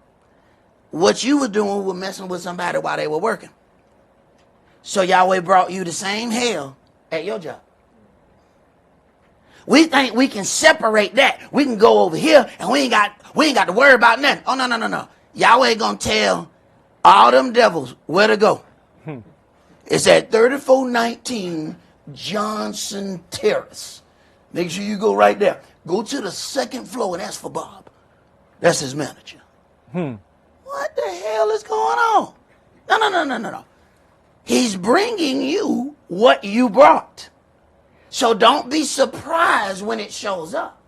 What you were doing was messing with somebody while they were working. So Yahweh brought you the same hell at your job. We think we can separate that. We can go over here and we ain't got to worry about nothing. Oh, no. Yahweh gonna tell all them devils where to go. It's at 3419 Johnson Terrace. Make sure you go right there. Go to the 2nd floor and ask for Bob. That's his manager. What the hell is going on? No. He's bringing you what you brought. So don't be surprised when it shows up.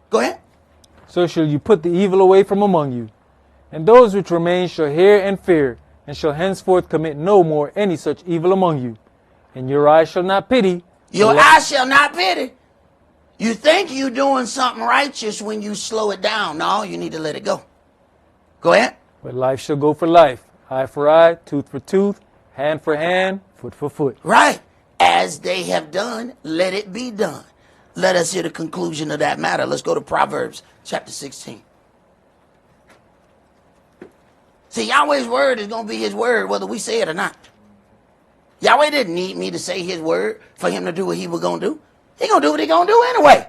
Go ahead. So shall you put the evil away from among you. And those which remain shall hear and fear, and shall henceforth commit no more any such evil among you. And your eyes shall not pity. Your eyes shall not pity. You think you're doing something righteous when you slow it down. No, you need to let it go. Go ahead. But life shall go for life, eye for eye, tooth for tooth, hand for hand, foot for foot. Right. As they have done, let it be done. Let us hear the conclusion of that matter. Let's go to Proverbs chapter 16. See, Yahweh's word is going to be his word whether we say it or not. Yahweh didn't need me to say his word for him to do what he was going to do. He going to do what he going to do anyway.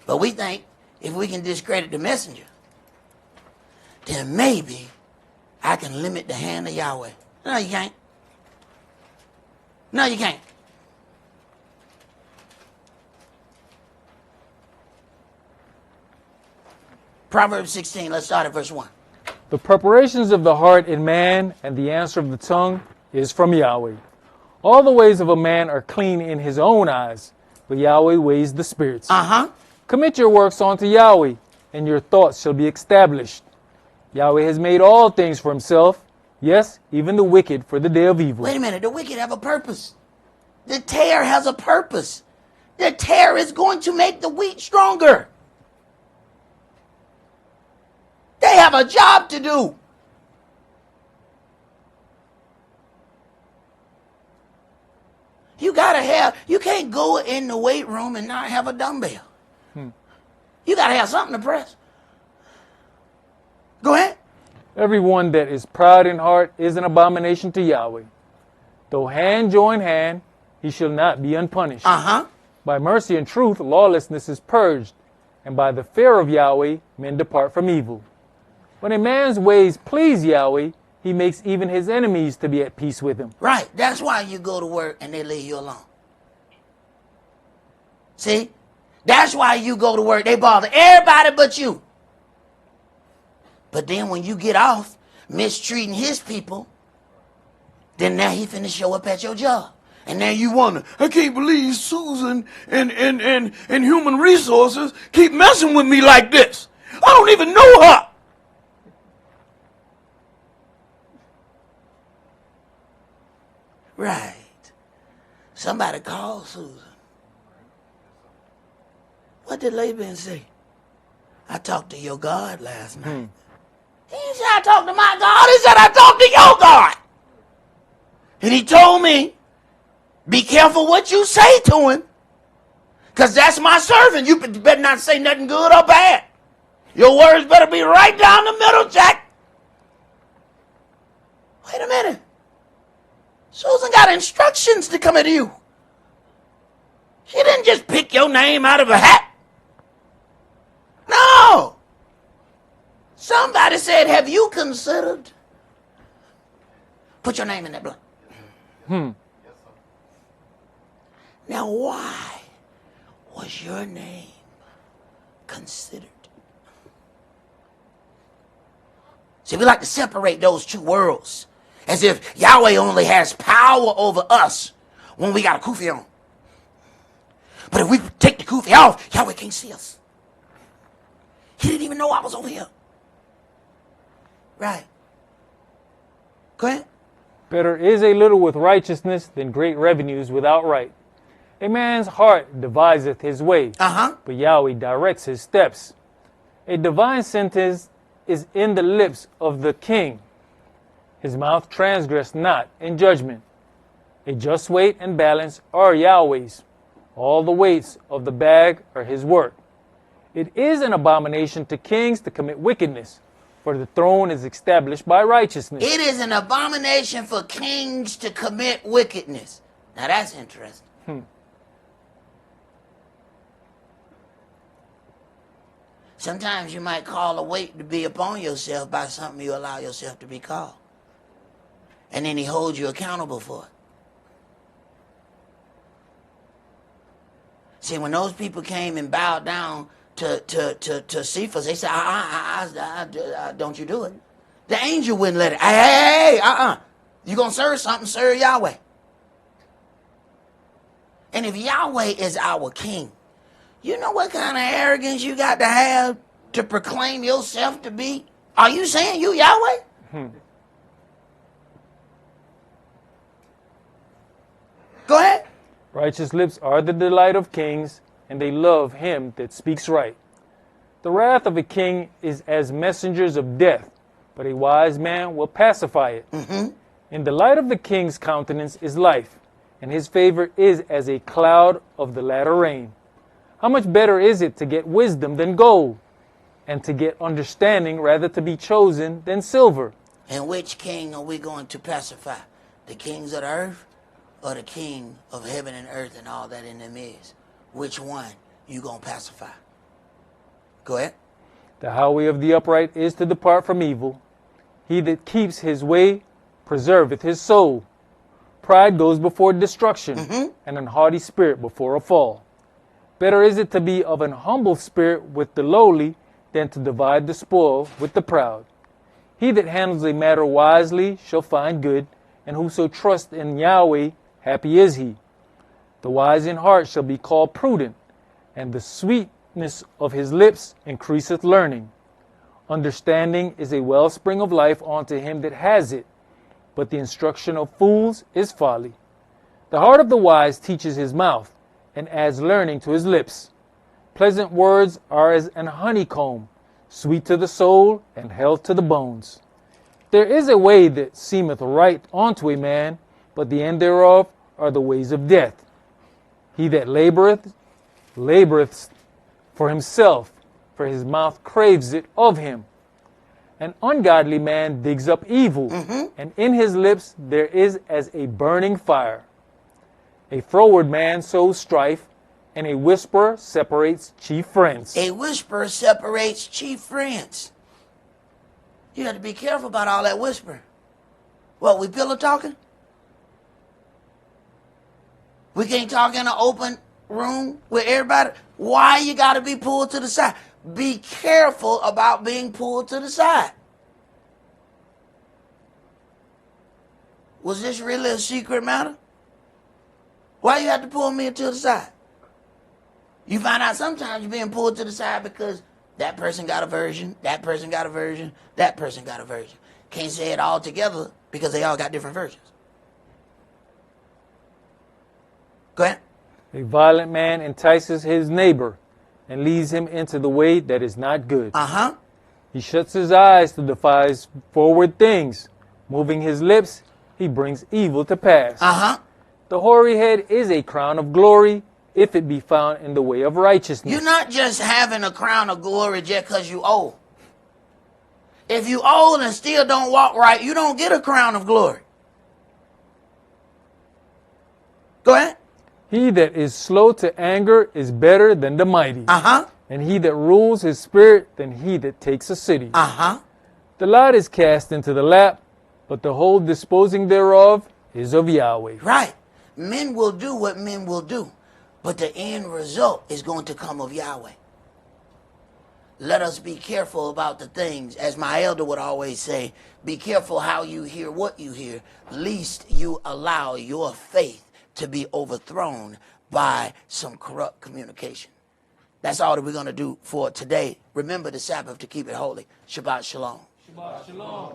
But we think if we can discredit the messenger, then maybe I can limit the hand of Yahweh. No, you can't. No, you can't. Proverbs 16, let's start at verse 1. The preparations of the heart in man and the answer of the tongue is from Yahweh. All the ways of a man are clean in his own eyes, but Yahweh weighs the spirits. Commit your works unto Yahweh, and your thoughts shall be established. Yahweh has made all things for himself, yes, even the wicked for the day of evil. Wait a minute, the wicked have a purpose. The tear has a purpose. The tear is going to make the wheat stronger. They have a job to do. You can't go in the weight room and not have a dumbbell. You got to have something to press. Go ahead. Everyone that is proud in heart is an abomination to Yahweh. Though hand join hand, he shall not be unpunished. By mercy and truth, lawlessness is purged, and by the fear of Yahweh, men depart from evil. When a man's ways please Yahweh, he makes even his enemies to be at peace with him. Right. That's why you go to work and they leave you alone. See? That's why you go to work. They bother everybody but you. But then when you get off mistreating his people, then now he finna show up at your job. And now you wonder, I can't believe Susan and human resources keep messing with me like this. I don't even know her. Right. Somebody call Susan. What did Laban say? I talked to your God last night. He didn't say I talked to my God. He said I talked to your God. And he told me, be careful what you say to him. Because that's my servant. You better not say nothing good or bad. Your words better be right down the middle, Jack. Wait a minute. Susan got instructions to come at you. She didn't just pick your name out of a hat. No. Somebody said, have you considered? Put your name in that blood. Now, why was your name considered? See, we like to separate those two worlds as if Yahweh only has power over us when we got a kufi on. But if we take the kufi off, Yahweh can't see us. He didn't even know I was over here. Right. Go ahead. Better is a little with righteousness than great revenues without right. A man's heart deviseth his way, but Yahweh directs his steps. A divine sentence is in the lips of the king. His mouth transgressed not in judgment. A just weight and balance are Yahweh's. All the weights of the bag are his work. It is an abomination to kings to commit wickedness, for the throne is established by righteousness. It is an abomination for kings to commit wickedness. Now that's interesting. Sometimes you might call a weight to be upon yourself by something you allow yourself to be called. And then he holds you accountable for it. See, when those people came and bowed down to Cephas, they said, don't you do it. The angel wouldn't let it. Hey, you going to serve something, serve Yahweh. And if Yahweh is our king, you know what kind of arrogance you got to have to proclaim yourself to be? Are you saying you Yahweh? Go ahead. Righteous lips are the delight of kings, and they love him that speaks right. The wrath of a king is as messengers of death, but a wise man will pacify it. In the light of the king's countenance is life, and his favor is as a cloud of the latter rain. How much better is it to get wisdom than gold, and to get understanding rather to be chosen than silver? And which king are we going to pacify? The kings of the earth or the king of heaven and earth and all that in them is? Which one you going to pacify? Go ahead. The highway of the upright is to depart from evil. He that keeps his way preserveth his soul. Pride goes before destruction, and an haughty spirit before a fall. Better is it to be of an humble spirit with the lowly than to divide the spoil with the proud. He that handles a matter wisely shall find good, and whoso trusts in Yahweh, happy is he. The wise in heart shall be called prudent, and the sweetness of his lips increaseth learning. Understanding is a wellspring of life unto him that has it, but the instruction of fools is folly. The heart of the wise teaches his mouth, and adds learning to his lips. Pleasant words are as an honeycomb, sweet to the soul and health to the bones. There is a way that seemeth right unto a man, but the end thereof are the ways of death. He that laboreth, laboreth for himself, for his mouth craves it of him. An ungodly man digs up evil, and in his lips there is as a burning fire. A froward man sows strife, and a whisper separates chief friends. A whisper separates chief friends. You have to be careful about all that whispering. What, we pillow talking? We can't talk in an open room with everybody? Why you got to be pulled to the side? Be careful about being pulled to the side. Was this really a secret matter? Why you have to pull me to the side? You find out sometimes you're being pulled to the side because that person got a version, that person got a version, that person got a version. Can't say it all together because they all got different versions. Go ahead. A violent man entices his neighbor and leads him into the way that is not good. He shuts his eyes to devise forward things. Moving his lips, he brings evil to pass. The hoary head is a crown of glory if it be found in the way of righteousness. You're not just having a crown of glory just because you old. If you old and still don't walk right, you don't get a crown of glory. Go ahead. He that is slow to anger is better than the mighty. And he that rules his spirit than he that takes a city. The lot is cast into the lap, but the whole disposing thereof is of Yahweh. Right. Men will do what men will do, but the end result is going to come of Yahweh. Let us be careful about the things. As my elder would always say, be careful how you hear what you hear, lest you allow your faith to be overthrown by some corrupt communication. That's all that we're going to do for today. Remember the Sabbath to keep it holy. Shabbat shalom. Shabbat shalom.